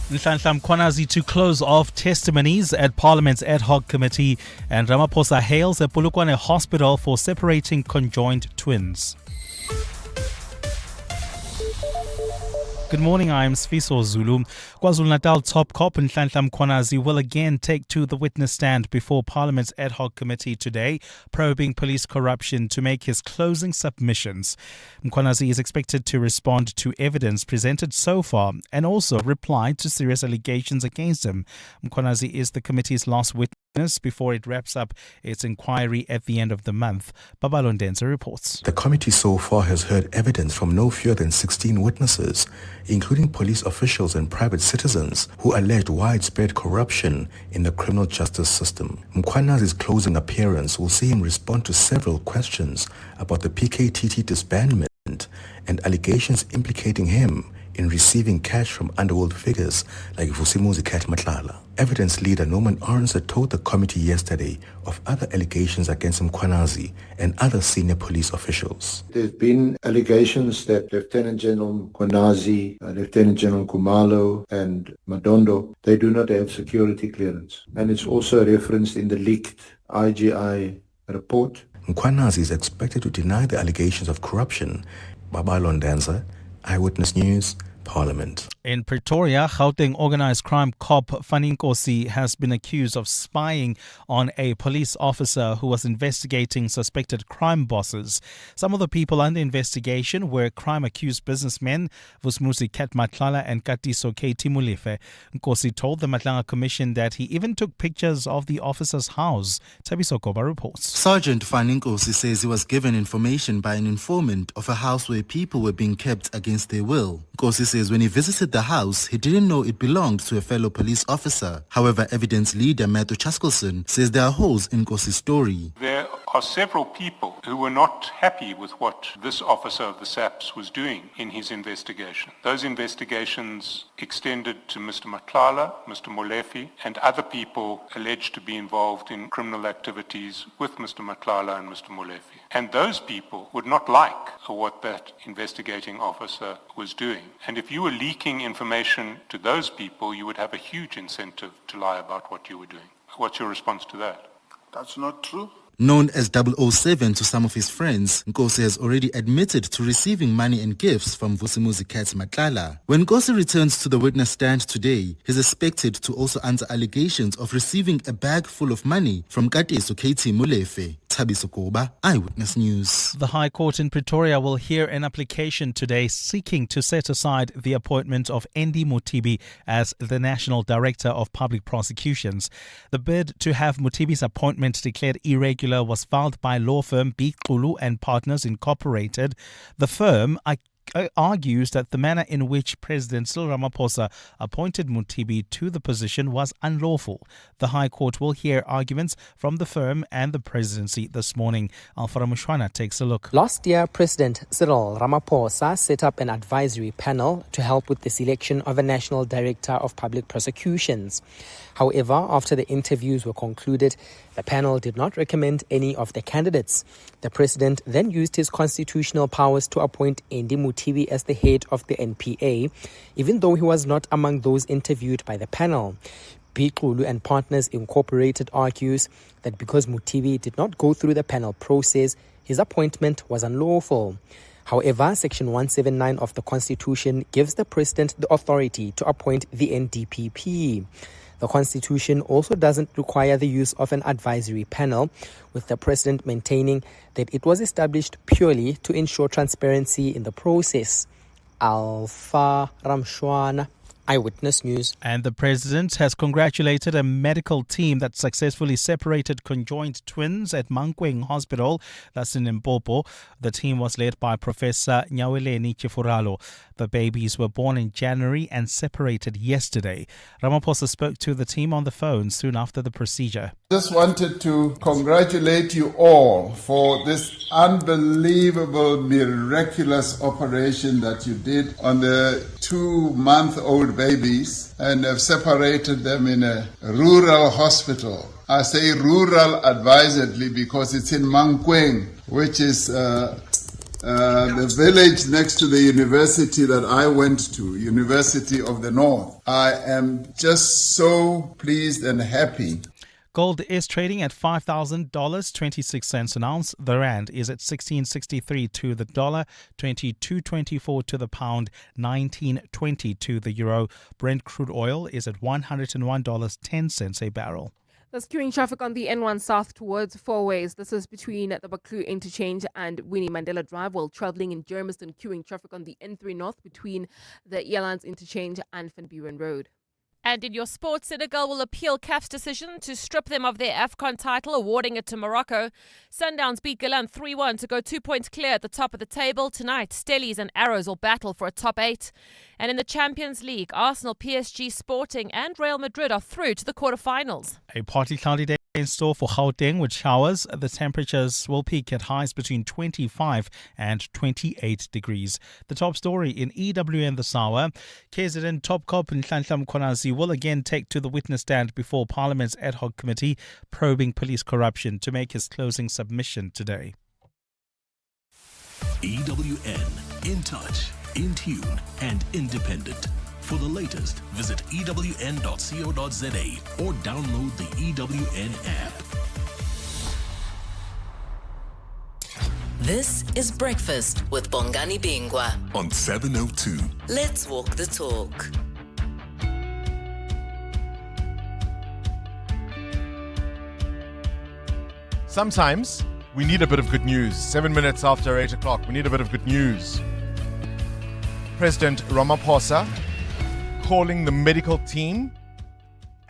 Nhlanhla Mkhwanazi to close off testimonies at Parliament's ad hoc committee, and Ramaphosa hails a Polokwane hospital for separating conjoined twins. Good morning, I am Sfiso Zulu. KwaZulu-Natal top cop Nhlanhla Mkhwanazi will again take to the witness stand before Parliament's ad hoc committee today, probing police corruption to make his closing submissions. Mkhwanazi is expected to respond to evidence presented so far and also reply to serious allegations against him. Mkhwanazi is the committee's last witness before it wraps up its inquiry at the end of the month. Babalo Ndenza reports. The committee so far has heard evidence from no fewer than 16 witnesses, including police officials and private citizens who alleged widespread corruption in the criminal justice system. Mkhwanazi's closing appearance will see him respond to several questions about the PKTT disbandment and allegations implicating him in receiving cash from underworld figures like Vusimuzi Kat Matlala. Evidence leader Norman Arnser told the committee yesterday of other allegations against Mkhwanazi and other senior police officials. There have been allegations that Lieutenant General Mkhwanazi, Lieutenant General Kumalo and Madondo, they do not have security clearance. And it's also referenced in the leaked IGI report. Mkhwanazi is expected to deny the allegations of corruption. Babalo Ndenza, Eyewitness News, Parliament. In Pretoria, Gauteng organised crime cop Fani Nkosi has been accused of spying on a police officer who was investigating suspected crime bosses. Some of the people under investigation were crime-accused businessmen Vusmuzi Kat Matlala and Katiso Katie Mulefe. Nkosi told the Matlanga Commission that he even took pictures of the officer's house. Tabiso Koba reports. Sergeant Fani Nkosi says he was given information by an informant of a house where people were being kept against their will. Nkosi says when he visited the house, he didn't know it belonged to a fellow police officer. However, evidence leader Matthew Chaskelson says there are holes in Nkosi's story. There are several people who were not happy with what this officer of the SAPS was doing in his investigation. Those investigations extended to Mr. Matlala, Mr. Molefe, and other people alleged to be involved in criminal activities with Mr. Matlala and Mr. Molefe. And those people would not like what that investigating officer was doing. And if you were leaking information to those people, you would have a huge incentive to lie about what you were doing. What's your response to that? That's not true. Known as 007 to some of his friends, Nkosi has already admitted to receiving money and gifts from Vusimuzi Kat Matlala. When Nkosi returns to the witness stand today, he's expected to also answer allegations of receiving a bag full of money from Katiso Katie Mulefe. Tabiso Koba, Eyewitness News. The High Court in Pretoria will hear an application today seeking to set aside the appointment of Andy Mutibi as the National Director of Public Prosecutions. The bid to have Mutibi's appointment declared irregular was filed by law firm Bikulu and Partners Incorporated. The firm argues that the manner in which President Cyril Ramaphosa appointed Mutibi to the position was unlawful. The High Court will hear arguments from the firm and the presidency this morning. Alfara Mushwana takes a look. Last year, President Cyril Ramaphosa set up an advisory panel to help with the selection of a National Director of Public Prosecutions. However, after the interviews were concluded, the panel did not recommend any of the candidates. The president then used his constitutional powers to appoint Andy Mutibi as the head of the NPA, even though he was not among those interviewed by the panel. Bikulu and Partners Incorporated argues that because Mutibi did not go through the panel process, his appointment was unlawful. However, Section 179 of the Constitution gives the president the authority to appoint the NDPP. The Constitution also doesn't require the use of an advisory panel, with the president maintaining that it was established purely to ensure transparency in the process. Alpha Ramshwana, Eyewitness News. And the president has congratulated a medical team that successfully separated conjoined twins at Mankweng Hospital, that's in Limpopo. The team was led by Professor Nyaweleni Chifuralo. The babies were born in January and separated yesterday. Ramaphosa spoke to the team on the phone soon after the procedure. Just wanted to congratulate you all for this unbelievable, miraculous operation that you did on the 2-month-old babies and have separated them in a rural hospital. I say rural advisedly because it's in Mankweng, which is the village next to the university that I went to, University of the North. I am just so pleased and happy. Gold is trading at $5,000, 26 cents an ounce. The rand is at 16.63 to the dollar, 22.24 to the pound, 19.20 to the euro. Brent crude oil is at $101.10 a barrel. There's queuing traffic on the N1 south towards Four Ways. This is between the Baklu interchange and Winnie Mandela Drive, while traveling in Germiston. Queuing traffic on the N3 north between the Airlines interchange and Van Buren Road. And in your sports, Senegal will appeal CAF's decision to strip them of their AFCON title, awarding it to Morocco. Sundowns beat Galan 3-1 to go 2 points clear at the top of the table. Tonight, Stellies and Arrows will battle for a top 8. And in the Champions League, Arsenal, PSG, Sporting and Real Madrid are through to the quarterfinals. A partly cloudy day in store for Gauteng with showers. The temperatures will peak at highs between 25 and 28 degrees. The top story in EWN this hour. KZN Top Cop Nhlanhla Mkhwanazi will again take to the witness stand before Parliament's ad hoc committee probing police corruption to make his closing submission today. EWN, in touch, in tune and independent. For the latest, visit ewn.co.za or download the EWN app. This is Breakfast with Bongani Bingwa On 702. Let's walk the talk. Sometimes we need a bit of good news. 7 minutes after 8 o'clock, we need a bit of good news. President Ramaphosa calling the medical team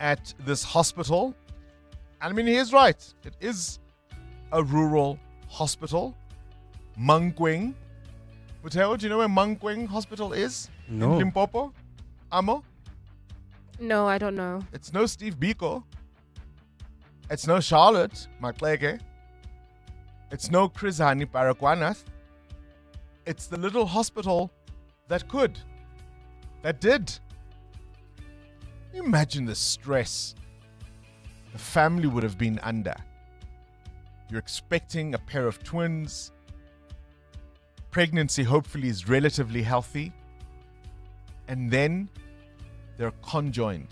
at this hospital. And I mean, he is right. It is a rural hospital. Mankweng. Buteo, do you know where Mankweng Hospital is? No. In Limpopo? Amo? No, I don't know. It's no Steve Biko. It's no Charlotte Makleke. It's no Chrizani Parakwanath. It's the little hospital that could. That did. Imagine the stress the family would have been under. You're expecting a pair of twins. Pregnancy hopefully is relatively healthy. And then they're conjoined.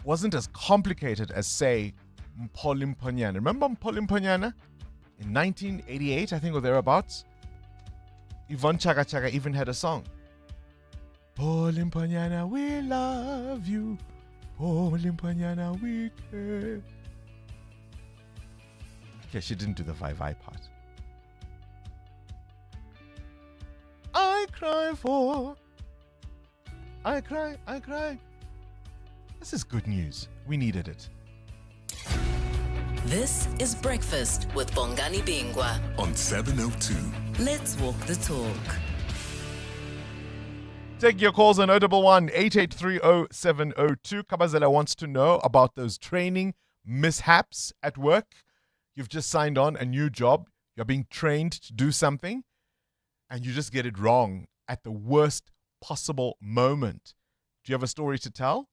Wasn't as complicated as, say, Mpho-Limponyana. Remember Mpho-Limponyana? In 1988, I think, or thereabouts? Yvonne Chaka Chaka even had a song. Mpho-Limponyana, we love you. Mpho-Limponyana, we care. Okay, she didn't do the vai-vai part. I cry. This is good news. We needed it. This is Breakfast with Bongani Bingwa On 702. Let's walk the talk. Take your calls on 011 8830 702. Kabazela wants to know about those training mishaps at work. You've just signed on a new job. You're being trained to do something, and you just get it wrong at the worst possible moment. Do you have a story to tell?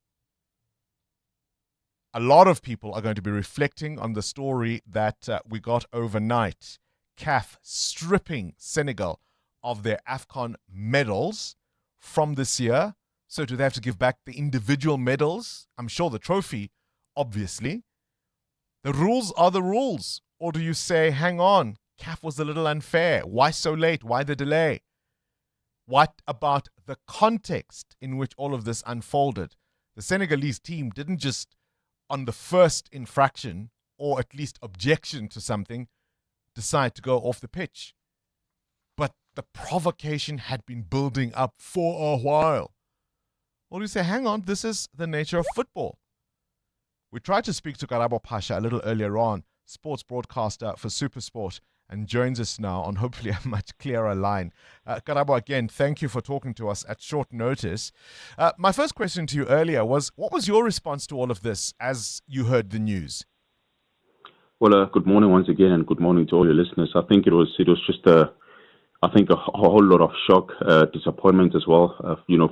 A lot of people are going to be reflecting on the story that we got overnight. CAF stripping Senegal of their AFCON medals from this year. So do they have to give back the individual medals? I'm sure the trophy, obviously. The rules are the rules. Or do you say, hang on, CAF was a little unfair. Why so late? Why the delay? What about the context in which all of this unfolded? The Senegalese team didn't just, on the first infraction, or at least objection to something, decide to go off the pitch. But the provocation had been building up for a while. Well, you say, hang on, this is the nature of football. We tried to speak to Karabo Pasha a little earlier on, sports broadcaster for SuperSport, and joins us now on hopefully a much clearer line. Karabo, again, thank you for talking to us at short notice. My first question to you earlier was, what was your response to all of this as you heard the news? Well, good morning once again, and good morning to all your listeners. I think it was just a whole lot of shock, disappointment as well.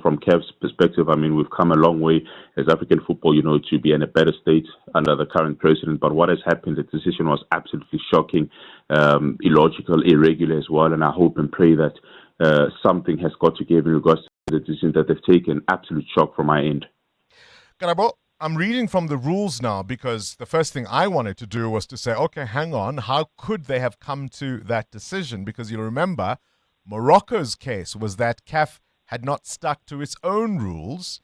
From CAF's perspective, I mean, we've come a long way as African football, to be in a better state under the current president. But what has happened, the decision was absolutely shocking, illogical, irregular as well. And I hope and pray that something has got to give in regards to the decision that they've taken. Absolute shock from my end. Karabo, I'm reading from the rules now, because the first thing I wanted to do was to say, okay, hang on, how could they have come to that decision? Because you'll remember, Morocco's case was that CAF had not stuck to its own rules,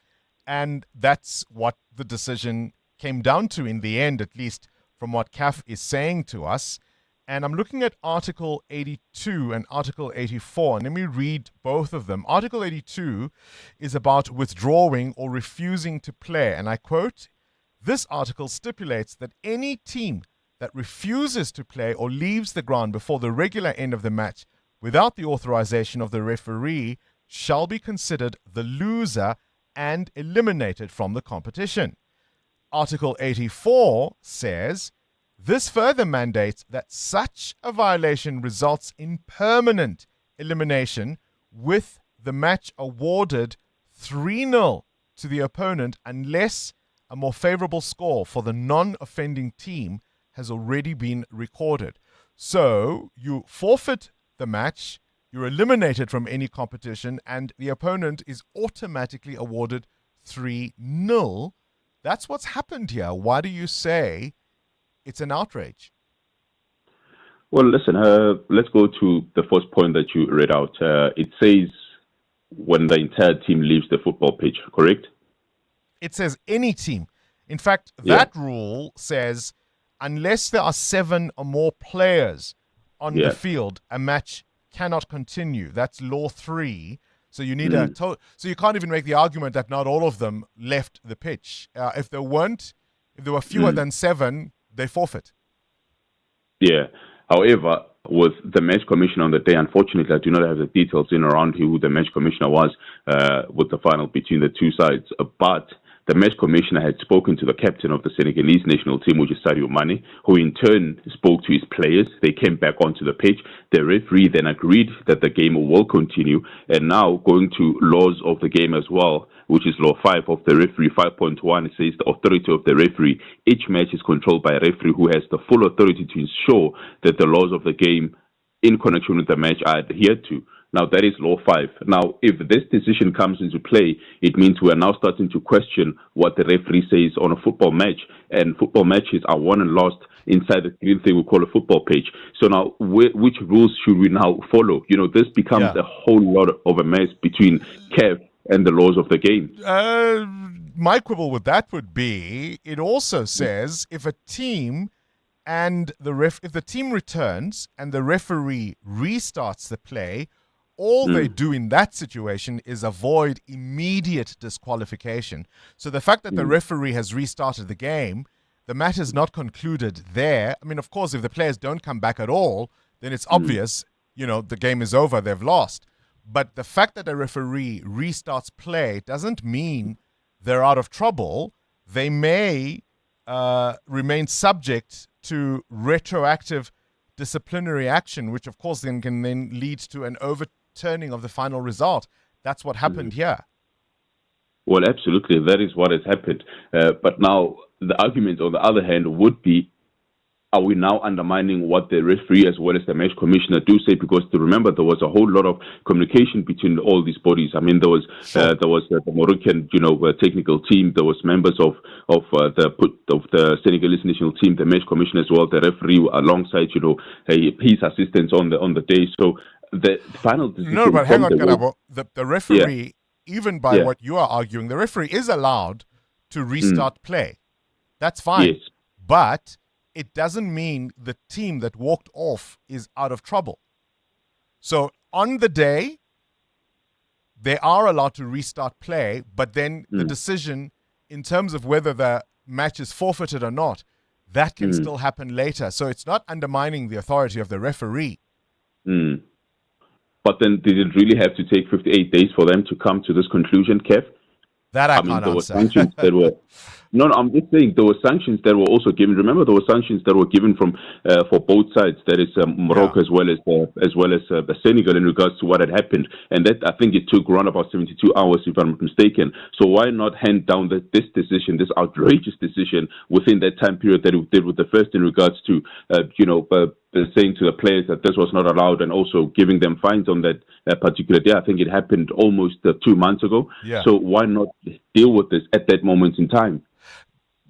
and that's what the decision came down to in the end, at least from what CAF is saying to us. And I'm looking at Article 82 and Article 84, and let me read both of them. Article 82 is about withdrawing or refusing to play, and I quote, "This article stipulates that any team that refuses to play or leaves the ground before the regular end of the match without the authorization of the referee shall be considered the loser and eliminated from the competition." Article 84 says, "This further mandates that such a violation results in permanent elimination, with the match awarded 3-0 to the opponent unless a more favorable score for the non-offending team has already been recorded." So you forfeit the match, you're eliminated from any competition, and the opponent is automatically awarded 3-0. That's what's happened here. Why do you say it's an outrage? Well, listen, let's go to the first point that you read out. It says when the entire team leaves the football pitch, correct? It says any team. In fact, that rule says unless there are 7 or more players on the field, a match cannot continue. That's law 3. So you need so you can't even make the argument that not all of them left the pitch. If there were fewer than 7, they forfeit. Yeah. However, with the match commissioner on the day, unfortunately, I do not have the details in around who the match commissioner was with the final between the two sides. But the match commissioner had spoken to the captain of the Senegalese national team, which is Sadio Mane, who in turn spoke to his players. They came back onto the pitch. The referee then agreed that the game will continue. And now, going to laws of the game as well, which is Law 5 of the referee, 5.1, it says the authority of the referee. Each match is controlled by a referee who has the full authority to ensure that the laws of the game in connection with the match are adhered to. Now, that is Law 5. Now, if this decision comes into play, it means we are now starting to question what the referee says on a football match. And football matches are won and lost inside the green thing we call a football pitch. So now, which rules should we now follow? This becomes a whole lot of a mess between CAF and the laws of the game. My quibble with that would be, it also says if a team and if the team returns and the referee restarts the play, all they do in that situation is avoid immediate disqualification. So the fact that the referee has restarted the game, the matter is not concluded there. I mean, of course, if the players don't come back at all, then it's obvious, the game is over, they've lost. But the fact that a referee restarts play doesn't mean they're out of trouble. They may remain subject to retroactive disciplinary action, which of course then can lead to an overturning of the final result. That's what happened here. Well, absolutely. That is what has happened. But now the argument on the other hand would be, are we now undermining what the referee as well as the match commissioner do say? Because remember, there was a whole lot of communication between all these bodies. I mean, there was the Moroccan, technical team. There was members of the Senegalese national team, the match commissioner as well, the referee alongside, his assistants on the day. So the final decision. No, but hang on, Karabo. The referee, even by what you are arguing, the referee is allowed to restart play. That's fine. Yes. But it doesn't mean the team that walked off is out of trouble. So on the day, they are allowed to restart play, but then the decision in terms of whether the match is forfeited or not, that can still happen later. So it's not undermining the authority of the referee. But then did it really have to take 58 days for them to come to this conclusion, Kev? That I mean, can't there were answer. sanctions that were... No, I'm just saying there were sanctions that were also given. Remember, there were sanctions that were given from for both sides. That is Morocco as well as Senegal in regards to what had happened, and that I think it took around about 72 hours, if I'm not mistaken. So why not hand down this decision, this outrageous decision, within that time period that it did with the first in regards to saying to the players that this was not allowed, and also giving them fines on that particular day. I think it happened almost 2 months ago. Yeah. So why not deal with this at that moment in time?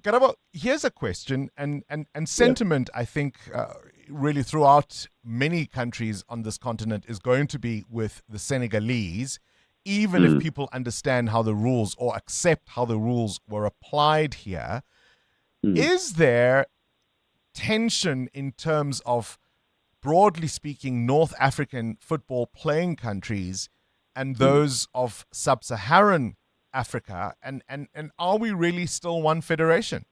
Garabo, here's a question and sentiment, I think, really throughout many countries on this continent is going to be with the Senegalese, even if people understand how the rules or accept how the rules were applied here. Is there tension in terms of, broadly speaking, North African football playing countries and those of sub-Saharan Africa, and are we really still one federation?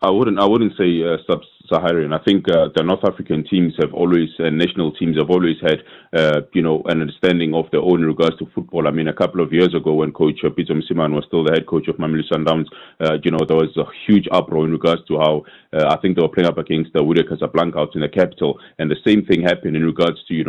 I wouldn't say sub-Saharan. I think the North African teams have always, national teams have always had, an understanding of their own in regards to football. I mean, a couple of years ago when Coach Peter Msimane was still the head coach of Mamelodi Sundowns, there was a huge uproar in regards to how I think they were playing up against the Wydad Casablanca out in the capital, and the same thing happened in regards to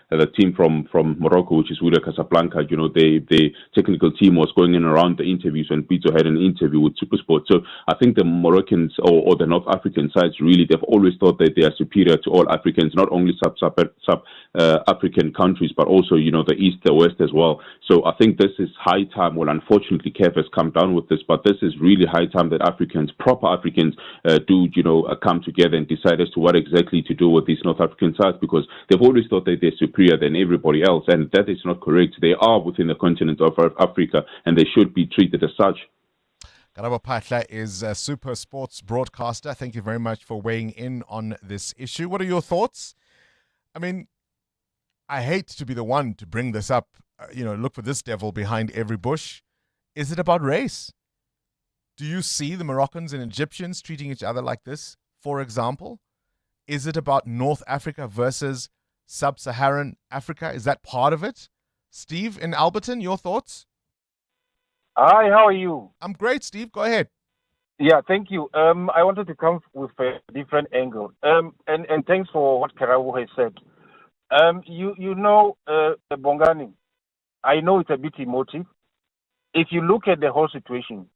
the team from Morocco, which is Wydad Casablanca. The technical team was going in around the interviews when Pito had an interview with SuperSport. So I think the Moroccans or the North African sides, really, they've always thought that they are superior to all Africans, not only sub-African countries, but also, the East, the West as well. So I think this is high time. Well, unfortunately, CAF has come down with this, but this is really high time that Africans, proper Africans, come together and decide as to what exactly to do with these North African sides, because they've always thought that they're superior than everybody else, and that is not correct. They are within the continent of Africa, and they should be treated as such. Garabo Patla is a Super Sports broadcaster. Thank you very much for weighing in on this issue. What are your thoughts? I mean, I hate to be the one to bring this up, look for this devil behind every bush. Is it about race? Do you see the Moroccans and Egyptians treating each other like this, for example? Is it about North Africa versus Sub-Saharan Africa? Is that part of it? Steve in Alberton, your thoughts? Hi, how are you? I'm great, Steve. Go ahead. Yeah, thank you. I wanted to come with a different angle. And thanks for what Karawu has said. Bongani, I know it's a bit emotive. If you look at the whole situation,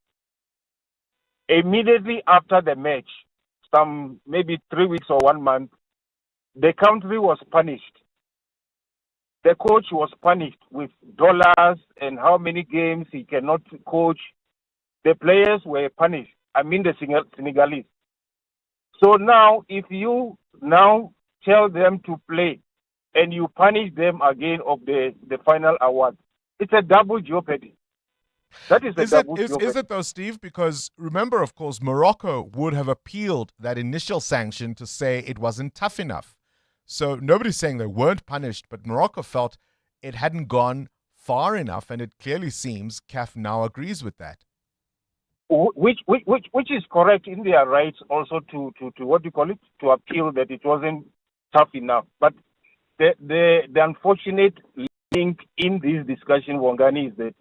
immediately after the match, some maybe 3 weeks or 1 month, the country was punished. The coach was punished with dollars and how many games he cannot coach. The players were punished. I mean the Senegalese. So now, if you now tell them to play and you punish them again of the final award, it's a double jeopardy. That is double jeopardy. Is it though, Steve? Because remember, of course, Morocco would have appealed that initial sanction to say it wasn't tough enough. So nobody's saying they weren't punished, but Morocco felt it hadn't gone far enough, and it clearly seems CAF now agrees with that. Which is correct in their rights also to what do you call it, to appeal that it wasn't tough enough. But the unfortunate link in this discussion, Wangani, is that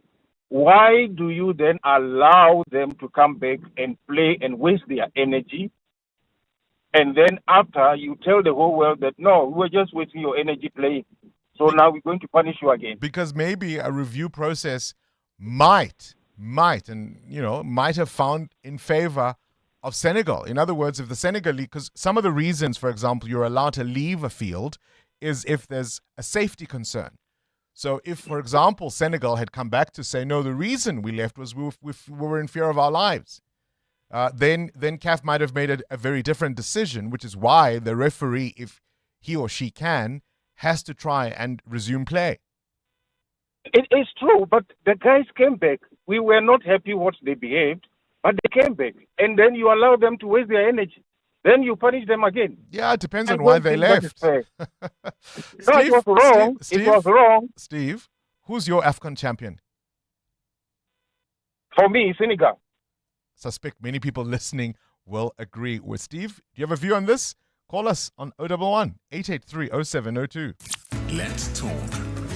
why do you then allow them to come back and play and waste their energy? And then after, you tell the whole world that, no, we're just wasting your energy playing. So now we're going to punish you again. Because maybe a review process might have found in favor of Senegal. In other words, if the Senegalese, because some of the reasons, for example, you're allowed to leave a field is if there's a safety concern. So if, for example, Senegal had come back to say, no, the reason we left was we were in fear of our lives, then CAF might have made a very different decision, which is why the referee, if he or she can, has to try and resume play. It is true, but the guys came back. We were not happy what they behaved, but they came back. And then you allow them to waste their energy. then you punish them again. Yeah, it depends I on why don't they think that is left. fair. No, it was wrong. It was wrong. Steve, who's your AFCON champion? For me, Senegal. Suspect many people listening will agree with Steve. Do you have a view on this? Call us on 011 883 0702. Let's talk.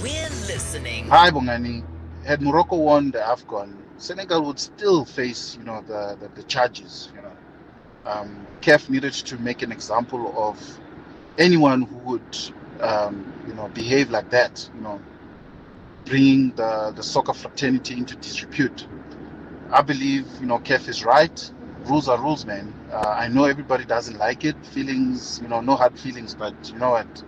We're listening. Hi, Bongani. Had Morocco won the AFCON, Senegal would still face, the charges. CAF needed to make an example of anyone who would, behave like that. Bringing the soccer fraternity into disrepute. I believe, CAF is right. Rules are rules, man. I know everybody doesn't like it. Feelings, no hard feelings, but you know what?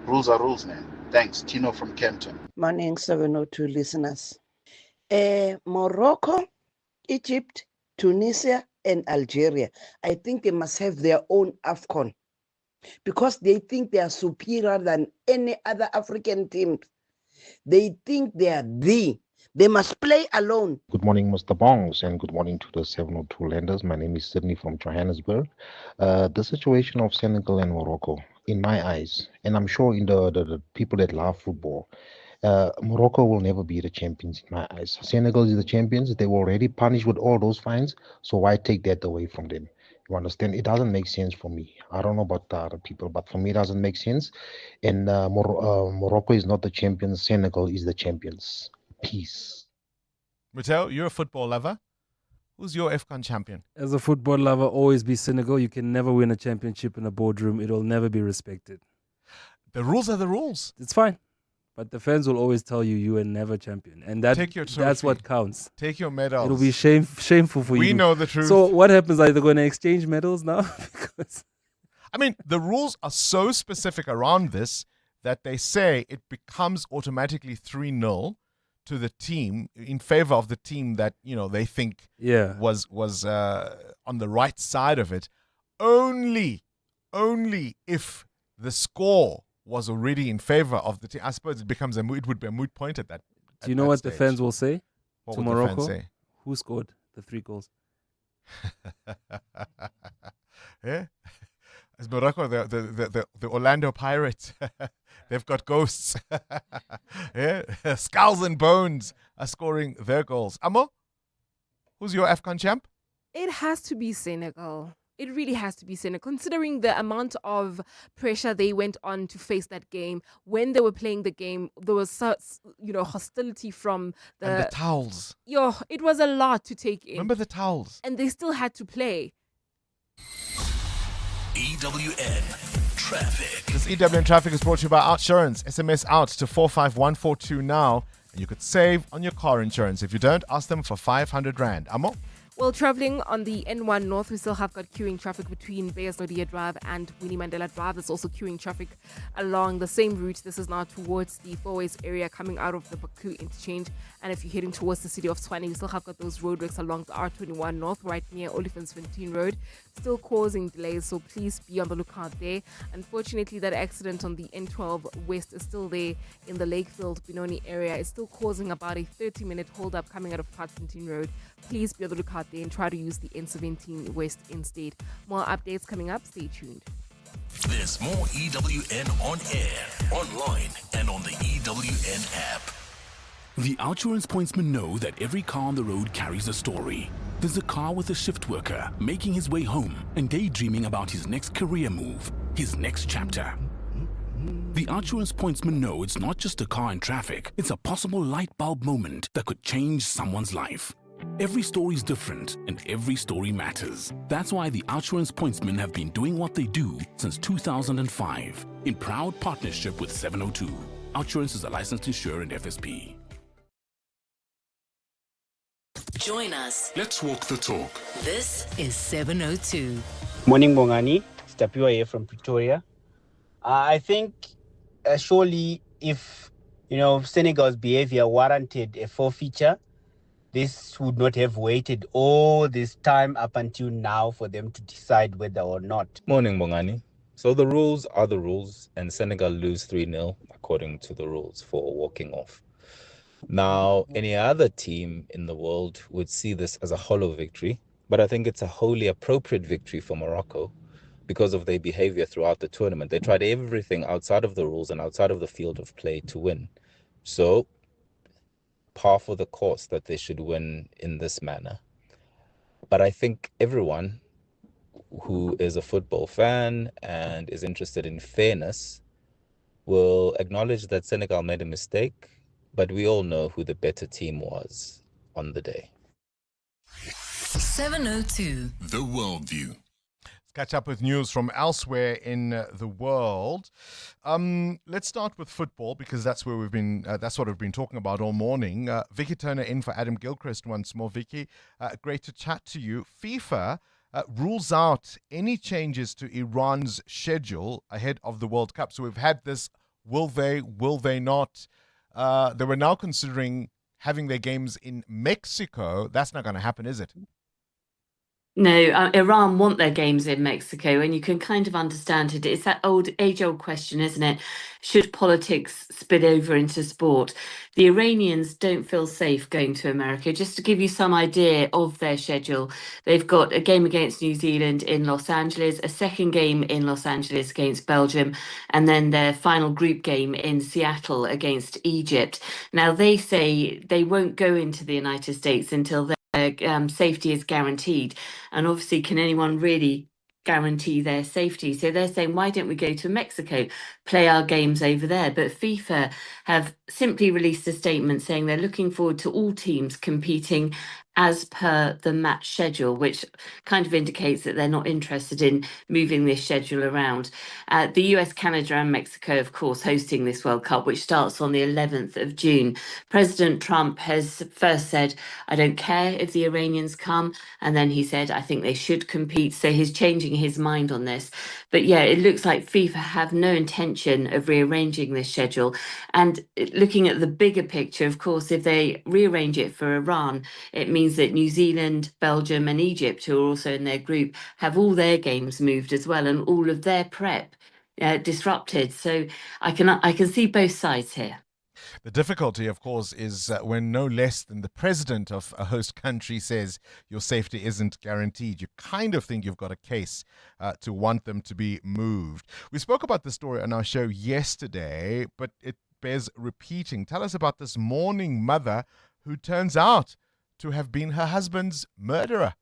Rules are rules, man. Thanks. Tino from Kenton. Morning, 702 listeners. Morocco, Egypt, Tunisia, and Algeria. I think they must have their own AFCON because they think they are superior than any other African team. They think they are They must play alone. Good morning, Mr. Bongs, and good morning to the 702 lenders. My name is Sydney from Johannesburg. The situation of Senegal and Morocco, in my eyes, and I'm sure in the people that love football, Morocco will never be the champions in my eyes. Senegal is the champions. They were already punished with all those fines, so why take that away from them? You understand? It doesn't make sense for me. I don't know about the other people, but for me, it doesn't make sense. And Morocco is not the champions. Senegal is the champions. Peace. Mateo, you're a football lover. Who's your AFCON champion? As a football lover, always be Senegal. You can never win a championship in a boardroom. It'll never be respected. The rules are the rules. It's fine. But the fans will always tell you were never champion. And that's what counts. Take your medals. It'll be shameful for you. We know the truth. So what happens? Are they going to exchange medals now? Because I mean, the rules are so specific around this that they say it becomes automatically 3-0 to the team in favor of the team that they think was on the right side of it. Only if the score was already in favor of the team. I suppose it would be a moot point at that. Do you know what the fans will say What to would the Morocco? fans say? Who scored the 3 goals? Yeah, as Morocco, the Orlando Pirates. They've got ghosts. Yeah, skulls and bones are scoring their goals. Amo, who's your AFCON champ? It has to be Senegal. It really has to be Senegal, considering the amount of pressure they went on to face that game. When they were playing the game, there was such, hostility from And the towels. It was a lot to take in. Remember the towels? And they still had to play. EWN Traffic. This EWN Traffic is brought to you by Outsurance. SMS out to 45142 now, and you could save on your car insurance. If you don't, ask them for 500 Rand. Amo? Well, traveling on the N1 North, we still have got queuing traffic between Beyers Nodia Drive and Winnie Mandela Drive. There's also queuing traffic along the same route. This is now towards the Fourways area coming out of the Baku interchange. And if you're heading towards the city of Tshwane, we still have got those roadworks along the R21 North, right near Oliphants-Fontein Road, still causing delays. So please be on the lookout there. Unfortunately, that accident on the N12 West is still there in the Lakefield Benoni area. It's still causing about a 30-minute hold-up coming out of Fontein Road. Please be on the lookout there and try to use the N17 West instead. More updates coming up. Stay tuned. There's more EWN on air, online, and on the EWN app. The Outsurance pointsmen know that every car on the road carries a story. There's a car with a shift worker making his way home and daydreaming about his next career move, his next chapter. The Outsurance pointsmen know it's not just a car in traffic, it's a possible light bulb moment that could change someone's life. Every story is different and every story matters. That's why the Outsurance pointsmen have been doing what they do since 2005 in proud partnership with 702. Outsurance is a licensed insurer and FSP. Join us. Let's walk the talk. This is 702. Morning, Bongani. Stapiwa here from Pretoria. I think surely if, Senegal's behavior warranted a forfeiture, this would not have waited all this time up until now for them to decide whether or not. Morning, Bongani. So the rules are the rules, and Senegal lose 3-0 according to the rules for walking off. Now, any other team in the world would see this as a hollow victory, but I think it's a wholly appropriate victory for Morocco because of their behavior throughout the tournament. They tried everything outside of the rules and outside of the field of play to win. So, par for the course that they should win in this manner. But I think everyone who is a football fan and is interested in fairness will acknowledge that Senegal made a mistake, but we all know who the better team was on the day. 702. The Worldview. Let's catch up with news from elsewhere in the world. Let's start with football because that's where we've been. That's what we've been talking about all morning. Vicky Turner in for Adam Gilchrist once more. Vicky, great to chat to you. FIFA rules out any changes to Iran's schedule ahead of the World Cup. So we've had this: will they not? They were now considering having their games in Mexico. That's not going to happen, is it? No, Iran want their games in Mexico, and you can kind of understand it. It's that age-old question, isn't it? Should politics spill over into sport? The Iranians don't feel safe going to America. Just to give you some idea of their schedule, they've got a game against New Zealand in Los Angeles, a second game in Los Angeles against Belgium, and then their final group game in Seattle against Egypt. Now, they say they won't go into the United States until safety is guaranteed. And obviously, can anyone really guarantee their safety? So they're saying, why don't we go to Mexico, play our games over there? But FIFA have simply released a statement saying they're looking forward to all teams competing as per the match schedule, which kind of indicates that they're not interested in moving this schedule around. The US, Canada and Mexico, of course, hosting this World Cup, which starts on the 11th of June. President Trump has first said, I don't care if the Iranians come. And then he said, I think they should compete. So he's changing his mind on this. But yeah, it looks like FIFA have no intention of rearranging this schedule. And looking at the bigger picture, of course, if they rearrange it for Iran, it means that New Zealand, Belgium and Egypt, who are also in their group, have all their games moved as well and all of their prep disrupted. So I can see both sides here. The difficulty, of course, is when no less than the president of a host country says your safety isn't guaranteed. You kind of think you've got a case to want them to be moved. We spoke about this story on our show yesterday, but it bears repeating. Tell us about this mourning mother who turns out to have been her husband's murderer.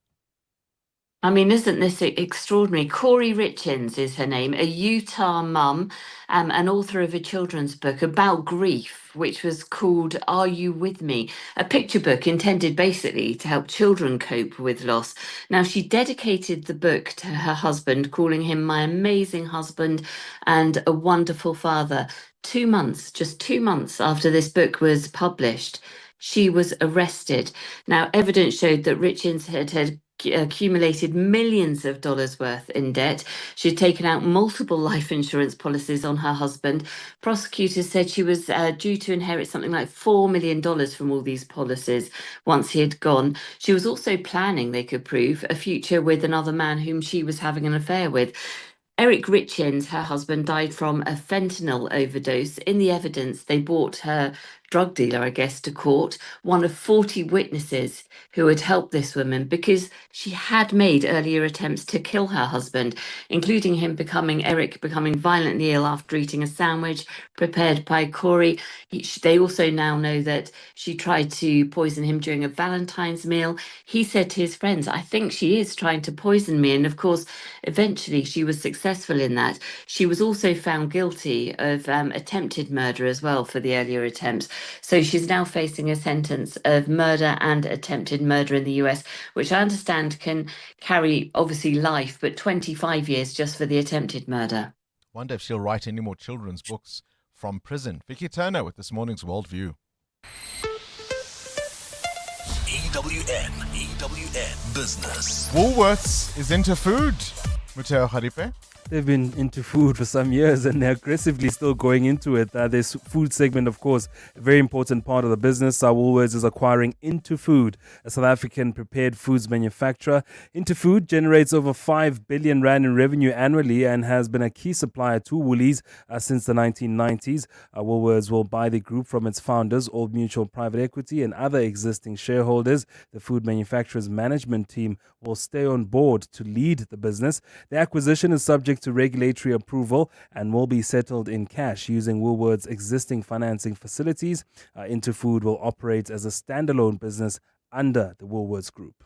I mean, isn't this extraordinary? Corey Richins is her name, a Utah mum, and author of a children's book about grief, which was called Are You With Me? A picture book intended basically to help children cope with loss. Now, she dedicated the book to her husband, calling him my amazing husband and a wonderful father. 2 months, just 2 months after this book was published, she was arrested. Now, evidence showed that Richins had accumulated millions of dollars worth in debt. She'd taken out multiple life insurance policies on her husband. Prosecutors said she was due to inherit something like $4 million from all these policies once he had gone. She was also planning, they could prove, a future with another man whom she was having an affair with. Eric Richins, her husband, died from a fentanyl overdose. In the evidence, they brought her drug dealer, I guess, to court, one of 40 witnesses who had helped this woman because she had made earlier attempts to kill her husband, including Eric becoming violently ill after eating a sandwich prepared by Corey. They also now know that she tried to poison him during a Valentine's meal. He said to his friends, I think she is trying to poison me. And of course, eventually she was successful in that. She was also found guilty of attempted murder as well for the earlier attempts. So she's now facing a sentence of murder and attempted murder in the US, which I understand can carry obviously life, but 25 years just for the attempted murder. Wonder if she'll write any more children's books from prison. Vicky Turner with this morning's Worldview. EWN Business. Woolworths is into food. Muteo Kharipe. They've been into food for some years and they're aggressively still going into it. This food segment, of course, a very important part of the business. Woolworths is acquiring Into Food, a South African prepared foods manufacturer. Into Food generates over 5 billion rand in revenue annually and has been a key supplier to Woolies since the 1990s. Woolworths will buy the group from its founders, Old Mutual Private Equity, and other existing shareholders. The food manufacturer's management team will stay on board to lead the business. The acquisition is subject to regulatory approval and will be settled in cash using Woolworths' existing financing facilities. Into Food will operate as a standalone business under the Woolworths Group.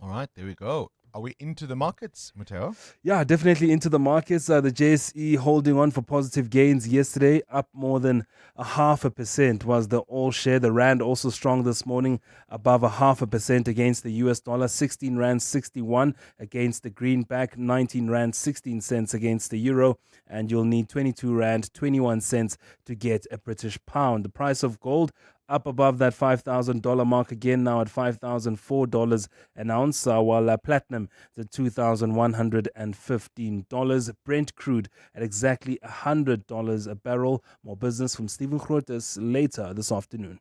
All right, there we go. Are we into the markets, Mateo? Yeah, definitely into the markets. The JSE holding on for positive gains yesterday, up more than 0.5% was the all share. The rand also strong this morning, above 0.5% against the US dollar, 16 rand 61 against the greenback, 19 rand 16 cents against the euro, and you'll need 22 rand 21 cents to get a British pound. The price of gold up above that $5,000 mark again, now at $5,004 an ounce, while platinum at $2,115. Brent crude at exactly $100 a barrel. More business from Stephen Grotes later this afternoon.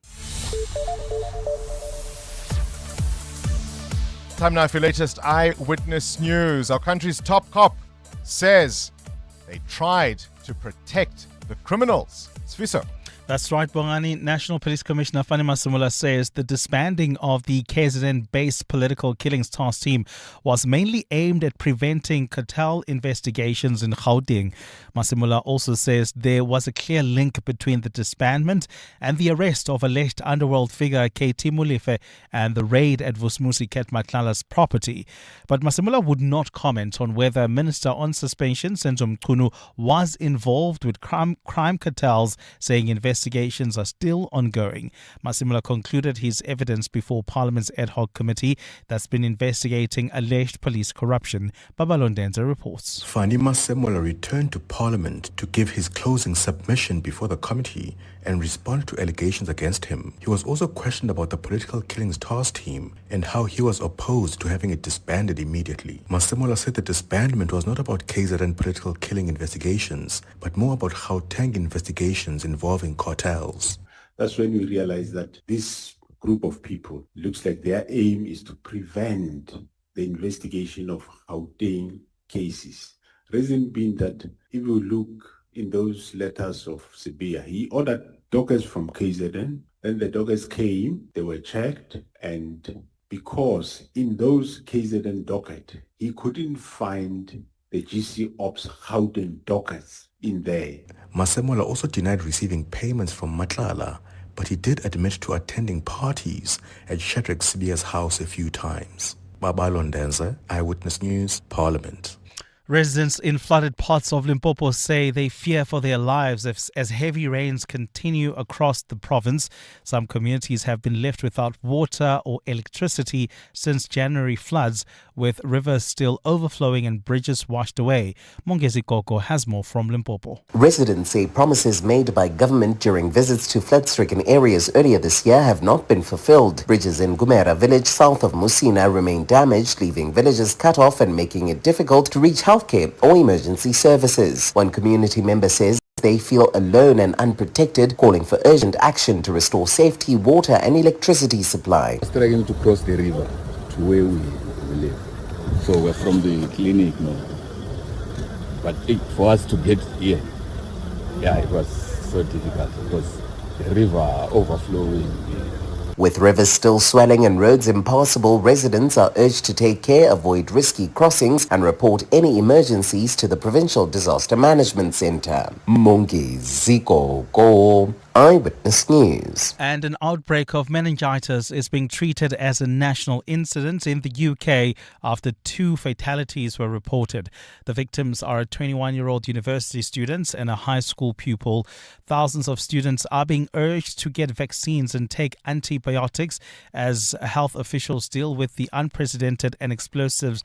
Time now for your latest eyewitness news. Our country's top cop says they tried to protect the criminals. Sfiso. That's right, Bongani. National Police Commissioner Fani Masemola says the disbanding of the KZN-based political killings task team was mainly aimed at preventing cartel investigations in Gauteng. Masemola also says there was a clear link between the disbandment and the arrest of alleged underworld figure KT Molefe and the raid at Vusumuzi Ket Matlala's property. But Masemola would not comment on whether Minister on suspension, Senzo Mchunu, was involved with crime cartels, saying investigations are still ongoing. Masemola concluded his evidence before Parliament's ad hoc committee that's been investigating alleged police corruption. Babalondenza reports. Fani Masemola returned to Parliament to give his closing submission before the committee and respond to allegations against him. He was also questioned about the political killings task team and how he was opposed to having it disbanded immediately. Masemola said the disbandment was not about KZN political killing investigations, but more about Gauteng investigations involving cartels. That's when we realized that this group of people looks like their aim is to prevent the investigation of Gauteng cases. Reason being that if you look in those letters of Sibiya, he ordered dockers from KZN, then the dockers came, they were checked, and because in those KZN docket, he couldn't find the GC Ops Gauteng dockers in there. Masemola also denied receiving payments from Matlala, but he did admit to attending parties at Shadrack Sibiya's house a few times. Babalondenza, Eyewitness News, Parliament. Residents in flooded parts of Limpopo say they fear for their lives as heavy rains continue across the province. Some communities have been left without water or electricity since January floods, with rivers still overflowing and bridges washed away. Mongezi Koko has more from Limpopo. Residents say promises made by government during visits to flood-stricken areas earlier this year have not been fulfilled. Bridges in Gumera village south of Musina remain damaged, leaving villages cut off and making it difficult to reach healthcare or emergency services. One community member says they feel alone and unprotected, calling for urgent action to restore safety, water and electricity supply. Struggling to cross the river to where we live. So we're from the clinic now. But for us to get here, it was so difficult because the river overflowing. With rivers still swelling and roads impassable, residents are urged to take care, avoid risky crossings and report any emergencies to the Provincial Disaster Management Centre. Mongezi Koko, Eyewitness News. And an outbreak of meningitis is being treated as a national incident in the UK after 2 fatalities were reported. The victims are a 21-year-old university student and a high school pupil. Thousands of students are being urged to get vaccines and take antibiotics as health officials deal with the unprecedented and explosive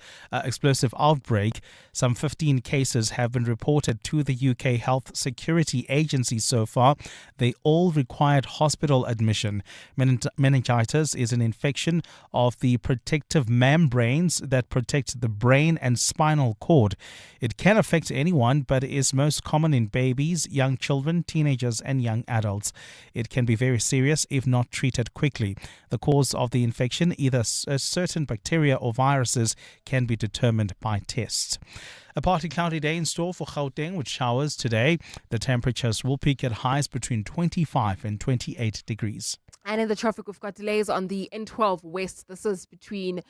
outbreak. Some 15 cases have been reported to the UK Health Security Agency so far. They all required hospital admission. Meningitis is an infection of the protective membranes that protect the brain and spinal cord. It can affect anyone, but is most common in babies, young children, teenagers, and young adults. It can be very serious if not treated quickly. The cause of the infection, either a certain bacteria or viruses, can be determined by tests. A partly cloudy day in store for Gauteng with showers today. The temperatures will peak at highs between 25 and 28 degrees. And in the traffic, we've got delays on the N12 West. This is between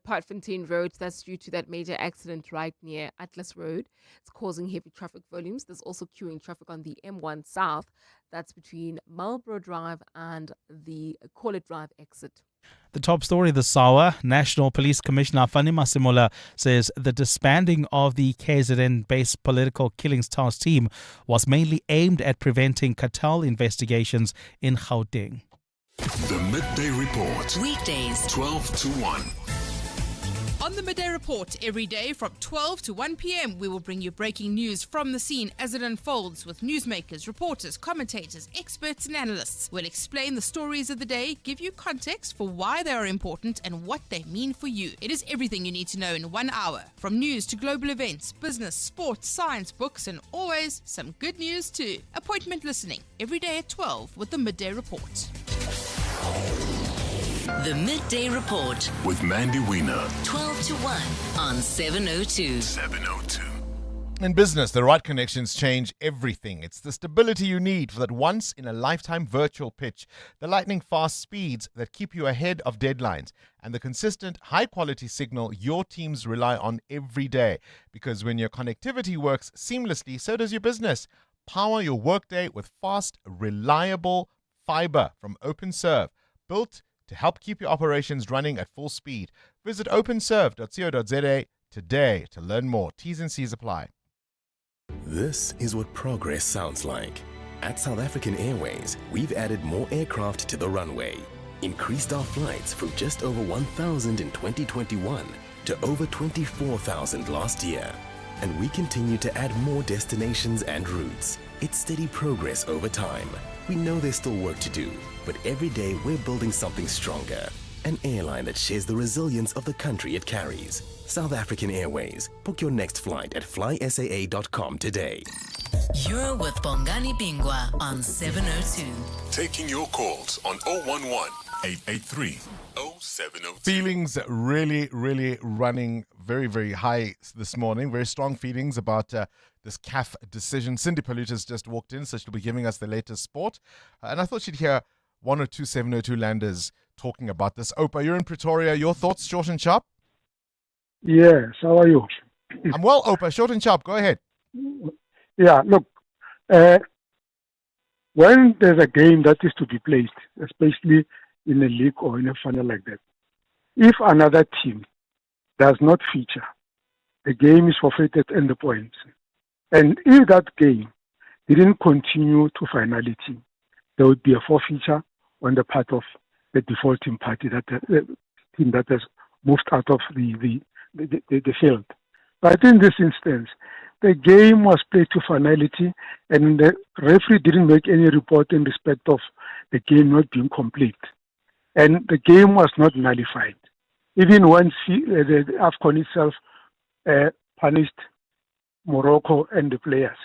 Parkfontein Road. That's due to that major accident right near Atlas Road. It's causing heavy traffic volumes. There's also queuing traffic on the M1 South. That's between Marlborough Drive and the Corlett Drive exit. The top story this hour, National Police Commissioner Fani Masemola says the disbanding of the KZN-based political killings task team was mainly aimed at preventing cartel investigations in Gauteng. The Midday Report. Weekdays, 12 to 1. On the Midday Report, every day from 12 to 1 p.m, we will bring you breaking news from the scene as it unfolds with newsmakers, reporters, commentators, experts and analysts. We'll explain the stories of the day, give you context for why they are important and what they mean for you. It is everything you need to know in 1 hour, from news to global events, business, sports, science, books and always some good news too. Appointment listening every day at 12 with the Midday Report. The Midday Report With Mandy Wiener. 12 to 1 on 702. 702. In business, the right connections change everything. It's the stability you need for that once-in-a-lifetime virtual pitch, the lightning-fast speeds that keep you ahead of deadlines, and the consistent, high-quality signal your teams rely on every day. Because when your connectivity works seamlessly, so does your business. Power your workday with fast, reliable fiber from OpenServe, built to help keep your operations running at full speed. Visit openserve.co.za today to learn more. T's and C's apply. This is what progress sounds like. At South African Airways, we've added more aircraft to the runway, increased our flights from just over 1,000 in 2021 to over 24,000 last year. And we continue to add more destinations and routes. It's steady progress over time. We know there's still work to do, but every day we're building something stronger. An airline that shares the resilience of the country it carries. South African Airways. Book your next flight at flysaa.com today. You're with Bongani Bingwa on 702. Taking your calls on 011-883-0702. Feelings really running very high this morning. Very strong feelings about this CAF decision. Cindy Paluta's just walked in, so she'll be giving us the latest sport. And I thought she'd hear one or two 702 landers talking about this. Opa, you're in Pretoria. Your thoughts, short and sharp? Yes, how are you? I'm well, Opa. Short and sharp. Go ahead. Yeah, look, when there's a game that is to be played, especially in a league or in a final like that, if another team does not feature, the game is forfeited and the points. And if that game didn't continue to finality, there would be a forfeiture on the part of the defaulting party, that the team that has moved out of the field. But in this instance, the game was played to finality, and the referee didn't make any report in respect of the game not being complete. And the game was not nullified. Even when the AFCON itself punished Morocco and the players,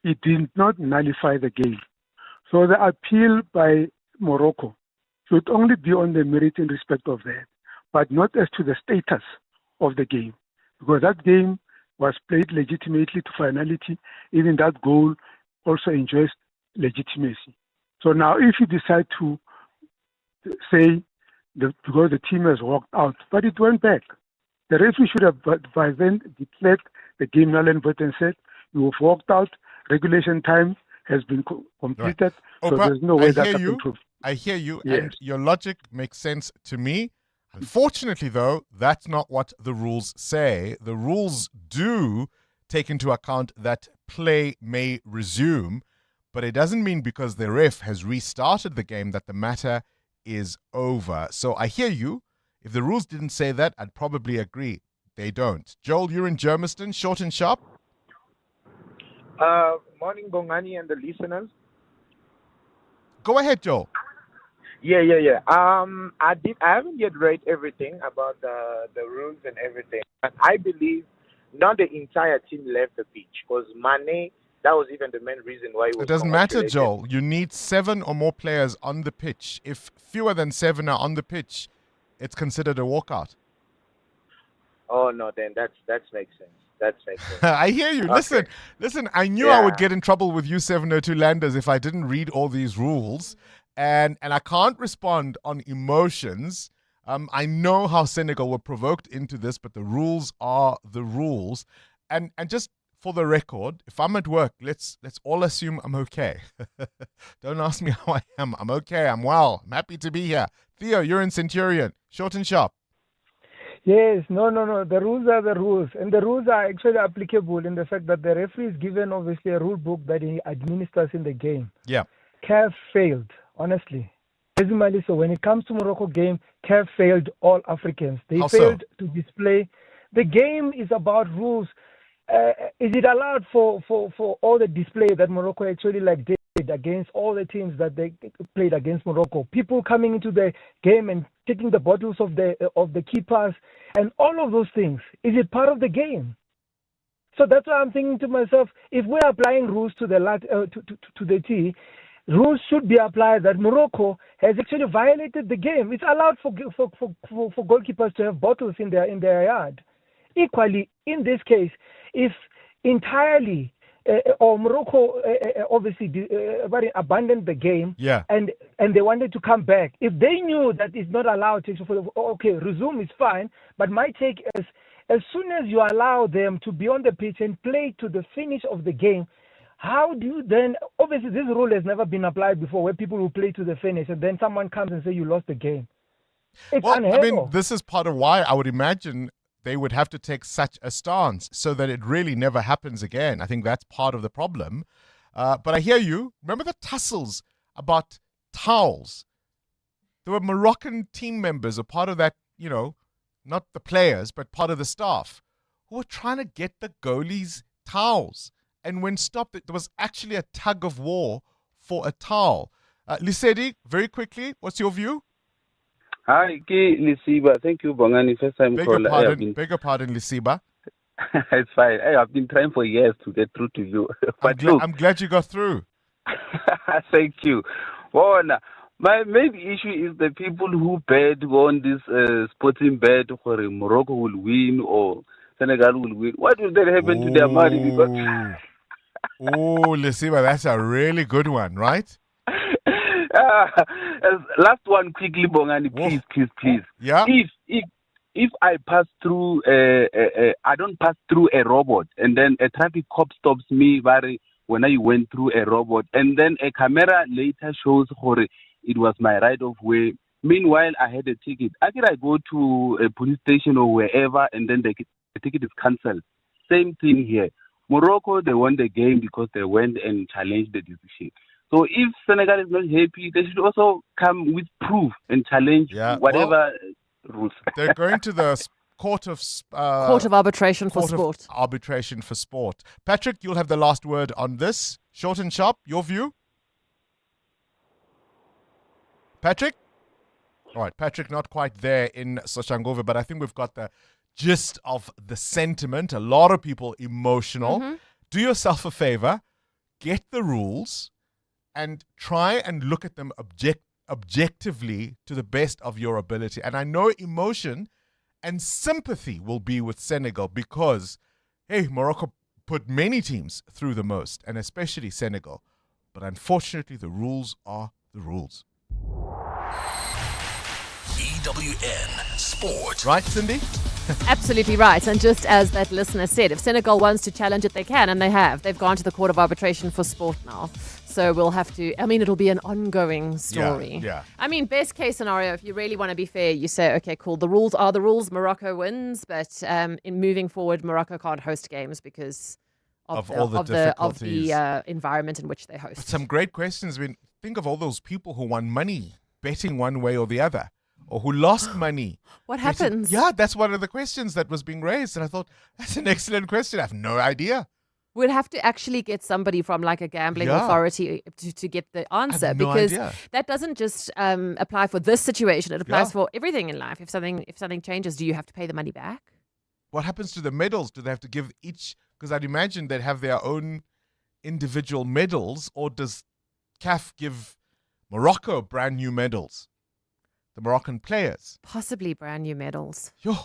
it did not nullify the game. So the appeal by Morocco should only be on the merit in respect of that, but not as to the status of the game, because that game was played legitimately to finality. Even that goal also enjoys legitimacy. So now if you decide to say that because the team has walked out, but it went back, the referee should have by then declared the game null and void and said, you have walked out, regulation time has been completed, Right. so Opa, there's no way I that hear can you. improve. I hear you, Yes. and your logic makes sense to me. Unfortunately, though, that's not what the rules say. The rules do take into account that play may resume, but it doesn't mean because the ref has restarted the game that the matter is over. So I hear you. If the rules didn't say that, I'd probably agree. They don't. Joel, you're in Germiston, short and sharp. Morning, Bongani and the listeners. Go ahead, Joel. Yeah. I haven't yet read everything about the rules and everything, but I believe not the entire team left the pitch because Mane. That was even the main reason why he was It doesn't matter, congratulated. Joel. You need 7 or more players on the pitch. If fewer than 7 are on the pitch, it's considered a walkout. Oh no, then that makes sense. That makes sense. I hear you. Okay. Listen. I knew I would get in trouble with you 702 Landers if I didn't read all these rules, and I can't respond on emotions. I know how Senegal were provoked into this, but the rules are the rules, and just for the record, if I'm at work, let's all assume I'm okay. Don't ask me how I am. I'm okay. I'm well. I'm happy to be here. Theo, you're in Centurion. Short and sharp. Yes, no. The rules are the rules. And the rules are actually applicable in the fact that the referee is given, obviously, a rule book that he administers in the game. Yeah. CAF failed, honestly. Basically, so when it comes to Morocco game, CAF failed all Africans. They How failed so? to display. The game is about rules. Is it allowed for all the display that Morocco actually did against all the teams that they played against Morocco? People coming into the game and taking the bottles of the keepers and all of those things. Is it part of the game? So that's why I'm thinking to myself: if we're applying rules to the T, rules should be applied that Morocco has actually violated the game. It's allowed for goalkeepers to have bottles in their yard. Equally, in this case, if entirely or Morocco obviously abandoned the game, and they wanted to come back, if they knew that it's not allowed to, okay, resume is fine, but my take is as soon as you allow them to be on the pitch and play to the finish of the game, how do you then, obviously this rule has never been applied before where people will play to the finish and then someone comes and say you lost the game. It's unheard of. This is part of why I would imagine they would have to take such a stance so that it really never happens again. I think that's part of the problem. But I hear you. Remember the tussles about towels? There were Moroccan team members, a part of that, not the players, but part of the staff, who were trying to get the goalies towels. And when stopped, there was actually a tug of war for a towel. Lisedi, very quickly, what's your view? Hi, Lisiba. Thank you, Bongani. First time caller. Beg your pardon, Lisiba. It's fine. I've been trying for years to get through to you. But I'm glad you got through. Thank you. Well, my main issue is the people who bet on this sporting bet for Morocco will win or Senegal will win. What will then happen to their money? Because oh, Lisiba, that's a really good one, right? Last one quickly, Bongani, please. Yeah. If I pass through, I don't pass through a robot, and then a traffic cop stops me when I went through a robot, and then a camera later shows it was my right of way. Meanwhile, I had a ticket. After I go to a police station or wherever, and then the ticket is cancelled. Same thing here. Morocco, they won the game because they went and challenged the decision. So if Senegal is not happy, they should also come with proof and challenge whatever rules. They're going to the Court of Arbitration for Sport. Arbitration for Sport. Patrick, you'll have the last word on this. Short and sharp, your view? Patrick? All right, Patrick, not quite there in Soshangova, but I think we've got the gist of the sentiment. A lot of people emotional. Mm-hmm. Do yourself a favor, get the rules, and try and look at them objectively to the best of your ability. And I know emotion and sympathy will be with Senegal because, hey, Morocco put many teams through the most, and especially Senegal. But unfortunately, the rules are the rules. EWN Sport. Right, Cindy? Absolutely right. And just as that listener said, if Senegal wants to challenge it, they can, and they have. They've gone to the Court of Arbitration for Sport now. So we'll have to, it'll be an ongoing story. Yeah. Best case scenario, if you really want to be fair, you say, okay, cool, the rules are the rules, Morocco wins, but in moving forward, Morocco can't host games because of the environment in which they host. But some great questions. Think of all those people who won money betting one way or the other, or who lost money. What happens? Yeah, that's one of the questions that was being raised. And I thought, that's an excellent question. I have no idea. We'd have to actually get somebody from like a gambling authority to get the answer, because that doesn't just apply for this situation. It applies for everything in life. If something changes, do you have to pay the money back? What happens to the medals? Do they have to give each? Because I'd imagine they'd have their own individual medals, or does CAF give Morocco brand new medals? The Moroccan players? Possibly brand new medals. Yo.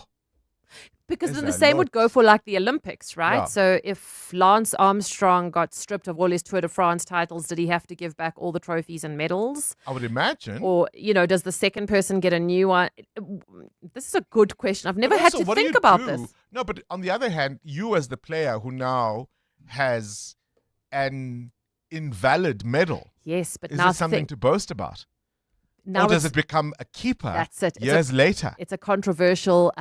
Because then the same would go for like the Olympics, right? Yeah. So if Lance Armstrong got stripped of all his Tour de France titles, did he have to give back all the trophies and medals? I would imagine. Or, does the second person get a new one? This is a good question. I've never had to think about this. No, but on the other hand, you as the player who now has an invalid medal. Yes, but is now it something to boast about? Now or does it become a keeper that's it. years later? It's a controversial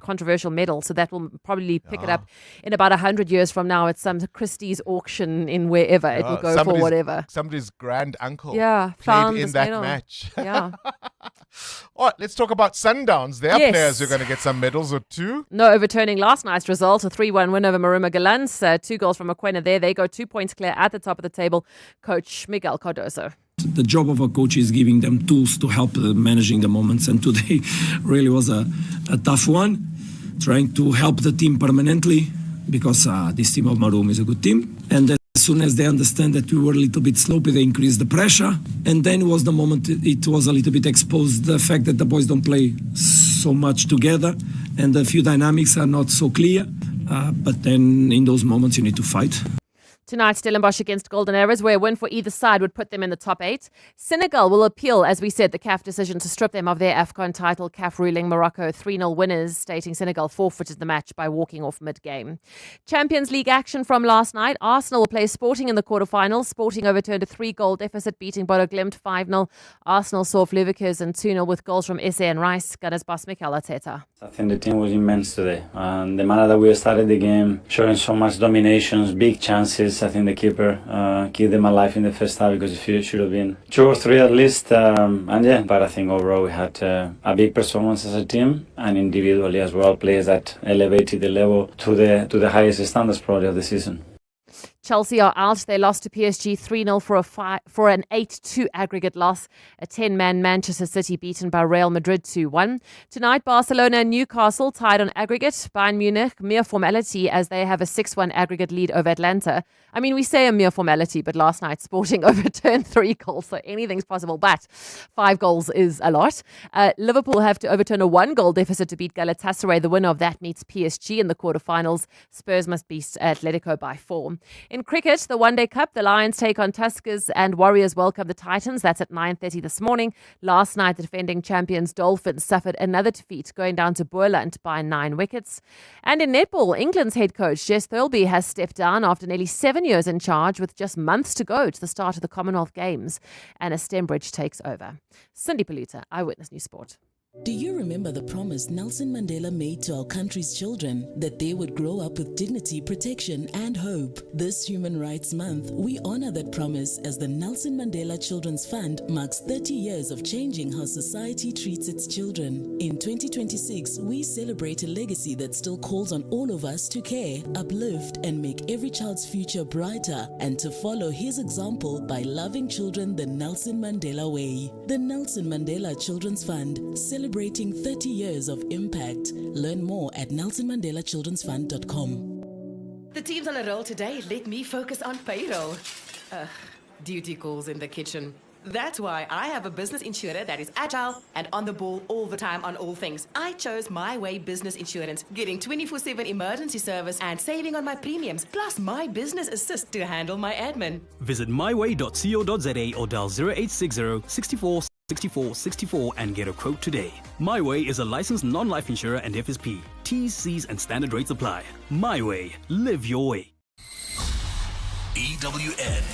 controversial medal, so that will probably pick it up in about 100 years from now at some Christie's auction in wherever. It will go for whatever. Somebody's grand uncle found played in that match. Yeah. All right, let's talk about Sundowns. There are players who are going to get some medals or two. No overturning last night's result, a 3-1 win over Maruma Galans. 2 goals from Mokoena there. They go 2 points clear at the top of the table. Coach Miguel Cardoso. The job of a coach is giving them tools to help managing the moments, and today really was a tough one, trying to help the team permanently, because this team of Marum is a good team, and as soon as they understand that we were a little bit sloppy, they increased the pressure, and then was the moment it was a little bit exposed, the fact that the boys don't play so much together and a few dynamics are not so clear, but then in those moments you need to fight. Tonight, Stellenbosch against Golden Arrows, where a win for either side would put them in the top 8. Senegal will appeal, as we said, the CAF decision to strip them of their AFCON title. CAF ruling Morocco 3-0 winners, stating Senegal forfeited the match by walking off mid-game. Champions League action from last night. Arsenal will play Sporting in the quarterfinals. Sporting overturned a 3-goal deficit, beating Bodo Glimt 5-0. Arsenal saw Leverkusen 2-0 with goals from Esse and Rice. Gunners boss Mikel Arteta. I think the team was immense today. And the manner that we started the game, showing so much dominations, big chances. I think the keeper kept them alive in the first half, because it should have been 2 or 3 at least. But I think overall we had a big performance as a team, and individually as well, players that elevated the level to the highest standards probably of the season. Chelsea are out. They lost to PSG 3-0 for an 8-2 aggregate loss. A 10-man Manchester City beaten by Real Madrid 2-1. Tonight, Barcelona and Newcastle tied on aggregate. Bayern Munich, mere formality, as they have a 6-1 aggregate lead over Atlanta. I mean, we say a mere formality, but last night Sporting overturned 3 goals, so anything's possible. But 5 goals is a lot. Liverpool have to overturn a 1-goal deficit to beat Galatasaray. The winner of that meets PSG in the quarterfinals. Spurs must beat Atletico by 4. In cricket, the One Day Cup, the Lions take on Tuskers and Warriors welcome the Titans. That's at 9:30 this morning. Last night, the defending champions Dolphins suffered another defeat, going down to Boerland by 9 wickets. And in netball, England's head coach Jess Thirlby has stepped down after nearly 7 years in charge, with just months to go to the start of the Commonwealth Games. Anna Stembridge takes over. Cindy Paluta, Eyewitness News Sport. Do you remember the promise Nelson Mandela made to our country's children, that they would grow up with dignity, protection, and hope? This Human Rights Month, we honor that promise as the Nelson Mandela Children's Fund marks 30 years of changing how society treats its children. In 2026, we celebrate a legacy that still calls on all of us to care, uplift, and make every child's future brighter, and to follow his example by loving children the Nelson Mandela way. The Nelson Mandela Children's Fund, celebrating 30 years of impact. Learn more at nelsonmandelachildrensfund.com. The team's on a roll today. Let me focus on payroll. Duty calls in the kitchen. That's why I have a business insurer that is agile and on the ball all the time on all things. I chose My Way Business Insurance, getting 24/7 emergency service and saving on my premiums, plus my business assist to handle my admin. Visit myway.co.za or dial 0860 64 64 64 and get a quote today. My Way is a licensed non-life insurer and FSP. T's, C's and standard rates apply. My Way. Live your way. EWN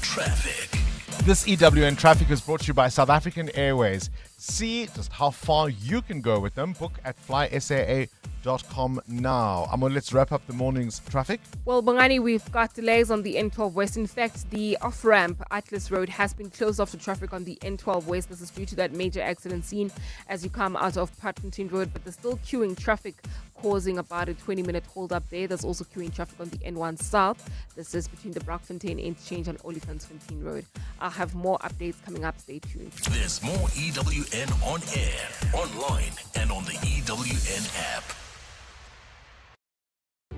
Traffic. This EWN Traffic is brought to you by South African Airways. See just how far you can go with them. Book at flysaa.co.za. N12.com now. Amo, let's wrap up the morning's traffic. Well, Bongani, we've got delays on the N12 West. In fact, the off-ramp Atlas Road has been closed off to traffic on the N12 West. This is due to that major accident scene as you come out of Patfontein Road, but there's still queuing traffic, causing about a 20-minute hold up there. There's also queuing traffic on the N1 South. This is between the Brockfontein interchange and Olifantsfontein Road. I'll have more updates coming up. Stay tuned. There's more EWN on air, online, and on the EWN app.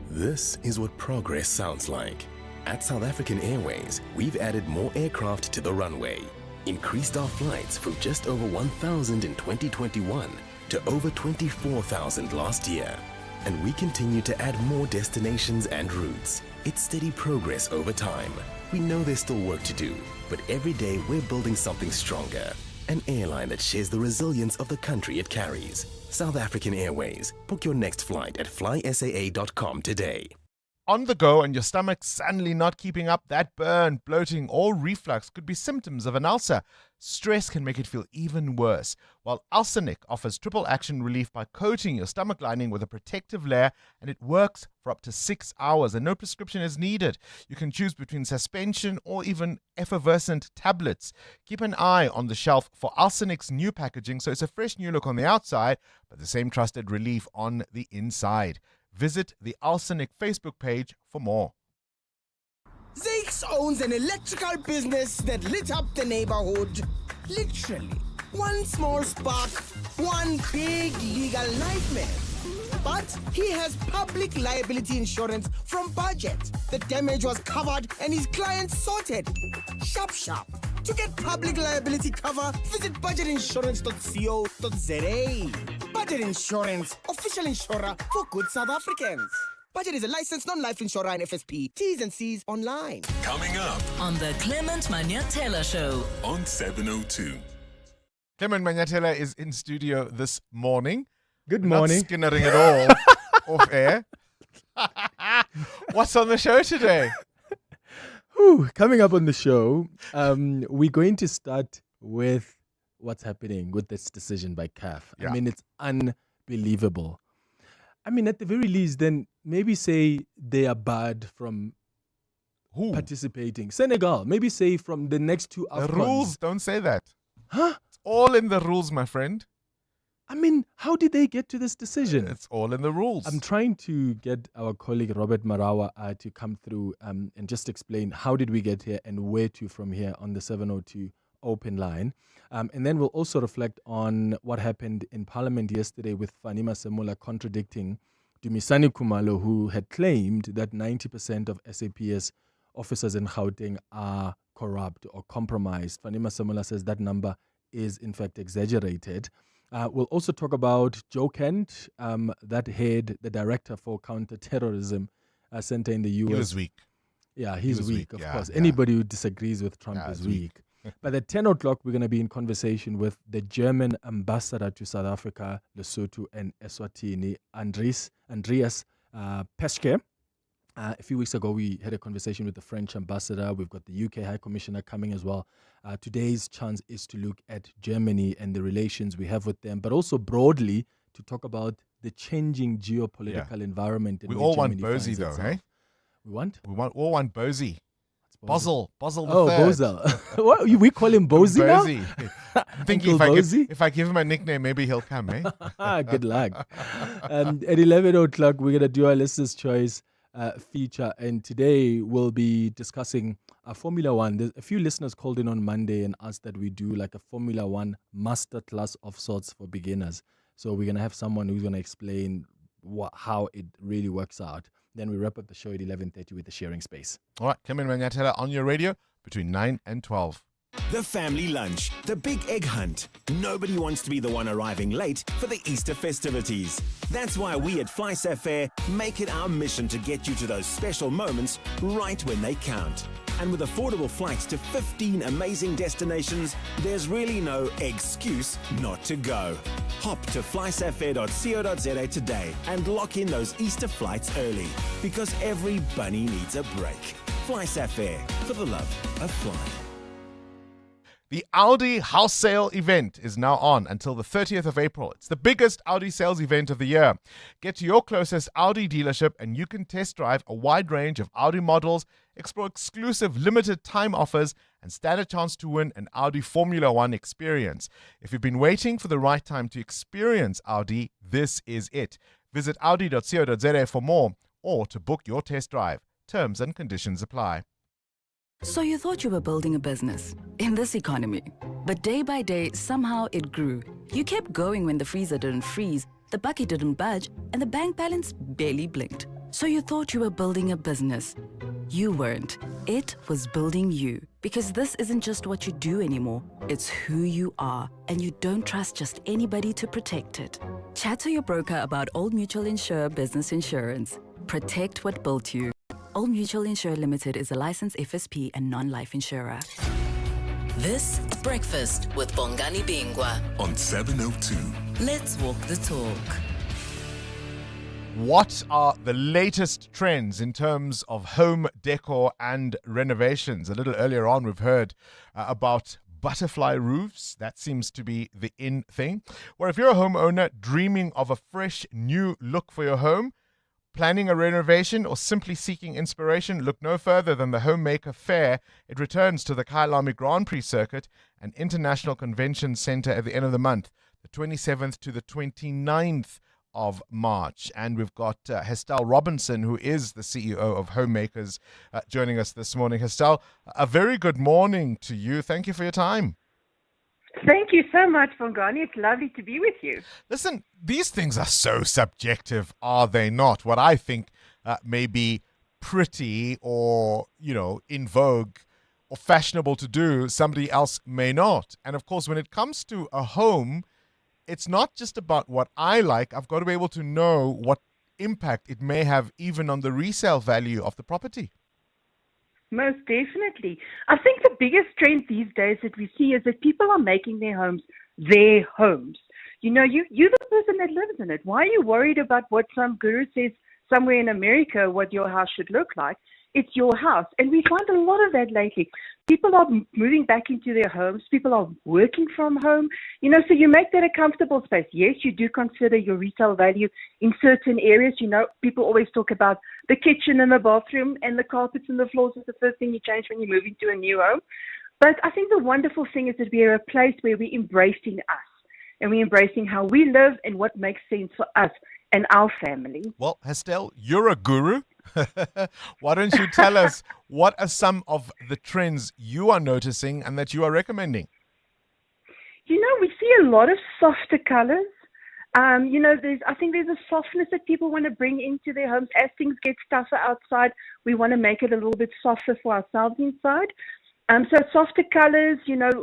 This is what progress sounds like. At South African Airways, we've added more aircraft to the runway, increased our flights from just over 1,000 in 2021 to over 24,000 last year. And we continue to add more destinations and routes. It's steady progress over time. We know there's still work to do, but every day we're building something stronger. An airline that shares the resilience of the country it carries. South African Airways. Book your next flight at flysaa.com today. On the go and your stomach suddenly not keeping up, that burn, bloating, or reflux could be symptoms of an ulcer. Stress can make it feel even worse. While Ulcernic offers triple action relief by coating your stomach lining with a protective layer, and it works for up to 6 hours and no prescription is needed. You can choose between suspension or even effervescent tablets. Keep an eye on the shelf for Ulcernic's new packaging, so it's a fresh new look on the outside, but the same trusted relief on the inside. Visit the Ulcernic Facebook page for more. Zakes owns an electrical business that lit up the neighborhood. Literally. One small spark, one big legal nightmare. But he has public liability insurance from Budget. The damage was covered and his client sorted. Sharp, sharp. To get public liability cover, visit budgetinsurance.co.za. Budget Insurance, official insurer for good South Africans. Budget is a licensed non-life insurer and FSP. T's and C's online. Coming up On the Clement Manyatela Show. on 702. Clement Manyatela is in studio this morning. Good Not morning. skinnering at all off air. What's on the show today? Coming up on the show, we're going to start with what's happening with this decision by CAF. Yeah. I mean, it's unbelievable. I mean, at the very least, then maybe say they are barred from participating. Senegal, maybe say from the next two AFCONs. The rules don't say that. Huh? It's all in the rules, my friend. I mean, how did they get to this decision? It's all in the rules. I'm trying to get our colleague Robert Marawa to come through and just explain how did we get here and where to from here on the 702 open line. And then we'll also reflect on what happened in Parliament yesterday with Fanima Semula contradicting Dumisani Kumalo, who had claimed that 90% of SAPS officers in Gauteng are corrupt or compromised. Fanima Semula says that number is in fact exaggerated. We'll also talk about Joe Kent, that head, the director for counterterrorism center in the U.S. He was weak. Yeah, he's weak, of yeah, course. yeah. Anybody who disagrees with Trump is weak. But at 10 o'clock, we're going to be in conversation with the German ambassador to South Africa, Lesotho, and Eswatini, Andreas Peschke. A few weeks ago, we had a conversation with the French ambassador. We've got the UK High Commissioner coming as well. Today's chance is to look at Germany and the relations we have with them, but also broadly to talk about the changing geopolitical environment. We all want Bozy, though, hey? We want? We all want Bozy. Bozel the Bozel. What, we call him Bozy now? I'm thinking if I give him a nickname, maybe he'll come, eh? Good luck. At 11 o'clock, we're going to do our listener's choice feature, and today we'll be discussing Formula One. There's a few listeners called in on Monday and asked that we do like a Formula One masterclass of sorts for beginners. So we're going to have someone who's going to explain how it really works out. Then we wrap up the show at 11:30 with the sharing space. All right, Clement Manyatela on your radio between 9 and 12. The family lunch, the big egg hunt. Nobody wants to be the one arriving late for the Easter festivities. That's why we at FlySafair make it our mission to get you to those special moments right when they count. And with affordable flights to 15 amazing destinations, there's really no excuse not to go. Hop to flysafair.co.za today and lock in those Easter flights early, because every bunny needs a break. FlySafair, for the love of flying. The Audi house sale event is now on until the 30th of April. It's the biggest Audi sales event of the year. Get to your closest Audi dealership and you can test drive a wide range of Audi models, explore exclusive limited time offers, and stand a chance to win an Audi Formula One experience. If you've been waiting for the right time to experience Audi, this is it. Visit audi.co.za for more or to book your test drive. Terms and conditions apply. So you thought you were building a business in this economy, but day by day, somehow it grew. You kept going when the freezer didn't freeze, the bucket didn't budge, and the bank balance barely blinked. So you thought you were building a business. You weren't. It was building you. Because this isn't just what you do anymore, it's who you are, and you don't trust just anybody to protect it. Chat to your broker about Old Mutual Insure Business Insurance. Protect what built you. Old Mutual Insure Limited is a licensed FSP and non-life insurer. This is Breakfast with Bongani Bingwa on 702. Let's walk the talk. What are the latest trends in terms of home decor and renovations? A little earlier on, we've heard about butterfly roofs. That seems to be the in thing. Or if you're a homeowner dreaming of a fresh new look for your home, planning a renovation, or simply seeking inspiration, look no further than the Homemaker Fair. It returns to the Kyalami Grand Prix Circuit and International Convention Center at the end of the month, the 27th to the 29th of March. And we've got Hestel Robinson, who is the CEO of Homemakers, joining us this morning. Hestel, a very good morning to you. Thank you for your time. Thank you so much, Bongani. It's lovely to be with you. Listen, these things are so subjective, are they not? What I think may be pretty or, in vogue or fashionable to do, somebody else may not. And of course, when it comes to a home, it's not just about what I like. I've got to be able to know what impact it may have even on the resale value of the property. Most definitely. I think the biggest trend these days that we see is that people are making their homes their homes. You're the person that lives in it. Why are you worried about what some guru says somewhere in America what your house should look like? It's your house. And we find a lot of that lately. People are moving back into their homes. People are working from home. So you make that a comfortable space. Yes, you do consider your resale value in certain areas. People always talk about the kitchen and the bathroom and the carpets and the floors is the first thing you change when you move into a new home. But I think the wonderful thing is that we are a place where we're embracing us and we're embracing how we live and what makes sense for us and our family. Well, Hestel, you're a guru. Why don't you tell us what are some of the trends you are noticing and that you are recommending? We see a lot of softer colors. I think there's a softness that people want to bring into their homes. As things get tougher outside, we want to make it a little bit softer for ourselves inside. So softer colors,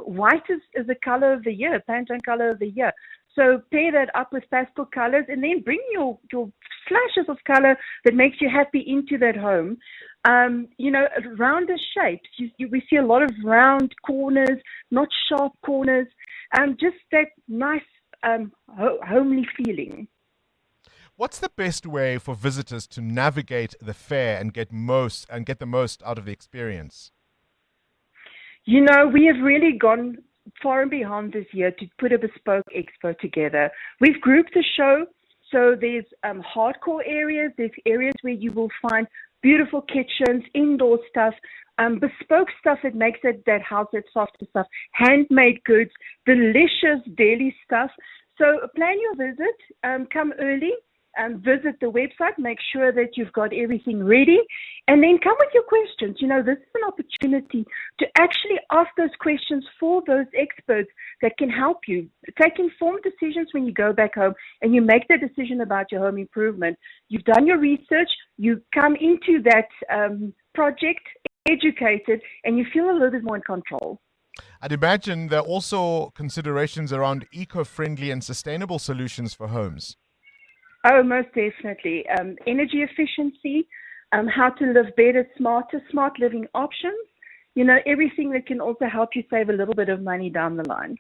white is the color of the year, Pantone color of the year. So pair that up with pastel colors and then bring your flashes of color that makes you happy into that home. Rounder shapes. We see a lot of round corners, not sharp corners. Just that nice homely feeling. What's the best way for visitors to navigate the fair and get the most out of the experience? We have really gone far and beyond this year to put a bespoke expo together. We've grouped the show, so there's hardcore areas, there's areas where you will find beautiful kitchens, indoor stuff, bespoke stuff that makes that house that softer stuff, handmade goods, delicious daily stuff. So plan your visit, come early, visit the website, make sure that you've got everything ready, and then come with your questions. This is an opportunity to actually ask those questions for those experts that can help you take informed decisions when you go back home and you make the decision about your home improvement. You've done your research, you come into that project educated, and you feel a little bit more in control. I'd imagine there are also considerations around eco-friendly and sustainable solutions for homes. Oh, most definitely. Energy efficiency, how to live better, smarter, smart living options, everything that can also help you save a little bit of money down the line.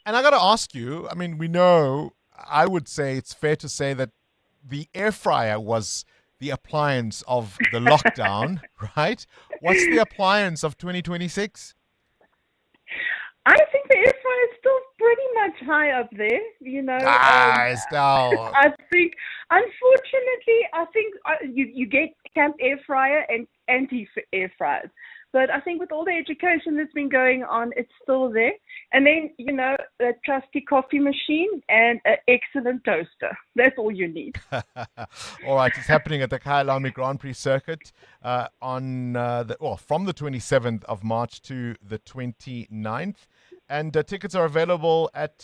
And I got to ask you, I would say it's fair to say that the air fryer was the appliance of the lockdown, right? What's the appliance of 2026? I think the air fryer is still pretty much high up there, you know. Estelle. I think, unfortunately, you get camp air fryer and anti-air fryers. But I think with all the education that's been going on, it's still there. And then, you know, a trusty coffee machine and an excellent toaster. That's all you need. All right, it's happening at the Kyalami Grand Prix circuit from the 27th of March to the 29th. And tickets are available at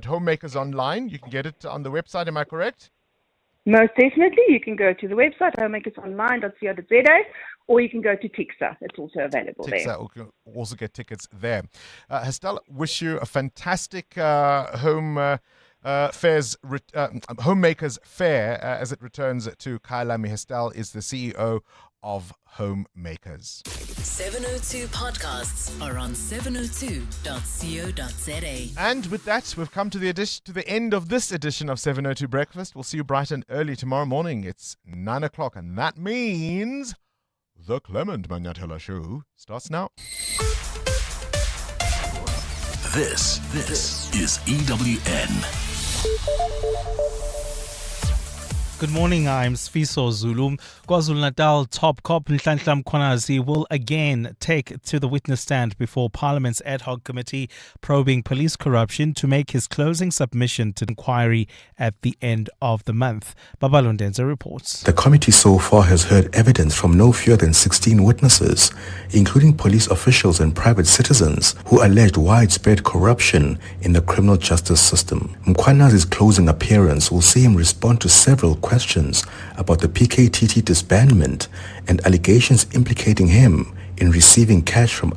Homemakers Online. You can get it on the website, am I correct? Most definitely. You can go to the website, homemakersonline.co.za, or you can go to Tixa. It's also available there. You can also get tickets there. Estelle, wish you a fantastic Homemakers Fair as it returns to Kyalami. Estelle is the CEO of Homemakers. 702 podcasts are on 702.co.za. And with that, we've come to the end of this edition of 702 Breakfast. We'll see you bright and early tomorrow morning. It's 9 o'clock, and that means the Clement Manyathela Show starts now. This is EWN. Good morning, I'm Sfiso Zulu. KwaZulu-Natal top cop Nhlanhla Mkhwanazi will again take to the witness stand before Parliament's ad hoc committee probing police corruption to make his closing submission to inquiry at the end of the month. Babalo Ndenza reports. The committee so far has heard evidence from no fewer than 16 witnesses, including police officials and private citizens who alleged widespread corruption in the criminal justice system. Mkhwanazi's closing appearance will see him respond to several questions about the PKTT disbandment and allegations implicating him in receiving cash from